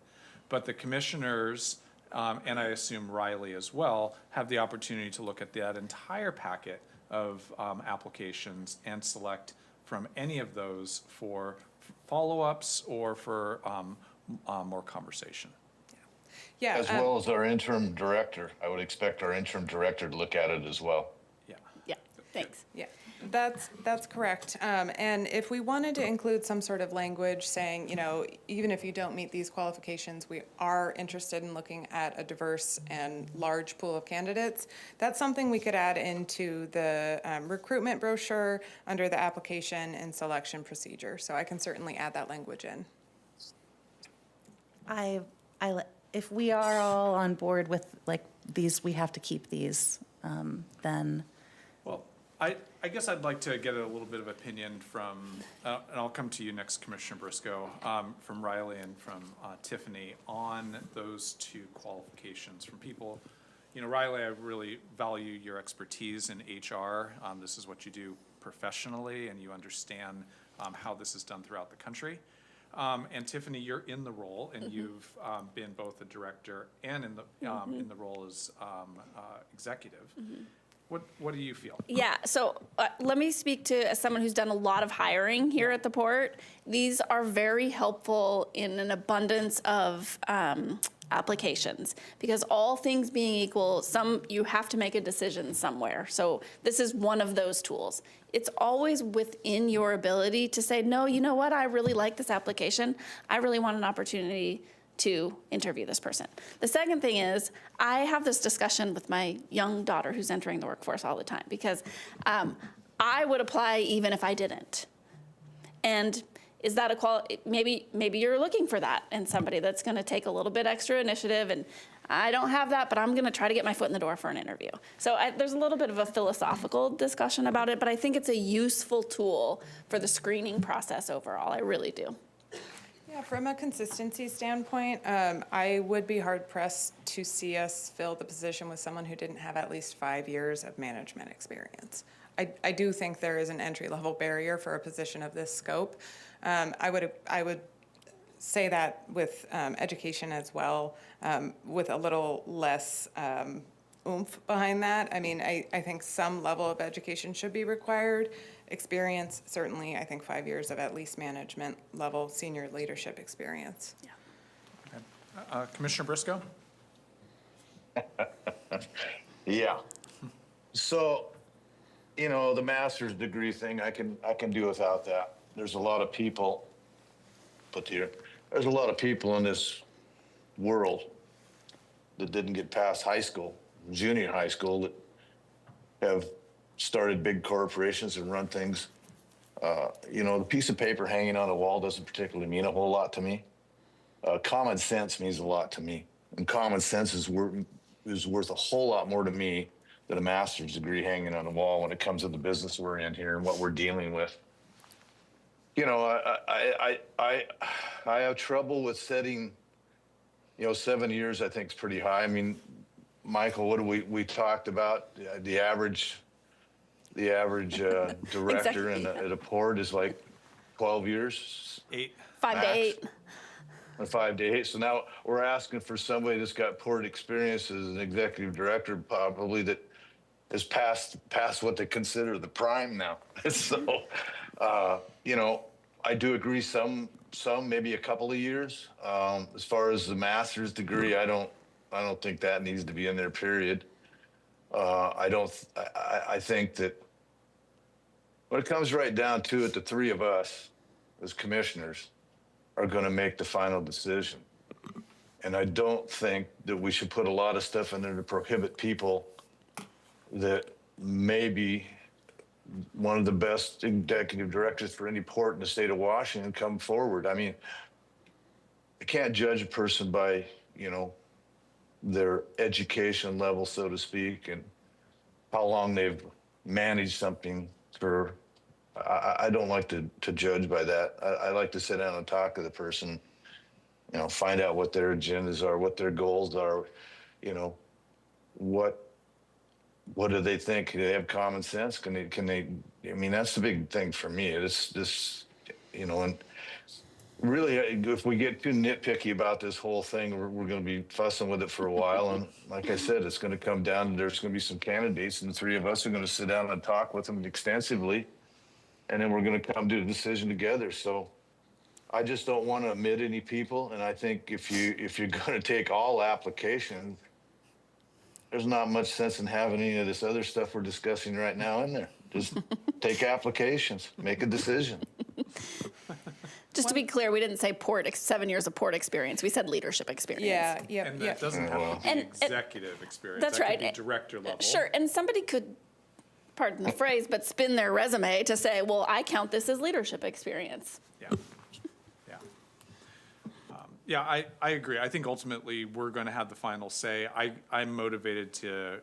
But the commissioners, and I assume Riley as well, have the opportunity to look at that entire packet of applications and select from any of those for follow-ups or for more conversation. yeah. As well as our interim director. I would expect our interim director to look at it as well. Yeah, thanks. Yeah, that's correct. And if we wanted to include some sort of language saying, you know, even if you don't meet these qualifications, we are interested in looking at a diverse and large pool of candidates, that's something we could add into the recruitment brochure under the application and selection procedure. So I can certainly add that language in. If we are all on board with like these, we have to keep these, then. Well, I guess I'd like to get a little bit of opinion from, and I'll come to you next, Commissioner Briscoe, from Riley and from Tiffany on those two qualifications from people. You know, Riley, I really value your expertise in HR. This is what you do professionally, and you understand how this is done throughout the country. And Tiffany, you're in the role, and you've been both a director and in the role as executive. What do you feel? Yeah, so let me speak to as someone who's done a lot of hiring here at the port. These are very helpful in an abundance of applications, because all things being equal, you have to make a decision somewhere. So this is one of those tools. It's always within your ability to say, no, you know what, I really like this application. I really want an opportunity to interview this person. The second thing is, I have this discussion with my young daughter who's entering the workforce all the time, because I would apply even if I didn't. And is that maybe you're looking for that in somebody that's gonna take a little bit extra initiative, and I don't have that, but I'm gonna try to get my foot in the door for an interview. So there's a little bit of a philosophical discussion about it, but I think it's a useful tool for the screening process overall, I really do. Yeah, from a consistency standpoint, I would be hard pressed to see us fill the position with someone who didn't have at least 5 years of management experience. I do think there is an entry-level barrier for a position of this scope. I would say that with education as well, with a little less oomph behind that. I mean, I think some level of education should be required. Experience, certainly, I think 5 years of at least management level senior leadership experience. Okay. Commissioner Briscoe? Yeah. So, you know, the master's degree thing, I can do without that. There's a lot of people, there's a lot of people in this world that didn't get past high school, junior high school, that have started big corporations and run things. You know, the piece of paper hanging on the wall doesn't particularly mean a whole lot to me. Common sense means a lot to me. And common sense is worth a whole lot more to me than a master's degree hanging on the wall when it comes to the business we're in here and what we're dealing with. You know, I have trouble with setting, 7 years I think is pretty high. I mean, Michael, what do we talked about? The average director at a port is like 12 years. 8. 5 to 8. 5 to 8. So now we're asking for somebody that's got port experience as an executive director, probably that is past what they consider the prime now. So, I do agree some maybe a couple of years. As far as the master's degree, I don't think that needs to be in there, period. I think that when it comes right down to it, the three of us as commissioners are going to make the final decision. And I don't think that we should put a lot of stuff in there to prohibit people that may be one of the best executive directors for any port in the state of Washington come forward. I mean, I can't judge a person by, their education level, so to speak, and how long they've manage something for, I don't like to judge by that. I like to sit down and talk to the person, you know, find out what their agendas are, what their goals are, you know, what do they think? Do they have common sense? Can they, I mean, that's the big thing for me. This, you know, and really, if we get too nitpicky about this whole thing, we're going to be fussing with it for a while. And like I said, it's going to come down, there's going to be some candidates, and the three of us are going to sit down and talk with them extensively. And then we're going to come to a decision together. So I just don't want to omit any people. And I think if you're going to take all applications, there's not much sense in having any of this other stuff we're discussing right now in there. Just take applications, make a decision. Just to be clear, we didn't say 7 years of port experience. We said leadership experience. Yeah, yeah, And that doesn't have to be And- executive experience. That's That right. could be director level. Sure, and somebody could, pardon the phrase, but spin their resume to say, well, I count this as leadership experience. Yeah. Yeah. Yeah, I agree. I think ultimately we're going to have the final say. I'm motivated to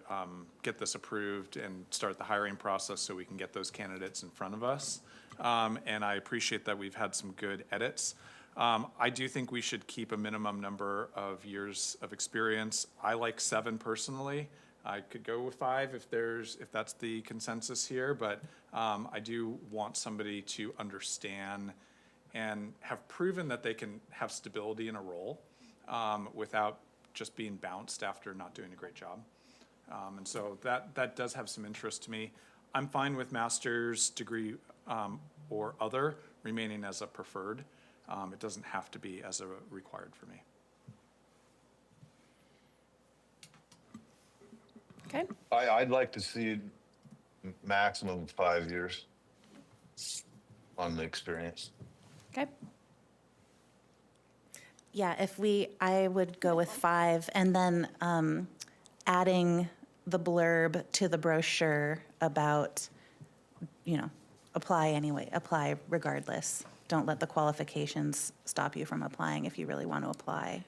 get this approved and start the hiring process so we can get those candidates in front of us. And I appreciate that we've had some good edits. I do think we should keep a minimum number of years of experience. I like 7 personally. I could go with 5 if that's the consensus here, but I do want somebody to understand and have proven that they can have stability in a role without just being bounced after not doing a great job. And so that does have some interest to me. I'm fine with master's degree or other remaining as a preferred. It doesn't have to be as a required for me. Okay. I'd like to see maximum 5 years on the experience. Okay. Yeah, I would go with 5, and then adding the blurb to the brochure about, you know, apply regardless. Don't let the qualifications stop you from applying if you really want to apply.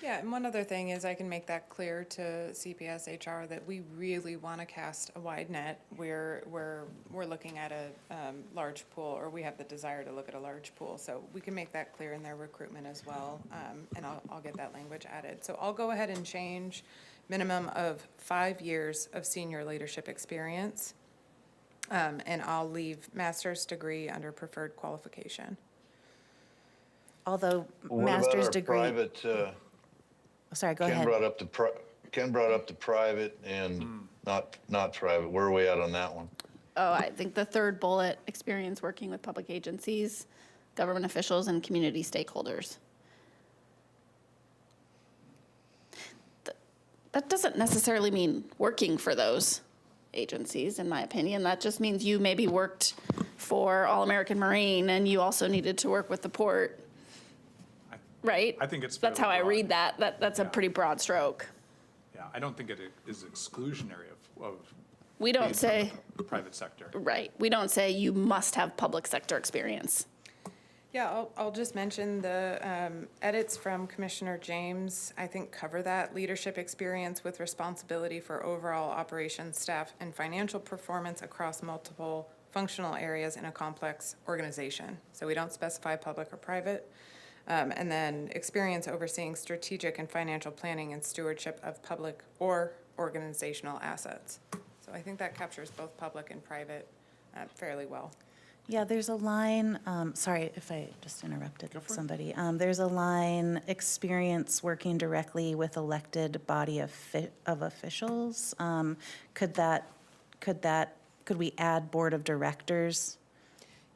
Yeah, and one other thing is I can make that clear to CPS HR that we really want to cast a wide net. We're looking at a large pool, or we have the desire to look at a large pool. So we can make that clear in their recruitment as well, and I'll get that language added. So I'll go ahead and change minimum of 5 years of senior leadership experience, and I'll leave master's degree under preferred qualification. Although What master's about our degree. private, Sorry, go Ken ahead. brought up the private and not private. Where are we at on that one? Oh, I think the third bullet, experience working with public agencies, government officials, and community stakeholders. That doesn't necessarily mean working for those agencies, in my opinion. That just means you maybe worked for All-American Marine and you also needed to work with the port, right? I think it's That's how fairly I broad. read that. That's a pretty broad stroke. Yeah, I don't think it is exclusionary of We don't being say, from the private sector. right, we don't say you must have public sector experience. Yeah, I'll just mention the edits from Commissioner James, I think cover that leadership experience with responsibility for overall operations, staff, and financial performance across multiple functional areas in a complex organization. So we don't specify public or private. And then experience overseeing strategic and financial planning and stewardship of public or organizational assets. So I think that captures both public and private fairly well. Yeah, there's a line, sorry if I just interrupted somebody. There's a line, experience working directly with elected body of officials. Could we add board of directors?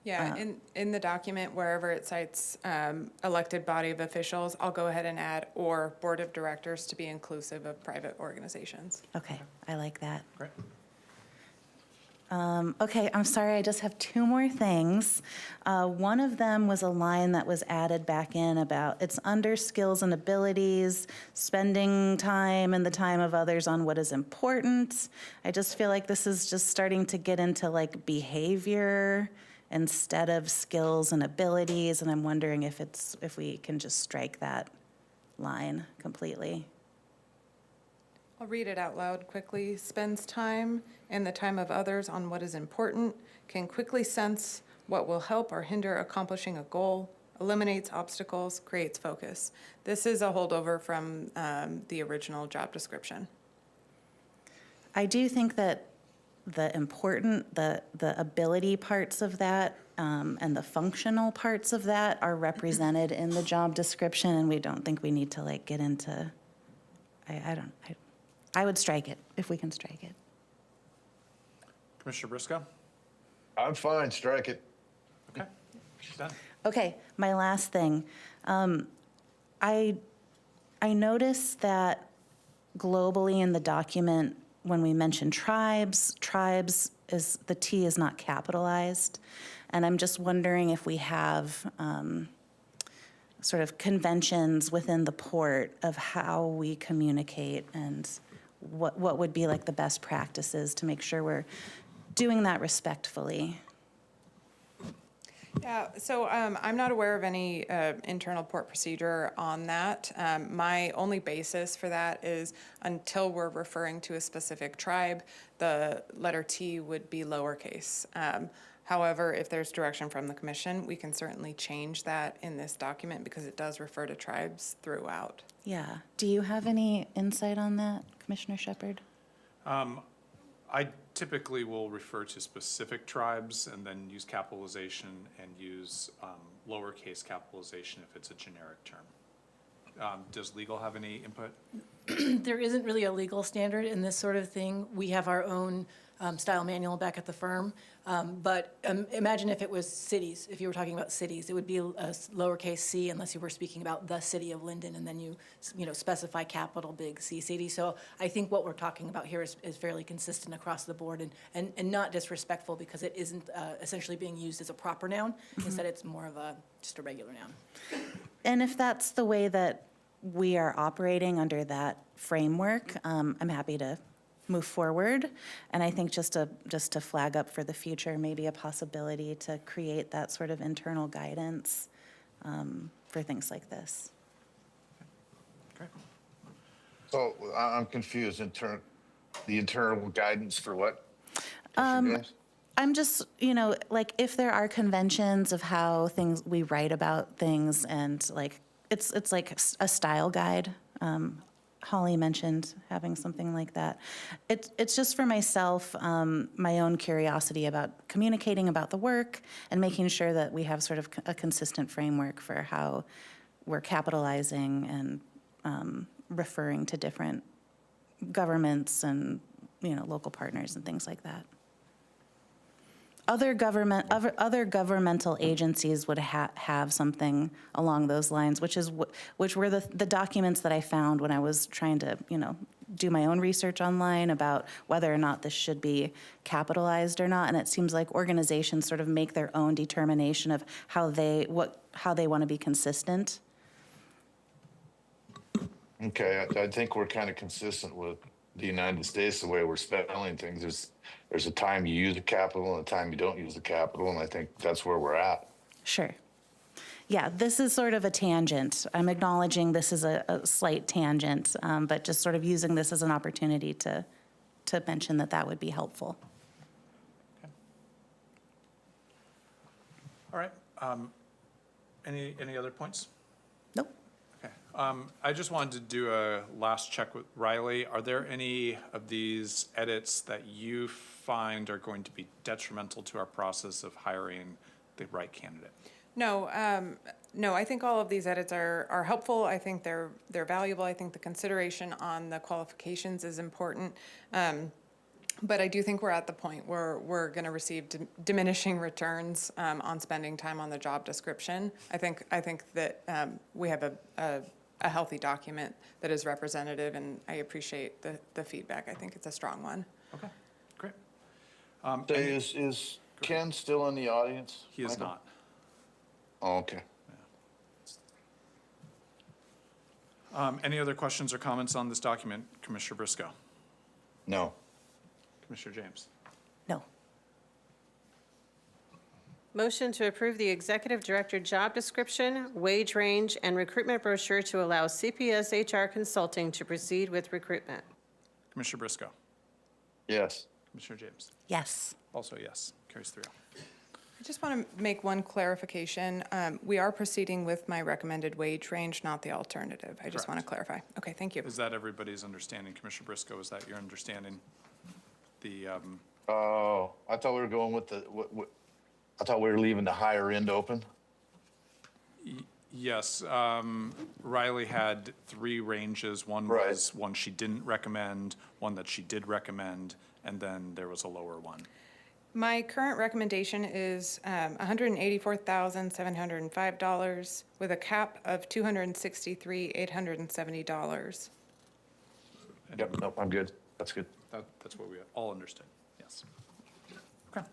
Yeah, in the document, wherever it cites elected body of officials, I'll go ahead and add or board of directors to be inclusive of private organizations. Okay, I like that. Great. Okay, I'm sorry, I just have 2 more things. One of them was a line that was added back in about it's under skills and abilities, spending time and the time of others on what is important. I just feel like this is just starting to get into like behavior instead of skills and abilities, and I'm wondering if we can just strike that line completely. I'll read it out loud quickly. Spends time and the time of others on what is important, can quickly sense what will help or hinder accomplishing a goal, eliminates obstacles, creates focus. This is a holdover from the original job description. I do think that the ability parts of that and the functional parts of that are represented in the job description, and we don't think we need to like get into, I would strike it if we can strike it. Commissioner Briscoe? I'm fine, strike it. Okay, done. Okay, my last thing. I noticed that globally in the document, when we mention tribes is, the T is not capitalized. And I'm just wondering if we have sort of conventions within the port of how we communicate and what would be like the best practices to make sure we're doing that respectfully. Yeah, so I'm not aware of any internal port procedure on that. My only basis for that is until we're referring to a specific tribe, the letter T would be lowercase. However, if there's direction from the commission, we can certainly change that in this document because it does refer to tribes throughout. Yeah. Do you have any insight on that, Commissioner Shepard? I typically will refer to specific tribes and then use capitalization and use lowercase capitalization if it's a generic term. Does legal have any input? There isn't really a legal standard in this sort of thing. We have our own style manual back at the firm. But imagine if it was cities, if you were talking about cities, it would be a lowercase c unless you were speaking about the city of Linden, and then you specify capital big C city. So I think what we're talking about here is fairly consistent across the board and not disrespectful because it isn't essentially being used as a proper noun. Instead, it's more of just a regular noun. And if that's the way that we are operating under that framework, I'm happy to move forward. And I think just to flag up for the future, maybe a possibility to create that sort of internal guidance for things like this. Great. So I'm confused. The internal guidance for what? I'm just, like if there are conventions of how we write about things and like, it's like a style guide. Holly mentioned having something like that. It's just for myself, my own curiosity about communicating about the work and making sure that we have sort of a consistent framework for how we're capitalizing and referring to different governments and, local partners and things like that. Other governmental agencies would have something along those lines, which were the documents that I found when I was trying to, do my own research online about whether or not this should be capitalized or not. And it seems like organizations sort of make their own determination of how they want to be consistent. Okay, I think we're kind of consistent with the United States, the way we're spelling things. There's a time you use the capital and a time you don't use the capital, and I think that's where we're at. Sure. Yeah, this is sort of a tangent. I'm acknowledging this is a slight tangent, but just sort of using this as an opportunity to mention that would be helpful. Okay. All right. Any other points? Nope. Okay. I just wanted to do a last check with Riley. Are there any of these edits that you find are going to be detrimental to our process of hiring the right candidate? No, no, I think all of these edits are helpful. I think they're valuable. I think the consideration on the qualifications is important. But I do think we're at the point where we're going to receive diminishing returns on spending time on the job description. I think that we have a healthy document that is representative, and I appreciate the feedback. I think it's a strong one. Okay, great. Is Ken still in the audience? He is not. Oh, okay. Any other questions or comments on this document, Commissioner Briscoe? No. Commissioner James? No. Motion to approve the executive director job description, wage range, and recruitment brochure to allow CPS HR Consulting to proceed with recruitment. Commissioner Briscoe? Yes. Commissioner James? Yes. Also yes, carries 3-0. I just want to make one clarification. We are proceeding with my recommended wage range, not the alternative. I just want to clarify. Okay, thank you. Is that everybody's understanding? Commissioner Briscoe, is that your understanding? The, Oh, I thought we were going with the, I thought we were leaving the higher end open. yes, Riley had 3 ranges. One Right. was one she didn't recommend, one that she did recommend, and then there was a lower one. My current recommendation is $184,705 with a cap of $263,870. Yep, nope, I'm good. That's good. That's what we all understood, yes. Okay.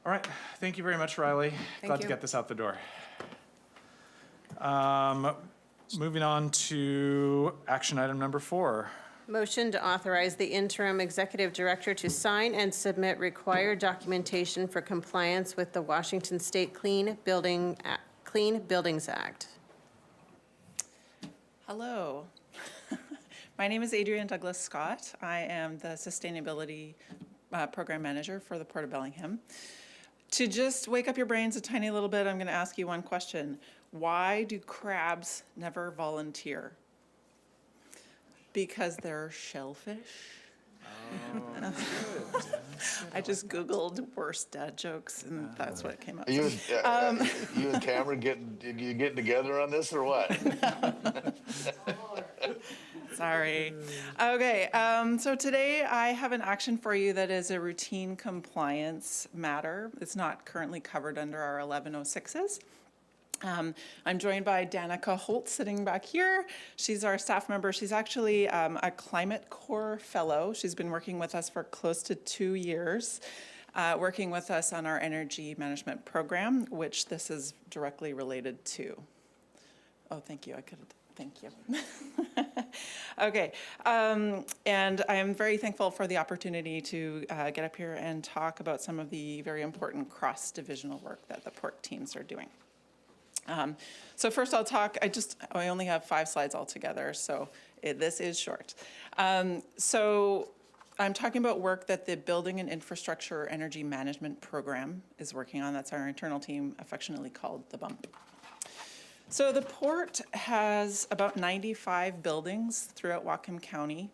All right, thank you very much, Riley. Glad to you. get this out the door. Moving on to action item number 4. Motion to authorize the interim executive director to sign and submit required documentation for compliance with the Washington State Clean Buildings Act. Hello. My name is Adrienne Douglas Scott. I am the Sustainability Program Manager for the Port of Bellingham. To just wake up your brains a tiny little bit, I'm going to ask you one question. Why do crabs never volunteer? Because they're shellfish. Oh, I just Googled worst dad jokes, and that's what came up. You and Cameron getting together on this or what? Sorry. Okay, so today I have an action for you that is a routine compliance matter. It's not currently covered under our 1106s. I'm joined by Danica Holt sitting back here. She's our staff member. She's actually a Climate Corps fellow. She's been working with us for close to 2 years, working with us on our energy management program, which this is directly related to. Oh, thank you. Thank you. Okay, and I am very thankful for the opportunity to get up here and talk about some of the very important cross-divisional work that the port teams are doing. So first I'll talk, I only have 5 slides altogether, so this is short. So I'm talking about work that the Building and Infrastructure Energy Management Program is working on. That's our internal team, affectionately called the BUMP. So the port has about 95 buildings throughout Whatcom County.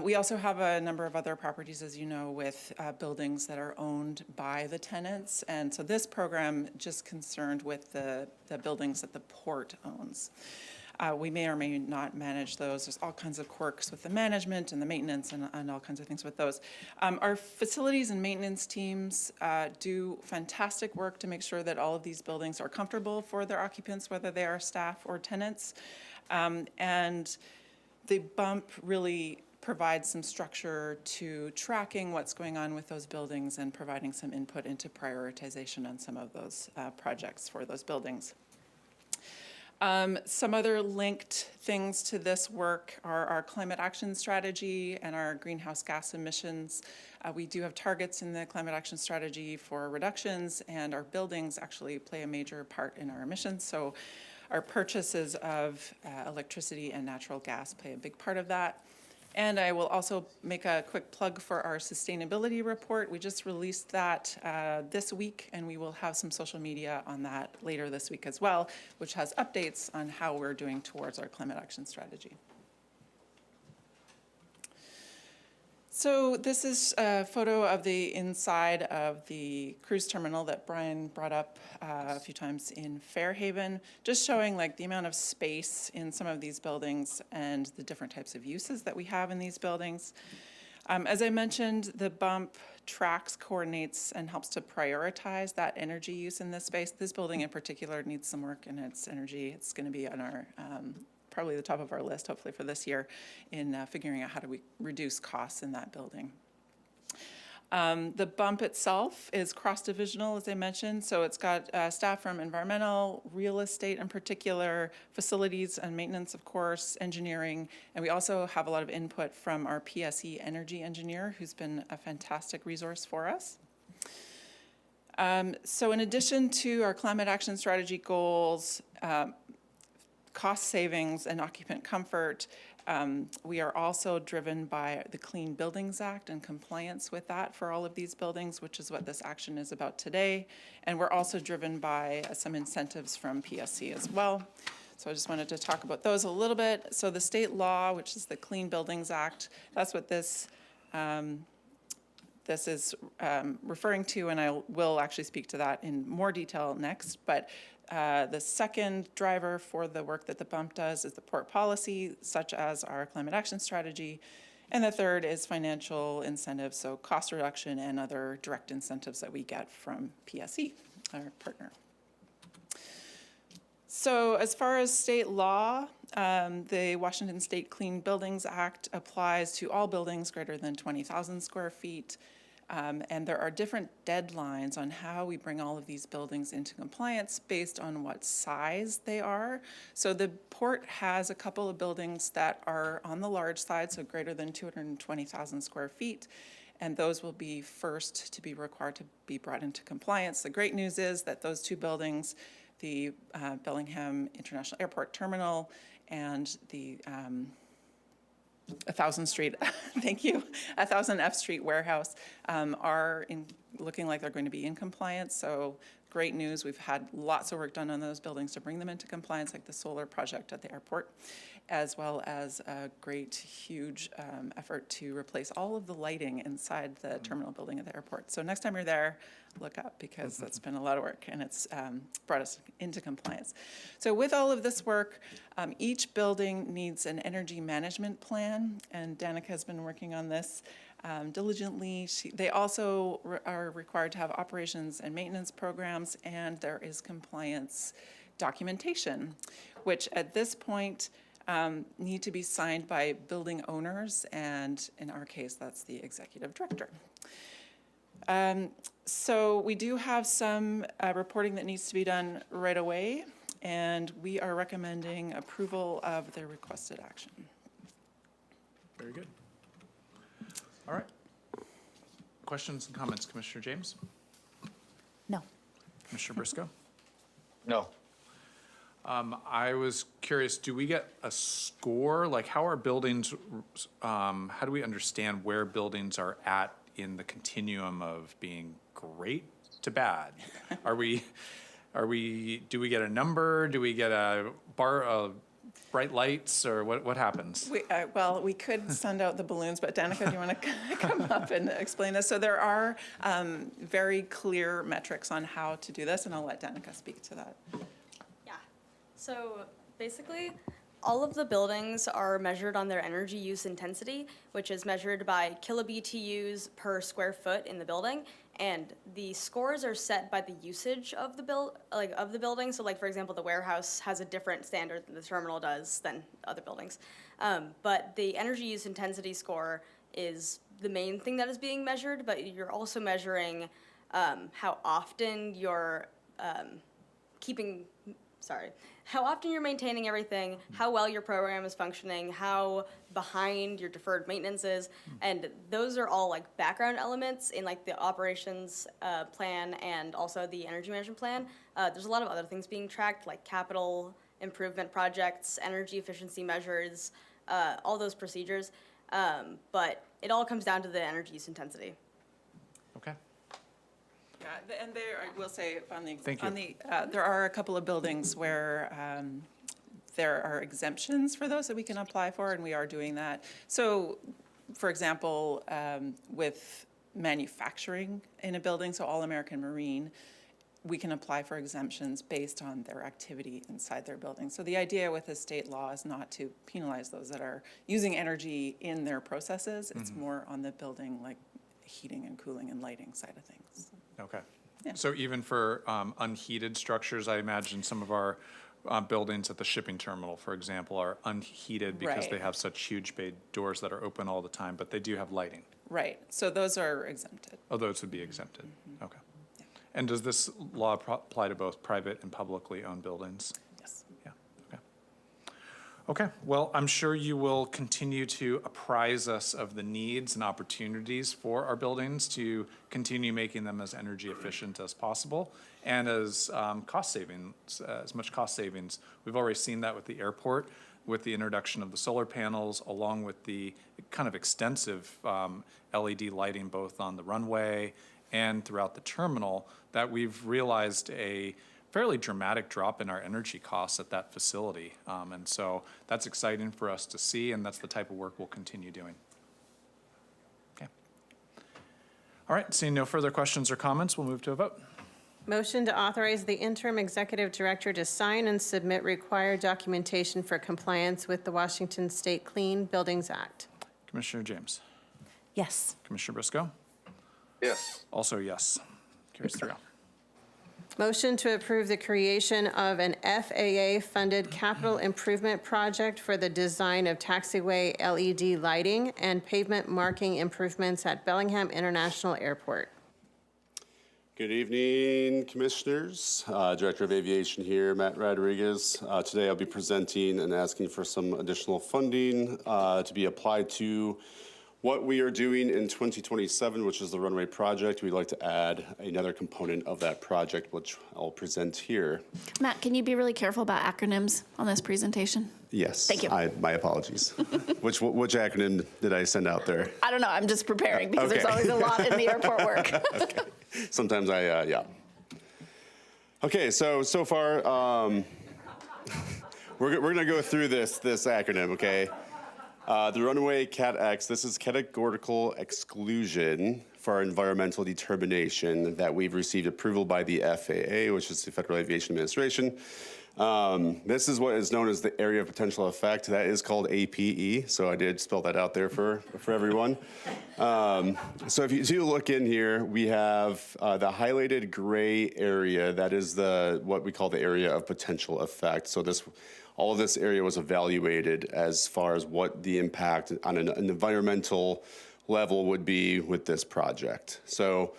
We also have a number of other properties, as you know, with buildings that are owned by the tenants. And so this program just concerned with the buildings that the port owns. We may or may not manage those. There's all kinds of quirks with the management and the maintenance and all kinds of things with those. Our facilities and maintenance teams do fantastic work to make sure that all of these buildings are comfortable for their occupants, whether they are staff or tenants. And the BUMP really provides some structure to tracking what's going on with those buildings and providing some input into prioritization on some of those projects for those buildings. Some other linked things to this work are our climate action strategy and our greenhouse gas emissions. We do have targets in the climate action strategy for reductions, and our buildings actually play a major part in our emissions. So our purchases of electricity and natural gas play a big part of that. And I will also make a quick plug for our sustainability report. We just released that this week, and we will have some social media on that later this week as well, which has updates on how we're doing towards our climate action strategy. So this is a photo of the inside of the cruise terminal that Brian brought up a few times in Fairhaven, just showing like the amount of space in some of these buildings and the different types of uses that we have in these buildings. As I mentioned, the BUMP tracks, coordinates, and helps to prioritize that energy use in this space. This building in particular needs some work in its energy. It's going to be on our probably the top of our list, hopefully for this year, in figuring out how do we reduce costs in that building. The BUMP itself is cross-divisional, as I mentioned, so it's got staff from environmental, real estate in particular, facilities and maintenance, of course, engineering, and we also have a lot of input from our PSE energy engineer, who's been a fantastic resource for us. So in addition to our climate action strategy goals, cost savings and occupant comfort, We are also driven by the Clean Buildings Act and compliance with that for all of these buildings, which is what this action is about today. And we're also driven by some incentives from PSC as well. So I just wanted to talk about those a little bit. So the state law, which is the Clean Buildings Act, that's what this is referring to, and I will actually speak to that in more detail next. But the second driver for the work that the bump does is the port policy, such as our climate action strategy. And the third is financial incentives, so cost reduction and other direct incentives that we get from PSE, our partner. So as far as state law, the Washington State Clean Buildings Act applies to all buildings greater than 20,000 square feet. And there are different deadlines on how we bring all of these buildings into compliance based on what size they are. So the port has a couple of buildings that are on the large side, so greater than 220,000 square feet. And those will be first to be required to be brought into compliance. The great news is that those two buildings, the Bellingham International Airport Terminal and the 1000 Street, thank you, 1000 F Street warehouse are looking like they're going to be in compliance. So great news. We've had lots of work done on those buildings to bring them into compliance, like the solar project at the airport, as well as a great, huge effort to replace all of the lighting inside the terminal building at the airport. So next time you're there, look up, because that's been a lot of work and it's brought us into compliance. So with all of this work, each building needs an energy management plan, and Danica has been working on this diligently. They also are required to have operations and maintenance programs, and there is compliance documentation, which at this point need to be signed by building owners, and in our case, that's the executive director. So we do have some reporting that needs to be done right away, and we are recommending approval of the requested action. Very good. All right. Questions and comments, Commissioner James? No. Commissioner Briscoe? No. I was curious, do we get a score? Like, how are buildings, how do we understand where buildings are at in the continuum of being great to bad? Do we get a number? Do we get a bright lights, or what happens? Well, we could send out the balloons, but Danica, do you want to come up and explain this? So there are very clear metrics on how to do this, and I'll let Danica speak to that. So basically, all of the buildings are measured on their energy use intensity, which is measured by kilobtu's per square foot in the building. And the scores are set by the usage of the building. So, like, for example, the warehouse has a different standard than the terminal does than other buildings. But the energy use intensity score is the main thing that is being measured. But you're also measuring how often you're how often you're maintaining everything, how well your program is functioning, how behind your deferred maintenance is, and those are all like background elements in like the operations plan and also the energy management plan. There's a lot of other things being tracked, like capital improvement projects, energy efficiency measures, all those procedures, but it all comes down to the energy use intensity. Okay. Yeah, and there, I will say, Thank you. there are a couple of buildings where there are exemptions for those that we can apply for, and we are doing that. So, for example, with manufacturing in a building, so All American Marine, we can apply for exemptions based on their activity inside their building. So the idea with the state law is not to penalize those that are using energy in their processes. It's more on the building, like heating and cooling and lighting side of things. Okay. So even for unheated structures, I imagine some of our buildings at the shipping terminal, for example, are unheated because they have such huge bay doors that are open all the time, but they do have lighting. Right. So those are exempted. Oh, those would be exempted. Okay. And does this law apply to both private and publicly owned buildings? Yes. Yeah. Okay. Okay. Well, I'm sure you will continue to apprise us of the needs and opportunities for our buildings to continue making them as energy efficient as possible and as cost savings, as much cost savings. We've already seen that with the airport. with the introduction of the solar panels, along with the kind of extensive LED lighting both on the runway and throughout the terminal, that we've realized a fairly dramatic drop in our energy costs at that facility. And so that's exciting for us to see, and that's the type of work we'll continue doing. Okay. All right, seeing no further questions or comments, we'll move to a vote. Motion to authorize the interim executive director to sign and submit required documentation for compliance with the Washington State Clean Buildings Act. Commissioner James. Yes. Commissioner Briscoe. Yes. Also yes. Carries through. Motion to approve the creation of an FAA-funded capital improvement project for the design of taxiway LED lighting and pavement marking improvements at Bellingham International Airport. Good evening, Commissioners. Director of Aviation here, Matt Rodriguez. Today I'll be presenting and asking for some additional funding to be applied to what we are doing in 2027, which is the runway project. We'd like to add another component of that project, which I'll present here. Matt, can you be really careful about acronyms on this presentation? Yes. Thank you. My apologies. Which acronym did I send out there? I don't know, I'm just preparing because there's always a lot in the airport work. Sometimes yeah. Okay, so far, we're gonna go through this acronym, okay? The runway CAT-X, this is categorical exclusion for our environmental determination that we've received approval by the FAA, which is the Federal Aviation Administration. This is what is known as the area of potential effect. That is called APE, so I did spell that out there for everyone. So if you look in here, we have the highlighted gray area. That is what we call the area of potential effect. So all of this area was evaluated as far as what the impact on an environmental level would be with this project. So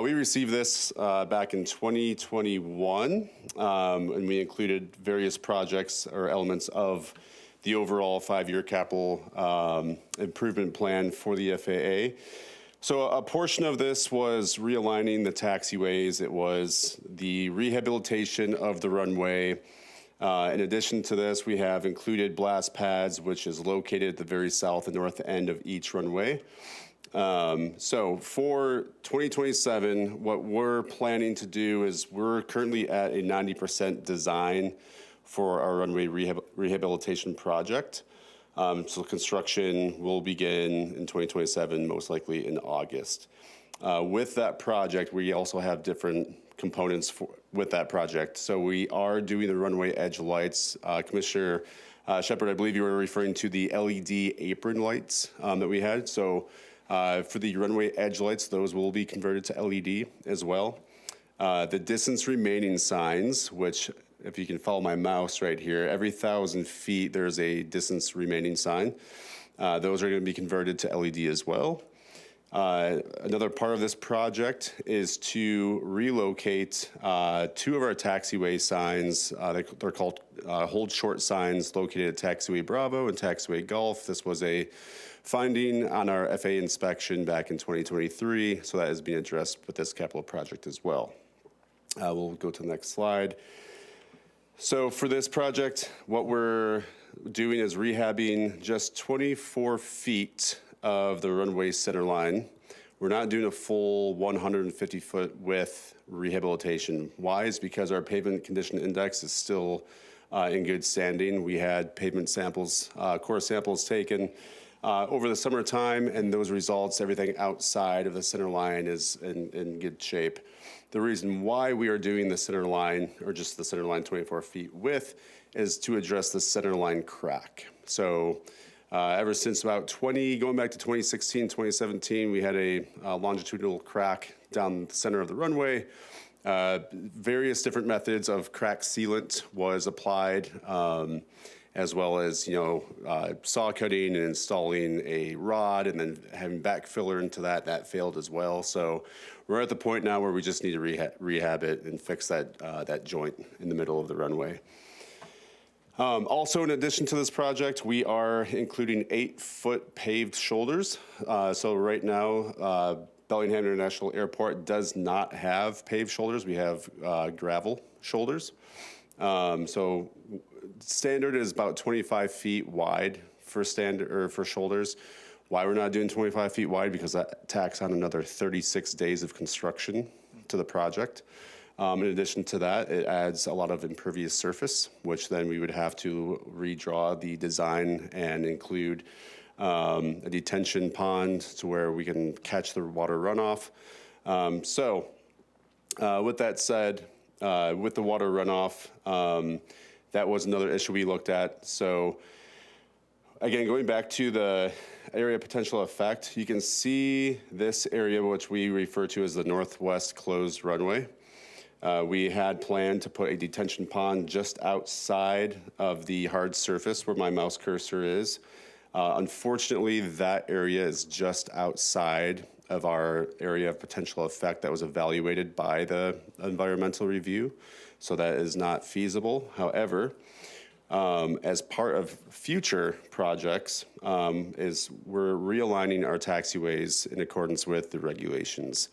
we received this back in 2021, and we included various projects or elements of the overall 5-year capital improvement plan for the FAA. So a portion of this was realigning the taxiways. It was the rehabilitation of the runway. In addition to this, we have included blast pads, which is located at the very south and north end of each runway. So for 2027, what we're planning to do is we're currently at a 90% design for our runway rehabilitation project. So construction will begin in 2027, most likely in August. With that project, we also have different components with that project. So we are doing the runway edge lights. Commissioner Shepard, I believe you were referring to the LED apron lights that we had. So for the runway edge lights, those will be converted to LED as well. The distance remaining signs, which if you can follow my mouse right here, every 1,000 feet there's a distance remaining sign. Those are going to be converted to LED as well. Another part of this project is to relocate 2 of our taxiway signs. They're called hold short signs located at Taxiway Bravo and Taxiway Golf. This was a finding on our FAA inspection back in 2023, so that is being addressed with this capital project as well. We'll go to the next slide. So for this project, what we're doing is rehabbing just 24 feet of the runway center line. We're not doing a full 150-foot width rehabilitation. Why? Is because our pavement condition index is still in good standing. We had pavement samples, core samples taken over the summertime, and those results, everything outside of the center line is in good shape. The reason why we are doing the center line, or just the center line 24 feet width, is to address the center line crack. So ever since about going back to 2016, 2017, we had a longitudinal crack down the center of the runway. Various different methods of crack sealant was applied, as well as saw cutting and installing a rod and then having backfiller into that. That failed as well. So we're at the point now where we just need to rehab it and fix that joint in the middle of the runway. Also, in addition to this project, we are including 8-foot paved shoulders. So right now, Bellingham International Airport does not have paved shoulders. We have gravel shoulders. So standard is about 25 feet wide for standard or for shoulders. Why we're not doing 25 feet wide? Because that tacks on another 36 days of construction to the project. In addition to that, it adds a lot of impervious surface, which then we would have to redraw the design and include a detention pond to where we can catch the water runoff. With that said, with the water runoff, that was another issue we looked at. So again, going back to the area of potential effect, you can see this area, which we refer to as the northwest closed runway. We had planned to put a detention pond just outside of the hard surface where my mouse cursor is. Unfortunately, that area is just outside of our area of potential effect that was evaluated by the environmental review, so that is not feasible. However, as part of future projects, we're realigning our taxiways in accordance with the regulations,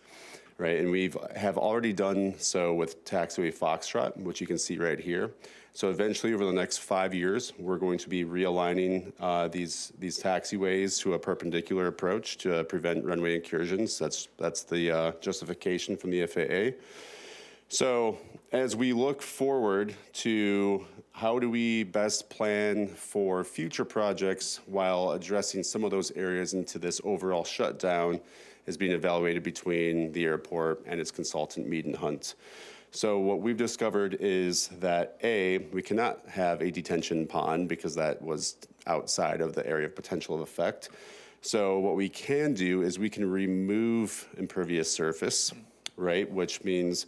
right? And we have already done so with Taxiway Foxtrot, which you can see right here. So eventually, over the next 5 years, we're going to be realigning these taxiways to a perpendicular approach to prevent runway incursions. That's the justification from the FAA. So as we look forward to how do we best plan for future projects while addressing some of those areas into this overall shutdown is being evaluated between the airport and its consultant, Mead and Hunt. So what we've discovered is that A, we cannot have a detention pond because that was outside of the area of potential effect. So what we can do is we can remove impervious surface, right? Which means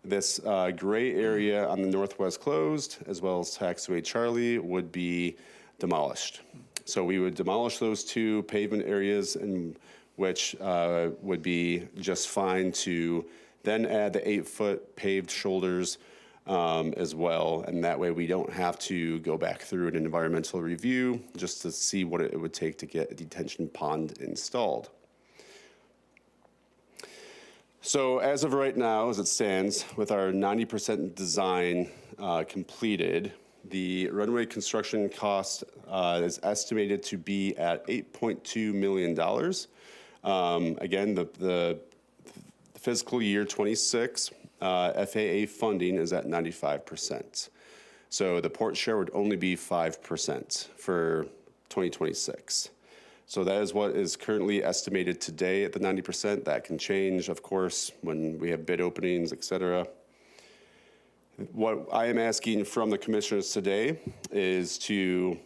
this gray area on the northwest closed, as well as Taxiway Charlie, would be demolished. So we would demolish those two pavement areas, and which would be just fine to then add the 8-foot paved shoulders as well. And that way we don't have to go back through an environmental review just to see what it would take to get a detention pond installed. So as of right now, as it stands, with our 90% design completed, the runway construction cost is estimated to be at $8.2 million. Again, the fiscal year 26 FAA funding is at 95%. So the port share would only be 5% for 2026. So that is what is currently estimated today at the 90%. That can change, of course, when we have bid openings, et cetera. What I am asking from the commissioners today is to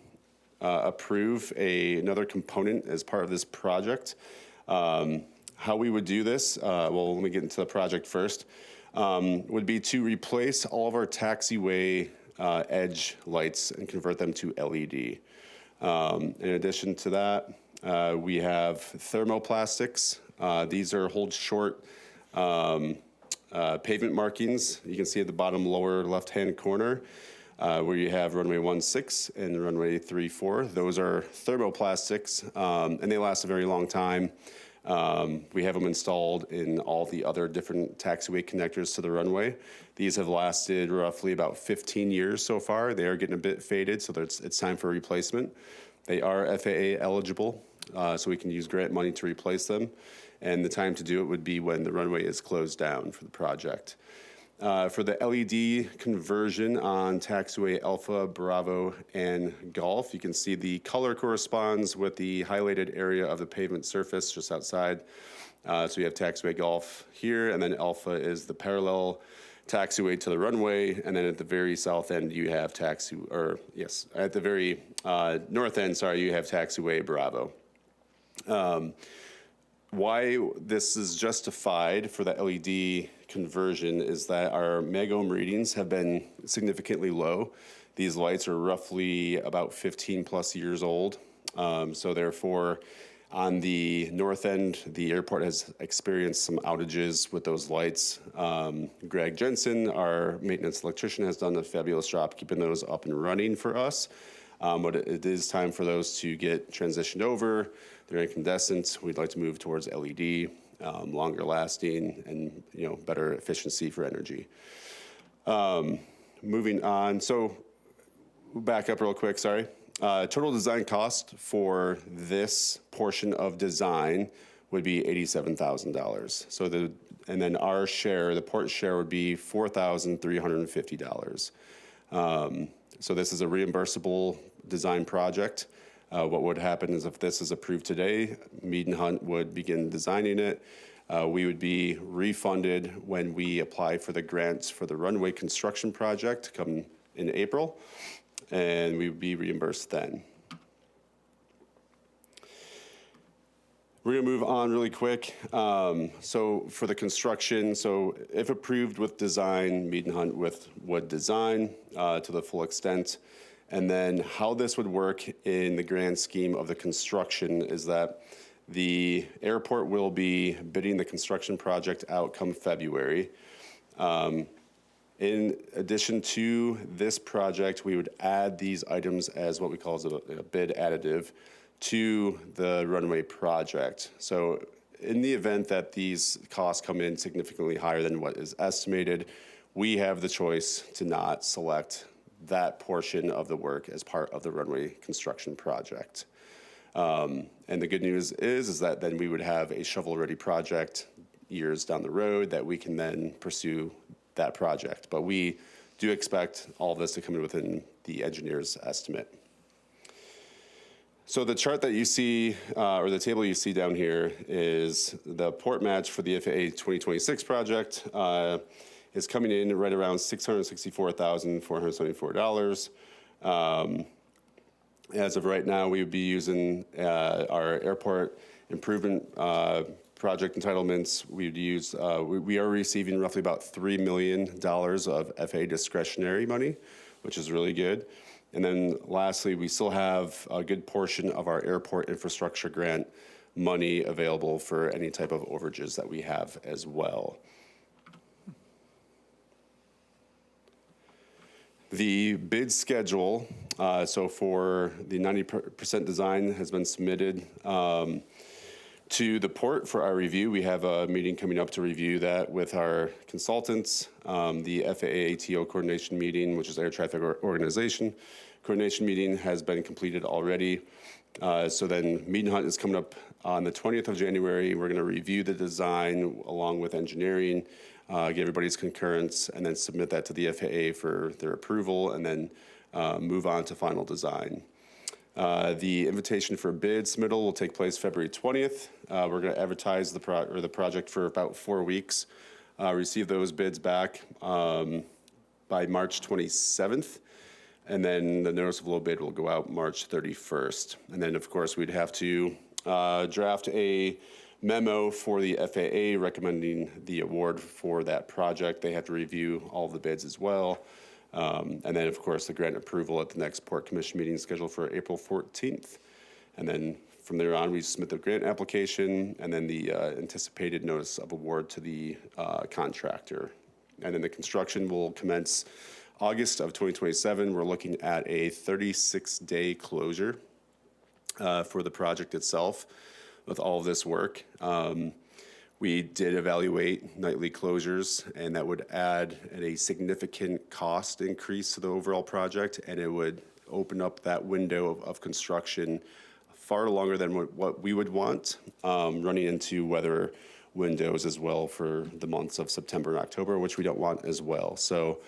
approve another component as part of this project. How we would do this, well, let me get into the project first, would be to replace all of our taxiway edge lights and convert them to LED. In addition to that, we have thermoplastics. These are hold short pavement markings. You can see at the bottom lower left-hand corner where you have runway 16 and runway 34. Those are thermoplastics, and they last a very long time. We have them installed in all the other different taxiway connectors to the runway. These have lasted roughly about 15 years so far. They are getting a bit faded, so it's time for replacement. They are FAA eligible, so we can use grant money to replace them. And the time to do it would be when the runway is closed down for the project. For the LED conversion on taxiway Alpha, Bravo, and Golf, you can see the color corresponds with the highlighted area of the pavement surface just outside. So you have taxiway Golf here, and then Alpha is the parallel taxiway to the runway, and then at the very south end you have at the very north end, sorry, you have taxiway Bravo. Why this is justified for the LED conversion is that our meg-ohm readings have been significantly low. These lights are roughly about 15 plus years old. So therefore, on the north end, the airport has experienced some outages with those lights. Greg Jensen, our maintenance electrician, has done a fabulous job keeping those up and running for us. But it is time for those to get transitioned over. They're incandescent. We'd like to move towards LED, longer lasting, and better efficiency for energy. Moving on, so back up real quick, sorry. Total design cost for this portion of design would be $87,000. So and then our share, the port share, would be $4,350. So this is a reimbursable design project. What would happen is if this is approved today, Mead and Hunt would begin designing it. We would be refunded when we apply for the grants for the runway construction project come in April, and we would be reimbursed then. We're gonna move on really quick. So for the construction, so if approved with design, Mead and Hunt would design to the full extent. And then how this would work in the grand scheme of the construction is that the airport will be bidding the construction project out come February. In addition to this project, we would add these items as what we call a bid additive to the runway project. So in the event that these costs come in significantly higher than what is estimated, we have the choice to not select that portion of the work as part of the runway construction project. And the good news is that then we would have a shovel-ready project years down the road that we can then pursue that project. But we do expect all of this to come in within the engineer's estimate. So the chart that you see, or the table you see down here, is the port match for the FAA 2026 project. Is coming in right around $664,474. As of right now, we would be using our airport improvement project entitlements. We are receiving roughly about $3 million of FAA discretionary money, which is really good. And then lastly, we still have a good portion of our airport infrastructure grant money available for any type of overages that we have as well. The bid schedule, so for the 90% design has been submitted to the port for our review. We have a meeting coming up to review that with our consultants. The FAA ATO coordination meeting, which is Air Traffic Organization coordination meeting, has been completed already. So then Mead and Hunt is coming up on the 20th of January. We're gonna review the design along with engineering, get everybody's concurrence, and then submit that to the FAA for their approval, and then move on to final design. The invitation for bid submittal will take place February 20th. We're going to advertise the project for about 4 weeks. Receive those bids back by March 27th, and then the notice of low bid will go out March 31st. And then, of course, we'd have to draft a memo for the FAA recommending the award for that project. They have to review all of the bids as well. And then, of course, the grant approval at the next Port Commission meeting scheduled for April 14th. And then from there on, we submit the grant application and then the anticipated notice of award to the contractor. And then the construction will commence August of 2027. We're looking at a 36-day closure for the project itself with all of this work. We did evaluate nightly closures, and that would add a significant cost increase to the overall project, and it would open up that window of construction far longer than what we would want, running into weather windows as well for the months of September and October, which we don't want as well. So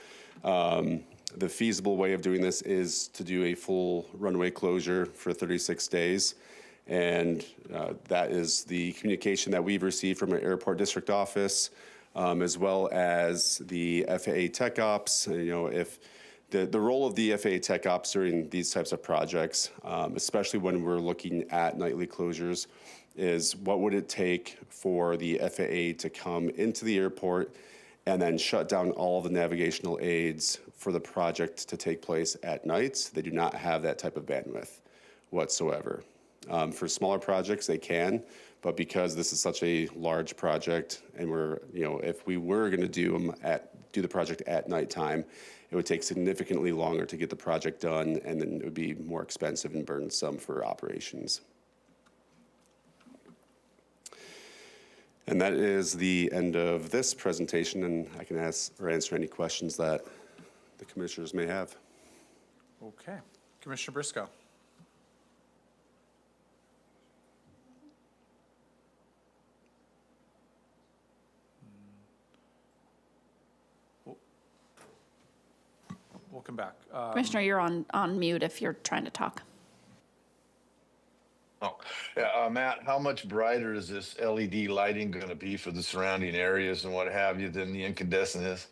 the feasible way of doing this is to do a full runway closure for 36 days. And that is the communication that we've received from our airport district office, as well as the FAA Tech Ops. You know, if the role of the FAA Tech Ops during these types of projects, especially when we're looking at nightly closures, is what would it take for the FAA to come into the airport and then shut down all the navigational aids for the project to take place at night? They do not have that type of bandwidth whatsoever. For smaller projects, they can, but because this is such a large project, and if we were going to do the project at nighttime, it would take significantly longer to get the project done, and then it would be more expensive and burdensome for operations. And that is the end of this presentation, and I can answer any questions that the commissioners may have. Okay. Commissioner Briscoe. We'll come back. Commissioner, you're on mute if you're trying to talk. Oh, yeah, Matt, how much brighter is this LED lighting going to be for the surrounding areas and what have you than the incandescent is?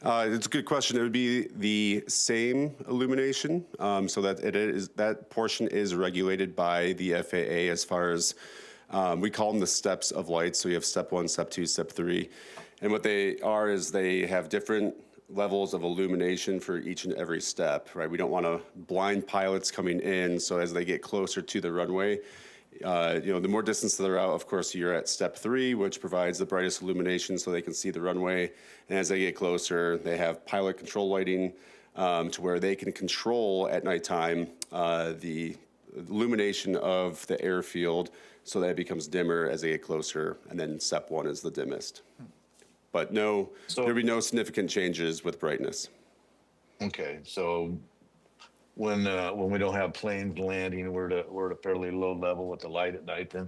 It's a good question. It would be the same illumination, so that that portion is regulated by the FAA as far as we call them the steps of light. So you have step 1, step 2, step 3, and what they are is they have different levels of illumination for each and every step. Right? We don't want to blind pilots coming in. So as they get closer to the runway, the more distance they're out, of course, you're at step 3, which provides the brightest illumination so they can see the runway. And as they get closer, they have pilot control lighting to where they can control at nighttime the illumination of the airfield so that it becomes dimmer as they get closer. And then step 1 is the dimmest. But there'll be no significant changes with brightness. Okay, so when we don't have planes landing, we're at a fairly low level with the light at night then?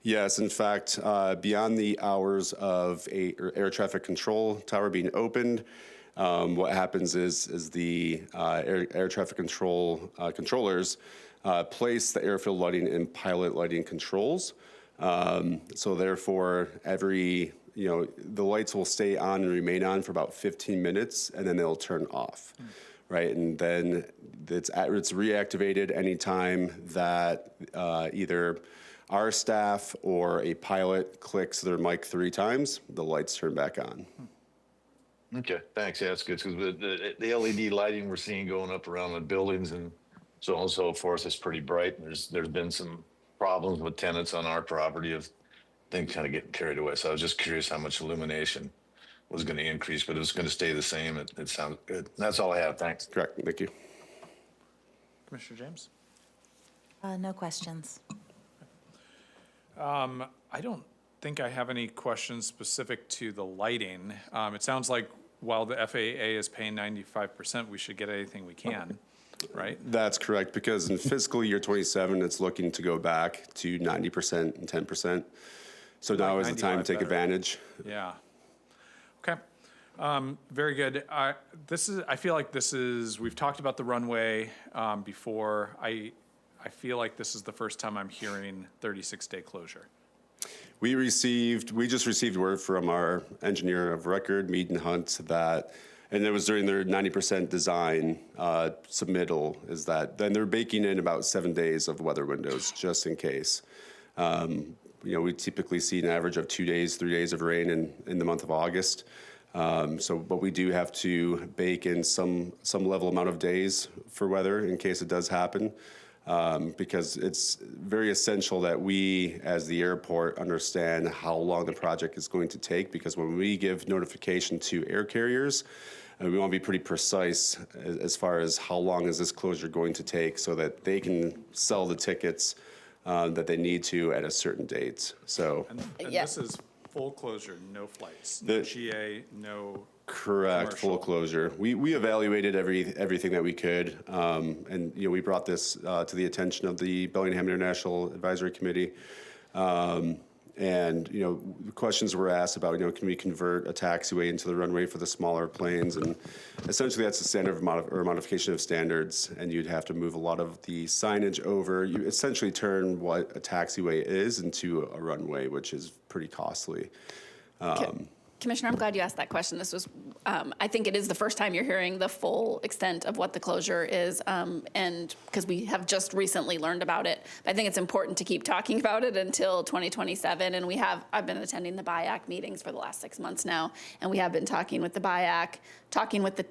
Yes, in fact, beyond the hours of air traffic control tower being opened, what happens is the air traffic controllers place the airfield lighting in pilot lighting controls. So therefore, the lights will stay on and remain on for about 15 minutes, and then they'll turn off. Right, and then it's reactivated anytime that either our staff or a pilot clicks their mic 3 times, the lights turn back on. Okay, thanks. Yeah, that's good because the LED lighting we're seeing going up around the buildings and so on and so forth is pretty bright. And there's been some problems with tenants on our property of things kind of getting carried away. So I was just curious how much illumination was going to increase, but it was going to stay the same. It sounds good. That's all I have. Thanks. Correct. Thank you. Commissioner James? No questions. I don't think I have any questions specific to the lighting. It sounds like while the FAA is paying 95%, we should get anything we can, right? That's correct, because in fiscal year 27, it's looking to go back to 90% and 10%. So now is the time to take advantage. Yeah. Okay. Very good. I feel like we've talked about the runway before. I feel like this is the first time I'm hearing 36-day closure. We just received word from our engineer of record, Mead and Hunt, and it was during their 90% design submittal, is that then they're baking in about 7 days of weather windows just in case. We typically see an average of 2 days, 3 days of rain in the month of August. But we do have to bake in some level amount of days for weather in case it does happen, because it's very essential that we, as the airport, understand how long the project is going to take, because when we give notification to air carriers, we want to be pretty precise as far as how long is this closure going to take so that they can sell the tickets that they need to at a certain date. So, and this is full closure, no flights, no GA, no. Correct, full closure. We evaluated everything that we could, and we brought this to the attention of the Bellingham International Advisory Committee, and questions were asked about can we convert a taxiway into the runway for the smaller planes, and essentially that's a standard or modification of standards, and you'd have to move a lot of the signage over. You essentially turn what a taxiway is into a runway, which is pretty costly. Commissioner, I'm glad you asked that question. This was, I think it is the first time you're hearing the full extent of what the closure is, and because we have just recently learned about it. I think it's important to keep talking about it until 2027, and I've been attending the BIAC meetings for the last 6 months now, and we have been talking with the BIAC, talking with the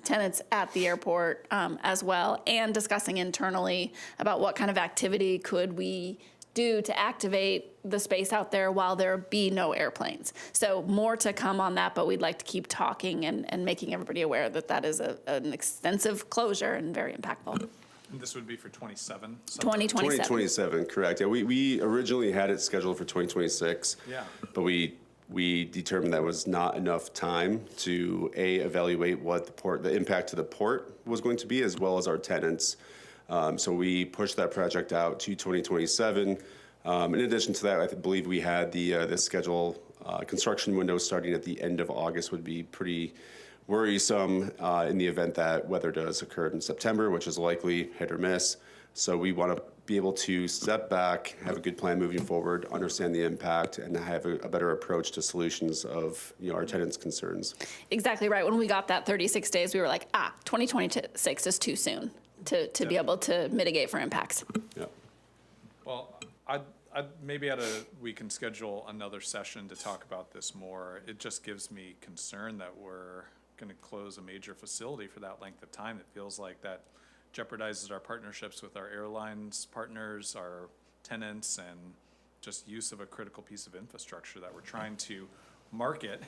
tenants at the airport as well, and discussing internally about what kind of activity could we do to activate the space out there while there be no airplanes. So more to come on that, but we'd like to keep talking and making everybody aware that that is an extensive closure and very impactful. And this would be for 27? 2027, correct. Yeah, we originally had it scheduled for 2026. Yeah. But we we determined that was not enough time to evaluate what the impact to the port was going to be, as well as our tenants. So we pushed that project out to 2027. In addition to that, I believe we had the schedule construction window starting at the end of August would be pretty worrisome in the event that weather does occur in September, which is likely hit or miss. So we want to be able to step back, have a good plan moving forward, understand the impact, and have a better approach to solutions of our tenants' concerns. Exactly right. When we got that 36 days, we were like, 2026 is too soon to be able to mitigate for impacts. Yeah. Well, maybe we can schedule another session to talk about this more. It just gives me concern that we're going to close a major facility for that length of time. It feels like that jeopardizes our partnerships with our airlines partners, our tenants, and just use of a critical piece of infrastructure that we're trying to market.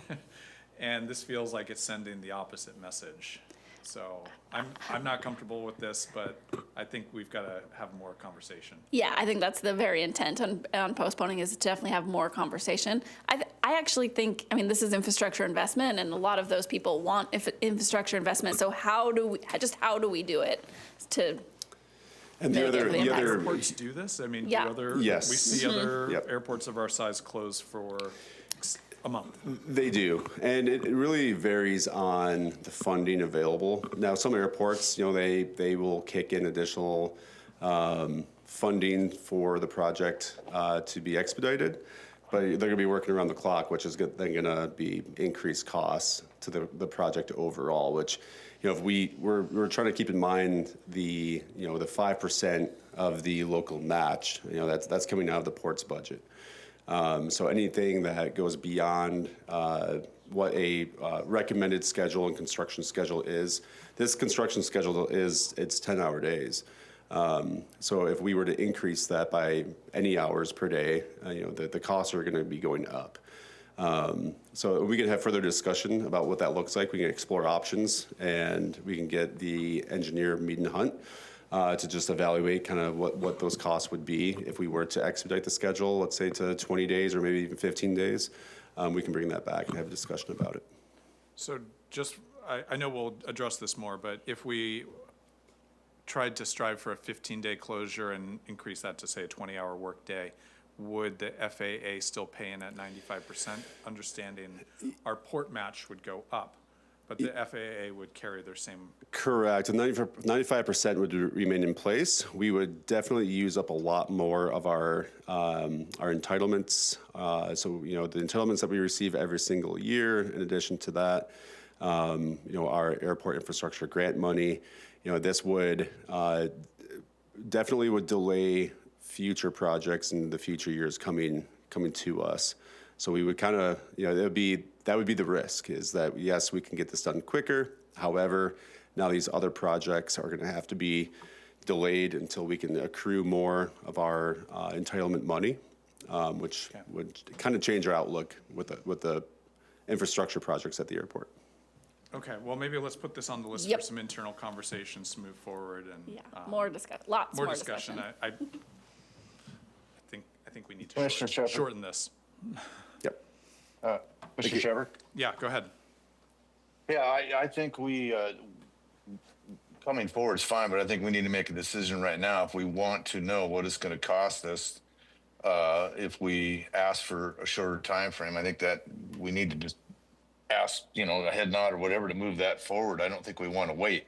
And this feels like it's sending the opposite message. So I'm not comfortable with this, but I think we've got to have more conversation. Yeah, I think that's the very intent on postponing, is to definitely have more conversation. I actually think, this is infrastructure investment, and a lot of those people want infrastructure investment. So how do we do it to And mitigate for the impacts? Airports do this? Yeah. Yes. We see other Yep. airports of our size close for a month. They do, and it really varies on the funding available. Now, some airports, they will kick in additional funding for the project to be expedited, but they're going to be working around the clock, which is then going to be increased costs to the project overall. Which, if we're trying to keep in mind the 5% of the local match, that's coming out of the port's budget. So anything that goes beyond what a recommended schedule and construction schedule is, this construction schedule it's 10-hour days. So if we were to increase that by any hours per day, the costs are going to be going up. So we can have further discussion about what that looks like. We can explore options, and we can get the engineer Mead & Hunt to just evaluate kind of what those costs would be if we were to expedite the schedule, let's say to 20 days or maybe even 15 days. We can bring that back and have a discussion about it. So I know we'll address this more, but if we tried to strive for a 15-day closure and increase that to, say, a 20-hour workday, would the FAA still pay in at 95%? Understanding our port match would go up, but the FAA would carry their same. Correct. And 95% would remain in place. We would definitely use up a lot more of our entitlements. So, the entitlements that we receive every single year, in addition to that, our airport infrastructure grant money, this would definitely would delay future projects in the future years coming to us. So we would kind of, that would be the risk, is that, yes, we can get this done quicker. However, now these other projects are going to have to be delayed until we can accrue more of our entitlement money, which would kind of change our outlook with the infrastructure projects at the airport. Okay, well, maybe let's put this on the list Yep. for some internal conversations to move forward and. More discussion, lots More more discussion. discussion. I think we need to Commissioner Shepherd. shorten this. Yep. Mr. Shepard? Yeah, go ahead. Yeah, I think we, coming forward is fine, but I think we need to make a decision right now if we want to know what it's going to cost us if we ask for a shorter time frame. I think that we need to just ask, a head nod or whatever to move that forward. I don't think we want to wait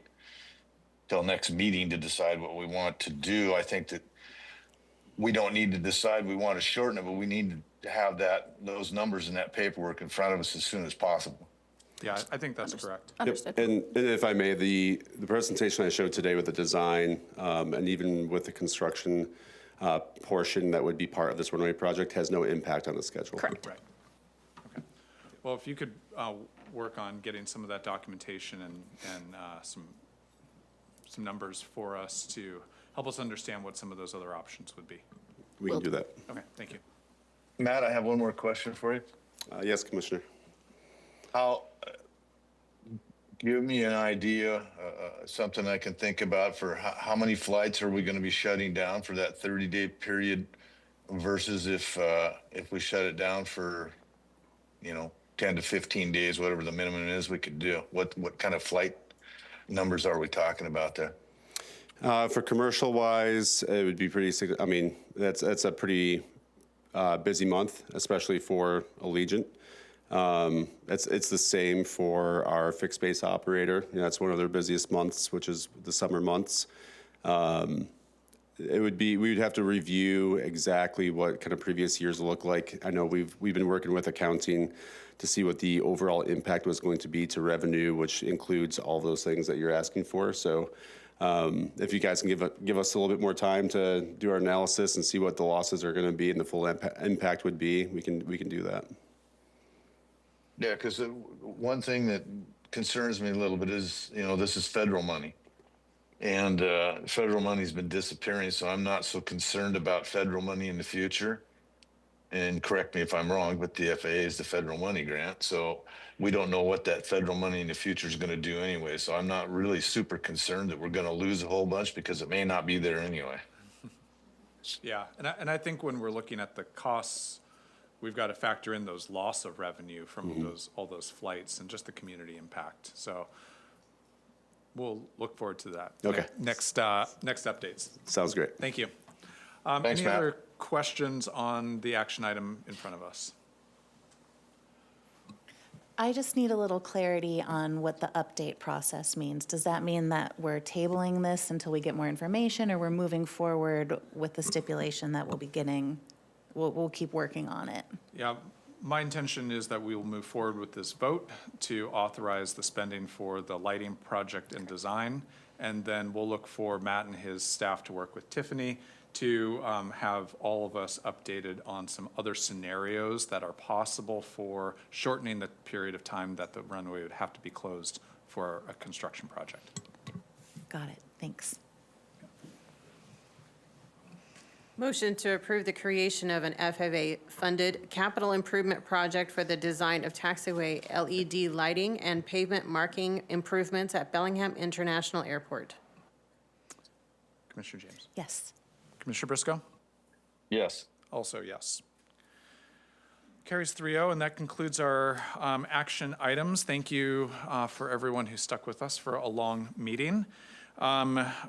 till next meeting to decide what we want to do. I think that we don't need to decide we want to shorten it, but we need to have those numbers and that paperwork in front of us as soon as possible. Yeah, I think that's correct. Understood. And if I may, the presentation I showed today with the design and even with the construction portion that would be part of this runway project has no impact on the schedule. Correct. Right. Okay. Well, if you could work on getting some of that documentation and some numbers for us to help us understand what some of those other options would be. We can do that. Okay, thank you. Matt, I have one more question for you. Yes, Commissioner. Give me an idea, something I can think about for how many flights are we going to be shutting down for that 30-day period versus if we shut it down for 10 to 15 days, whatever the minimum is we could do? What kind of flight numbers are we talking about there? For commercial wise, it would be pretty, I mean, that's a pretty busy month, especially for Allegiant. It's the same for our fixed base operator. That's one of their busiest months, which is the summer months. We would have to review exactly what kind of previous years look like. I know we've been working with accounting to see what the overall impact was going to be to revenue, which includes all those things that you're asking for. So if you guys can give us a little bit more time to do our analysis and see what the losses are going to be and the full impact would be, we can do that. Yeah, because one thing that concerns me a little bit is, this is federal money. And federal money's been disappearing, so I'm not so concerned about federal money in the future. And correct me if I'm wrong, but the FAA is the federal money grant. So we don't know what that federal money in the future is going to do anyway. So I'm not really super concerned that we're going to lose a whole bunch because it may not be there anyway. Yeah, and I think when we're looking at the costs, we've got to factor in those loss of revenue from all those flights and just the community impact. So we'll look forward to that. Okay. Next updates. Sounds great. Thank you. Thanks, any Matt. other questions on the action item in front of us? I just need a little clarity on what the update process means. Does that mean that we're tabling this until we get more information, or we're moving forward with the stipulation that we'll keep working on it? Yeah, my intention is that we will move forward with this vote to authorize the spending for the lighting project and design. And then we'll look for Matt and his staff to work with Tiffany to have all of us updated on some other scenarios that are possible for shortening the period of time that the runway would have to be closed for a construction project. Got it. Thanks. Motion to approve the creation of an FAA-funded capital improvement project for the design of taxiway LED lighting and pavement marking improvements at Bellingham International Airport. Commissioner James. Yes. Commissioner Briscoe? Yes. Also yes. Carries 3-0, and that concludes our action items. Thank you for everyone who stuck with us for a long meeting.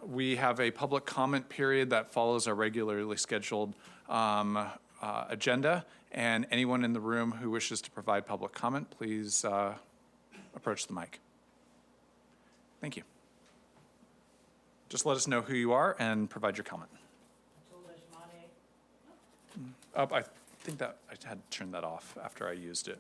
We have a public comment period that follows our regularly scheduled agenda, and anyone in the room who wishes to provide public comment, please approach the mic. Thank you. Just let us know who you are and provide your comment. I think that I had to turn that off after I used it.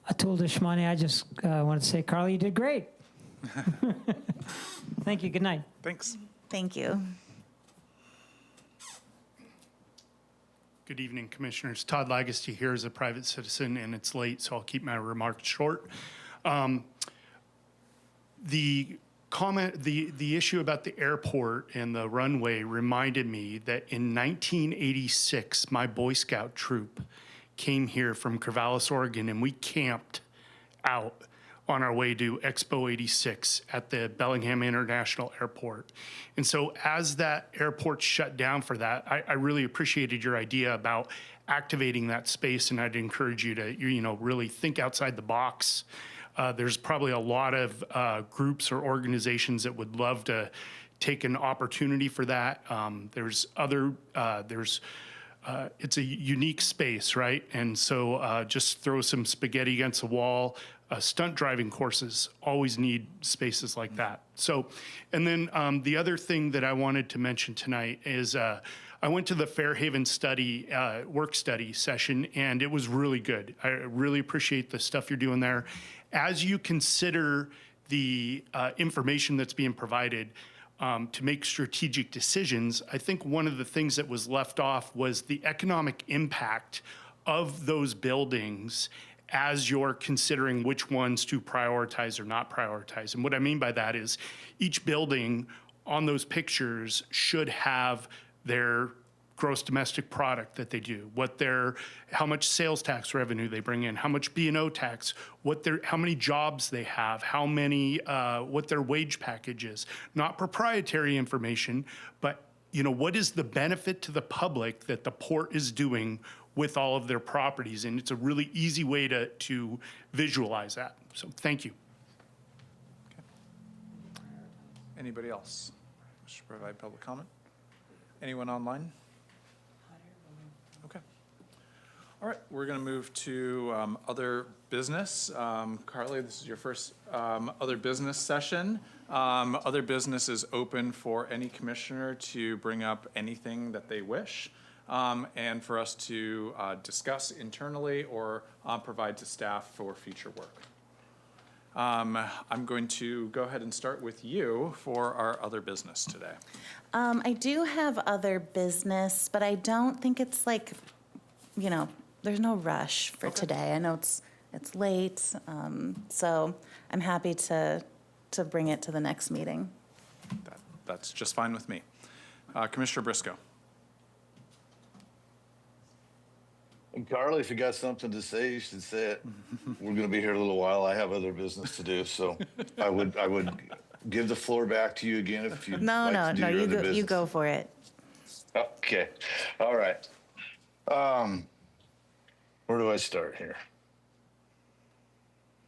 Atul Deshmani, I just wanted to say, Carly, you did great. Thank you. Good night. Thanks. Thank you. Good evening, Commissioners. Todd Lagasty here as a private citizen, and it's late, so I'll keep my remarks short. The issue about the airport and the runway reminded me that in 1986, my Boy Scout troop came here from Corvallis, Oregon, and we camped out on our way to Expo 86 at the Bellingham International Airport. And so as that airport shut down for that, I really appreciated your idea about activating that space, and I'd encourage you to, really think outside the box. There's probably a lot of groups or organizations that would love to take an opportunity for that. It's a unique space, right? And so just throw some spaghetti against the wall. Stunt driving courses always need spaces like that. So, and then the other thing that I wanted to mention tonight is I went to the Fairhaven work study session, and it was really good. I really appreciate the stuff you're doing there. As you consider the information that's being provided, to make strategic decisions, I think one of the things that was left off was the economic impact of those buildings as you're considering which ones to prioritize or not prioritize. And what I mean by that is each building on those pictures should have their gross domestic product that they do, how much sales tax revenue they bring in, how much B&O tax, how many jobs they have, what their wage package is. Not proprietary information, but what is the benefit to the public that the port is doing with all of their properties? And it's a really easy way to visualize that. So thank you. Anybody else wish to provide public comment? Anyone online? Okay. All right, we're going to move to other business. Carly, this is your first other business session. Other business is open for any commissioner to bring up anything that they wish, and for us to discuss internally or provide to staff for future work. I'm going to go ahead and start with you for our other business today. I do have other business, but I don't think it's like, there's no rush for today. I know it's late, so I'm happy to bring it to the next meeting. That's just fine with me. Commissioner Briscoe. And Carly, if you got something to say, you should say it. We're going to be here a little while. I have other business to do, so I would give the floor back to you again if you No, you go for it. Okay, all right. Where do I start here?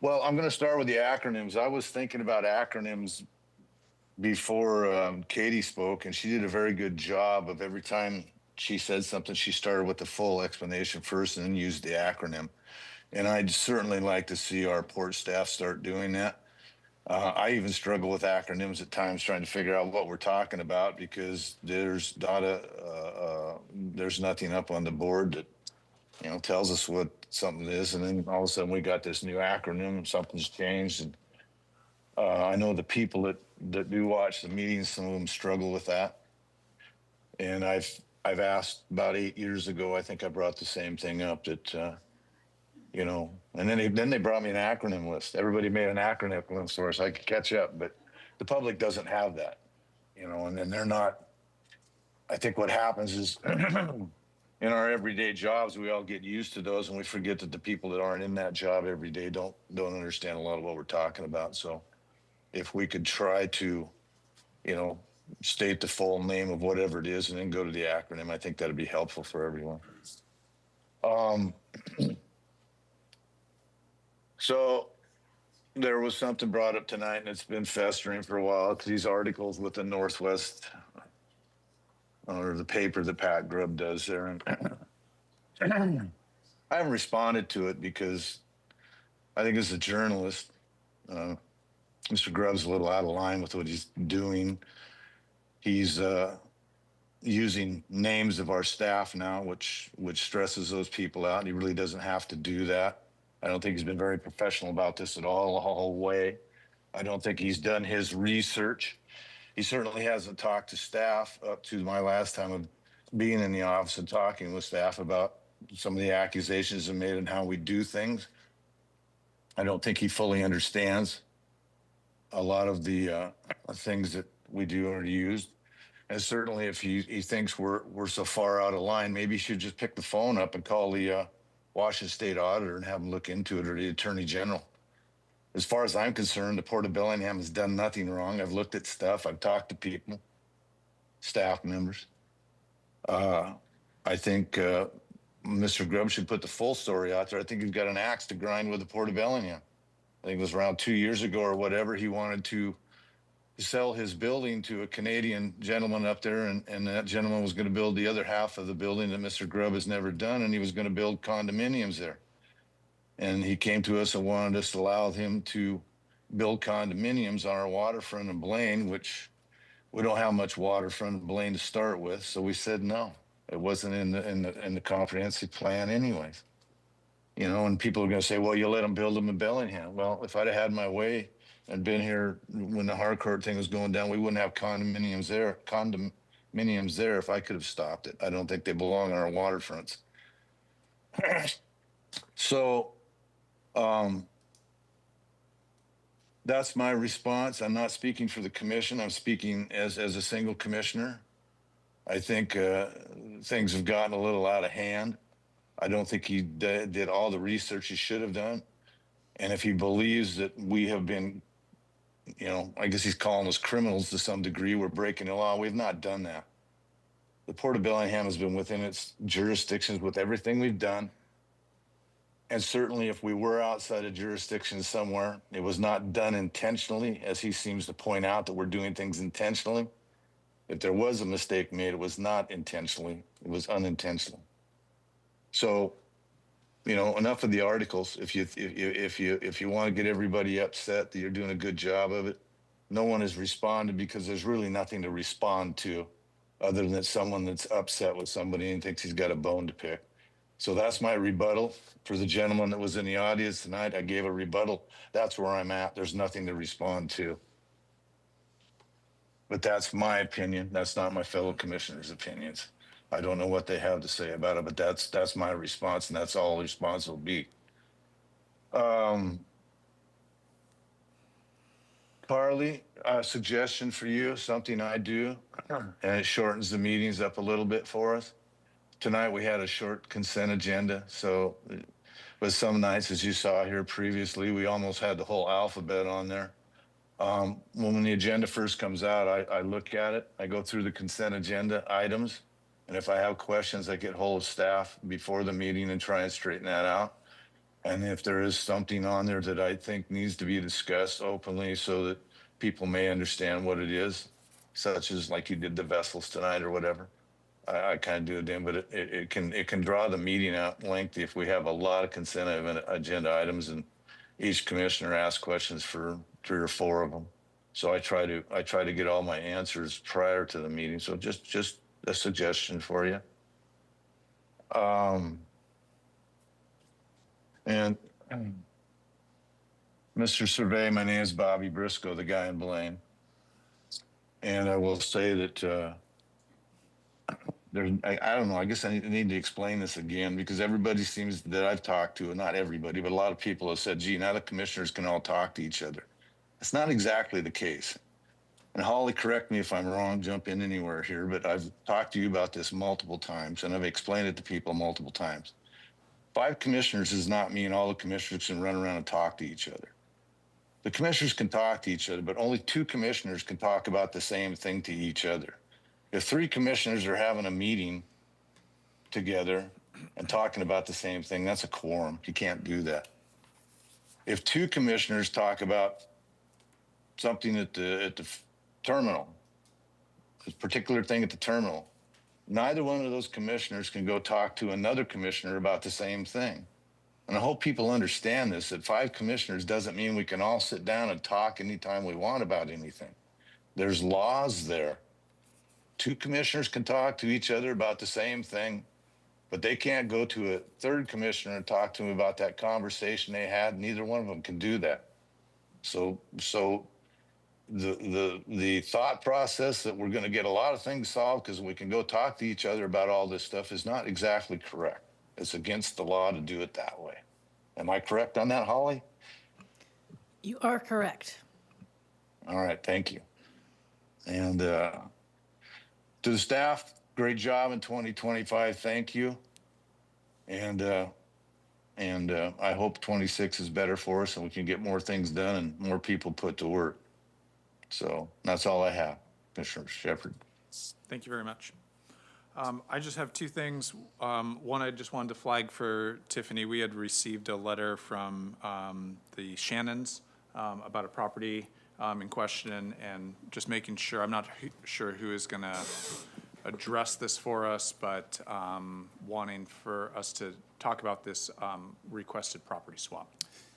Well, I'm going to start with the acronyms. I was thinking about acronyms before Katie spoke, and she did a very good job of every time she said something, she started with the full explanation first and then used the acronym. And I'd certainly like to see our port staff start doing that. I even struggle with acronyms at times trying to figure out what we're talking about because there's nothing up on the board that tells us what something is, and then all of a sudden we got this new acronym, something's changed. And I know the people that do watch the meetings, some of them struggle with that. And I've asked about 8 years ago, I think I brought the same thing up that, and then they brought me an acronym list. Everybody made an acronym list for us. I could catch up, but the public doesn't have that, and then they're not. I think what happens is in our everyday jobs, we all get used to those and we forget that the people that aren't in that job every day don't understand a lot of what we're talking about. So if we could try to, state the full name of whatever it is and then go to the acronym, I think that'd be helpful for everyone. So there was something brought up tonight and it's been festering for a while. It's these articles with the Northwest or the paper that Pat Grubb does there. And I haven't responded to it because I think as a journalist, Mr. Grubb's a little out of line with what he's doing. He's using names of our staff now, which stresses those people out. He really doesn't have to do that. I don't think he's been very professional about this at all the whole way. I don't think he's done his research. He certainly hasn't talked to staff up to my last time of being in the office and talking with staff about some of the accusations are made and how we do things. I don't think he fully understands a lot of the things that we do or used. And certainly if he thinks we're so far out of line, maybe he should just pick the phone up and call the Washington State Auditor and have him look into it, or the Attorney General. As far as I'm concerned, the Port of Bellingham has done nothing wrong. I've looked at stuff. I've talked to people, staff members. I think Mr. Grubb should put the full story out there. I think he's got an axe to grind with the Port of Bellingham. I think it was around 2 years ago or whatever, he wanted to sell his building to a Canadian gentleman up there, and that gentleman was going to build the other half of the building that Mr. Grubb has never done, and he was going to build condominiums there. And he came to us and wanted us to allow him to build condominiums on our waterfront in Blaine, which we don't have much waterfront in Blaine to start with. So we said no. It wasn't in the comprehensive plan anyways. And people are going to say, well, you let them build them in Bellingham. Well, if I'd have had my way and been here when the Harcourt thing was going down, we wouldn't have condominiums there if I could have stopped it. I don't think they belong on our waterfronts. So that's my response. I'm not speaking for the commission. I'm speaking as a single commissioner. I think things have gotten a little out of hand. I don't think he did all the research he should have done. And if he believes that we have been, I guess he's calling us criminals to some degree, we're breaking the law. We've not done that. The Port of Bellingham has been within its jurisdictions with everything we've done. And certainly if we were outside of jurisdiction somewhere, it was not done intentionally, as he seems to point out that we're doing things intentionally. If there was a mistake made, it was not intentionally, it was unintentional. So, enough of the articles. If you want to get everybody upset that you're doing a good job of it, no one has responded because there's really nothing to respond to other than someone that's upset with somebody and thinks he's got a bone to pick. So that's my rebuttal. For the gentleman that was in the audience tonight, I gave a rebuttal. That's where I'm at. There's nothing to respond to. But that's my opinion. That's not my fellow commissioners' opinions. I don't know what they have to say about it, but that's my response, and that's all the response will be. Carly, a suggestion for you, something I do, and it shortens the meetings up a little bit for us. Tonight we had a short consent agenda, so with some nights, as you saw here previously, we almost had the whole alphabet on there. When the agenda first comes out, I look at it, I go through the consent agenda items, and if I have questions, I get hold of staff before the meeting and try and straighten that out. And if there is something on there that I think needs to be discussed openly so that people may understand what it is, such as like you did the vessels tonight or whatever, I kind of do it then, but it can draw the meeting out lengthy if we have a lot of consent agenda items and each commissioner asks questions for 3 or 4 of them. So I try to get all my answers prior to the meeting. So just a suggestion for you. And Mr. Survey, my name is Bobby Briscoe, the guy in Blaine. And I will say that I don't know, I guess I need to explain this again because everybody seems that I've talked to, and not everybody, but a lot of people have said, gee, now the commissioners can all talk to each other. It's not exactly the case. And Holly, correct me if I'm wrong, jump in anywhere here, but I've talked to you about this multiple times and I've explained it to people multiple times. 5 commissioners does not mean all the commissioners can run around and talk to each other. The commissioners can talk to each other, but only 2 commissioners can talk about the same thing to each other. If 3 commissioners are having a meeting together and talking about the same thing, that's a quorum. You can't do that. If 2 commissioners talk about something at the terminal, a particular thing at the terminal, neither one of those commissioners can go talk to another commissioner about the same thing. And I hope people understand this, that 5 commissioners doesn't mean we can all sit down and talk anytime we want about anything. There's laws there. 2 commissioners can talk to each other about the same thing, but they can't go to a 3rd commissioner and talk to him about that conversation they had. Neither one of them can do that. So the thought process that we're going to get a lot of things solved because we can go talk to each other about all this stuff is not exactly correct. It's against the law to do it that way. Am I correct on that, Holly? You are correct. All right, thank you. And to the staff, great job in 2025. Thank you. And I hope 26 is better for us and we can get more things done and more people put to work. So that's all I have, Commissioner Shepard. Thank you very much. I just have 2 things. One, I just wanted to flag for Tiffany. We had received a letter from the Shannons about a property in question, and just making sure, I'm not sure who is going to address this for us, but wanting for us to talk about this requested property swap.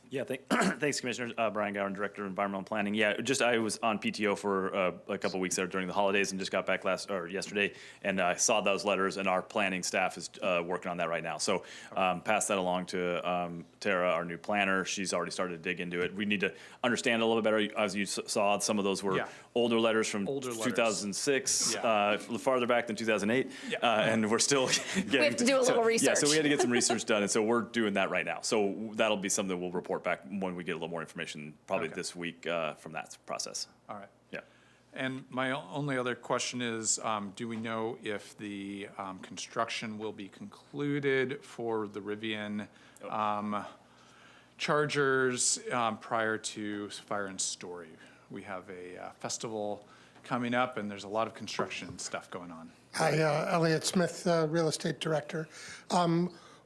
Yeah, thanks, Commissioner. Brian Gowan, Director of Environmental Planning. Yeah, I was on PTO for a couple of weeks there during the holidays and just got back yesterday, and I saw those letters, and our planning staff is working on that right now. So pass that along to Tara, our new planner. She's already started to dig into it. We need to understand a little bit better. As you saw, some of those were older letters from 2006, farther back than 2008, and we're still getting. We have to do a little research. Yeah, so we had to get some research done, and so we're doing that right now. So that'll be something we'll report back when we get a little more information, probably this week from that process. All right. Yeah. And my only other question is, do we know if the construction will be concluded for the Rivian chargers prior to Fire and Story? We have a festival coming up, and there's a lot of construction stuff going on. Hi, Elliot Smith, Real Estate Director.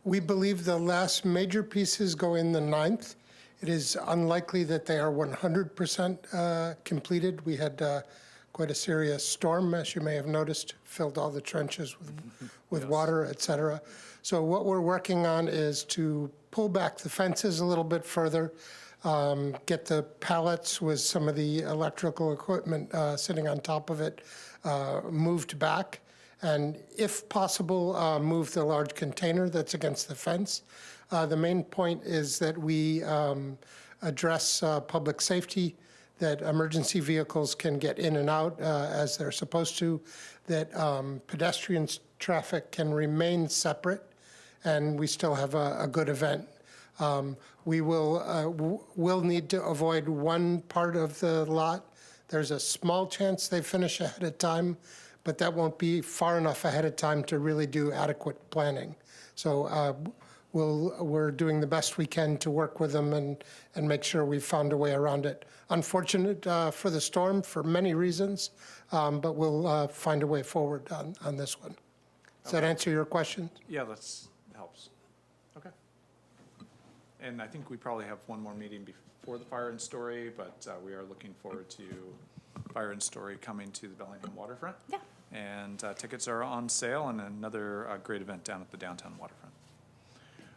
We believe the last major pieces go in the 9th. It is unlikely that they are 100% completed. We had quite a serious storm, as you may have noticed, filled all the trenches with water, et cetera. So what we're working on is to pull back the fences a little bit further, get the pallets with some of the electrical equipment sitting on top of it moved back, and if possible, move the large container that's against the fence. The main point is that we address public safety, that emergency vehicles can get in and out as they're supposed to, that pedestrian traffic can remain separate, and we still have a good event. We will need to avoid one part of the lot. There's a small chance they finish ahead of time, but that won't be far enough ahead of time to really do adequate planning. So we're doing the best we can to work with them and make sure we've found a way around it. Unfortunate for the storm for many reasons, but we'll find a way forward on this one. Does that answer your question? Yeah, that helps. Okay. And I think we probably have one more meeting before the Fire and Story, but we are looking forward to Fire and Story coming to the Bellingham Waterfront. Yeah. And tickets are on sale, and another great event down at the downtown waterfront.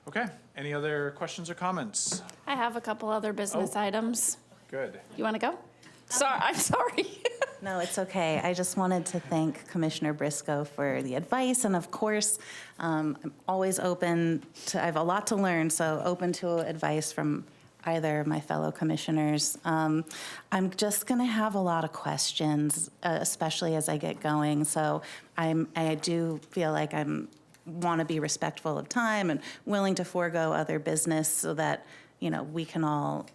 Okay, any other questions or comments? I have a couple other business items. Good. You want to go? Sorry, I'm sorry. No, it's okay. I just wanted to thank Commissioner Briscoe for the advice, and of course, I'm always open to, I have a lot to learn, so open to advice from either of my fellow commissioners. I'm just going to have a lot of questions, especially as I get going, so I do feel like I want to be respectful of time and willing to forego other business so that we can all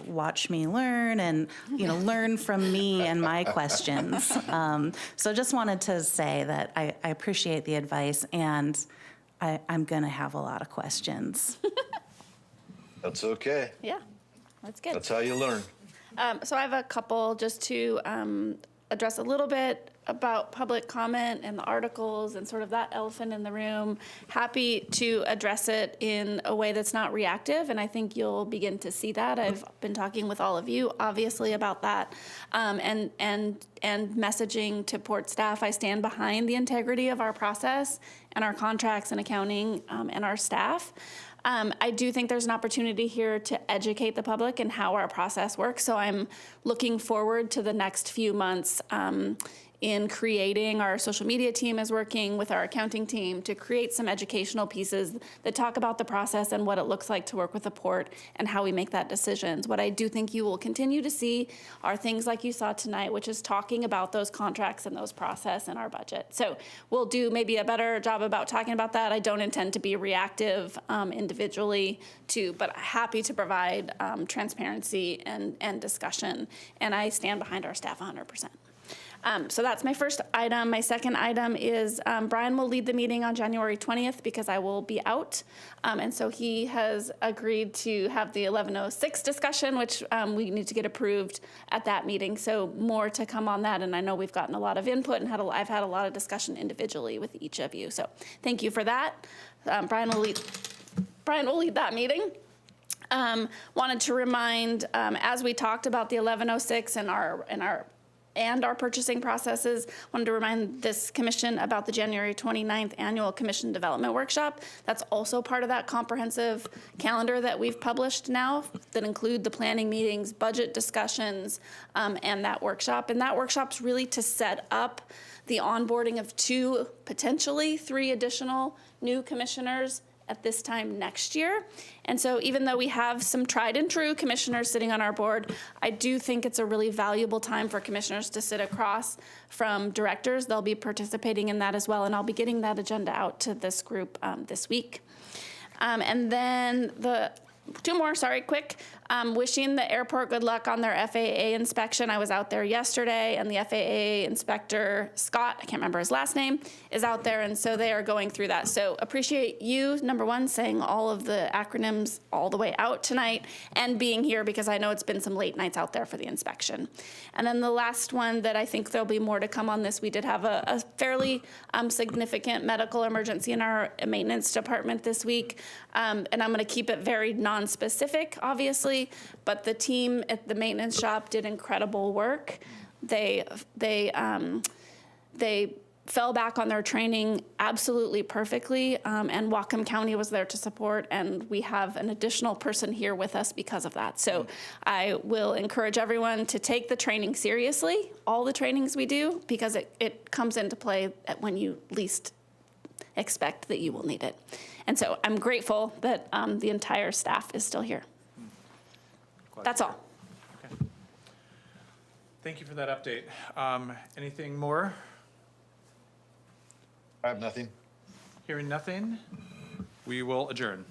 watch me learn and, learn from me and my questions. So just wanted to say that I appreciate the advice, and I'm going to have a lot of questions. That's okay. Yeah, that's good. That's how you learn. So I have a couple just to address a little bit about public comment and the articles and sort of that elephant in the room. Happy to address it in a way that's not reactive, and I think you'll begin to see that. I've been talking with all of you, obviously, about that, and messaging to Port staff. I stand behind the integrity of our process and our contracts and accounting and our staff. I do think there's an opportunity here to educate the public and how our process works, so I'm looking forward to the next few months in creating. Our social media team is working with our accounting team to create some educational pieces that talk about the process and what it looks like to work with the port and how we make that decisions. What I do think you will continue to see are things like you saw tonight, which is talking about those contracts and those process and our budget. So we'll do maybe a better job about talking about that. I don't intend to be reactive individually but happy to provide transparency and discussion. And I stand behind our staff 100%. So that's my first item. My second item is Brian will lead the meeting on January 20th because I will be out. And so he has agreed to have the 1106 discussion, which we need to get approved at that meeting. So more to come on that. And I know we've gotten a lot of input and I've had a lot of discussion individually with each of you. So thank you for that. Brian will lead that meeting. Wanted to remind, as we talked about the 1106 and our purchasing processes, wanted to remind this commission about the January 29th annual commission development workshop. That's also part of that comprehensive calendar that we've published now that include the planning meetings, budget discussions, and that workshop. And that workshop's really to set up the onboarding of 2, potentially 3 additional new commissioners at this time next year. And so even though we have some tried and true commissioners sitting on our board, I do think it's a really valuable time for commissioners to sit across from directors. They'll be participating in that as well, and I'll be getting that agenda out to this group this week. And then the 2 more, sorry, quick. Wishing the airport good luck on their FAA inspection. I was out there yesterday, and the FAA inspector, Scott, I can't remember his last name, is out there, and so they are going through that. So appreciate you, number one, saying all of the acronyms all the way out tonight, and being here, because I know it's been some late nights out there for the inspection. And then the last one that I think there'll be more to come on this, we did have a fairly significant medical emergency in our maintenance department this week. And I'm going to keep it very non-specific, obviously, but the team at the maintenance shop did incredible work. They fell back on their training absolutely perfectly, and Whatcom County was there to support, and we have an additional person here with us because of that. So I will encourage everyone to take the training seriously, all the trainings we do, because it comes into play when you least expect that you will need it. And so I'm grateful that the entire staff is still here. That's all. Okay. Thank you for that update. Anything more? I have nothing. Hearing nothing, we will adjourn.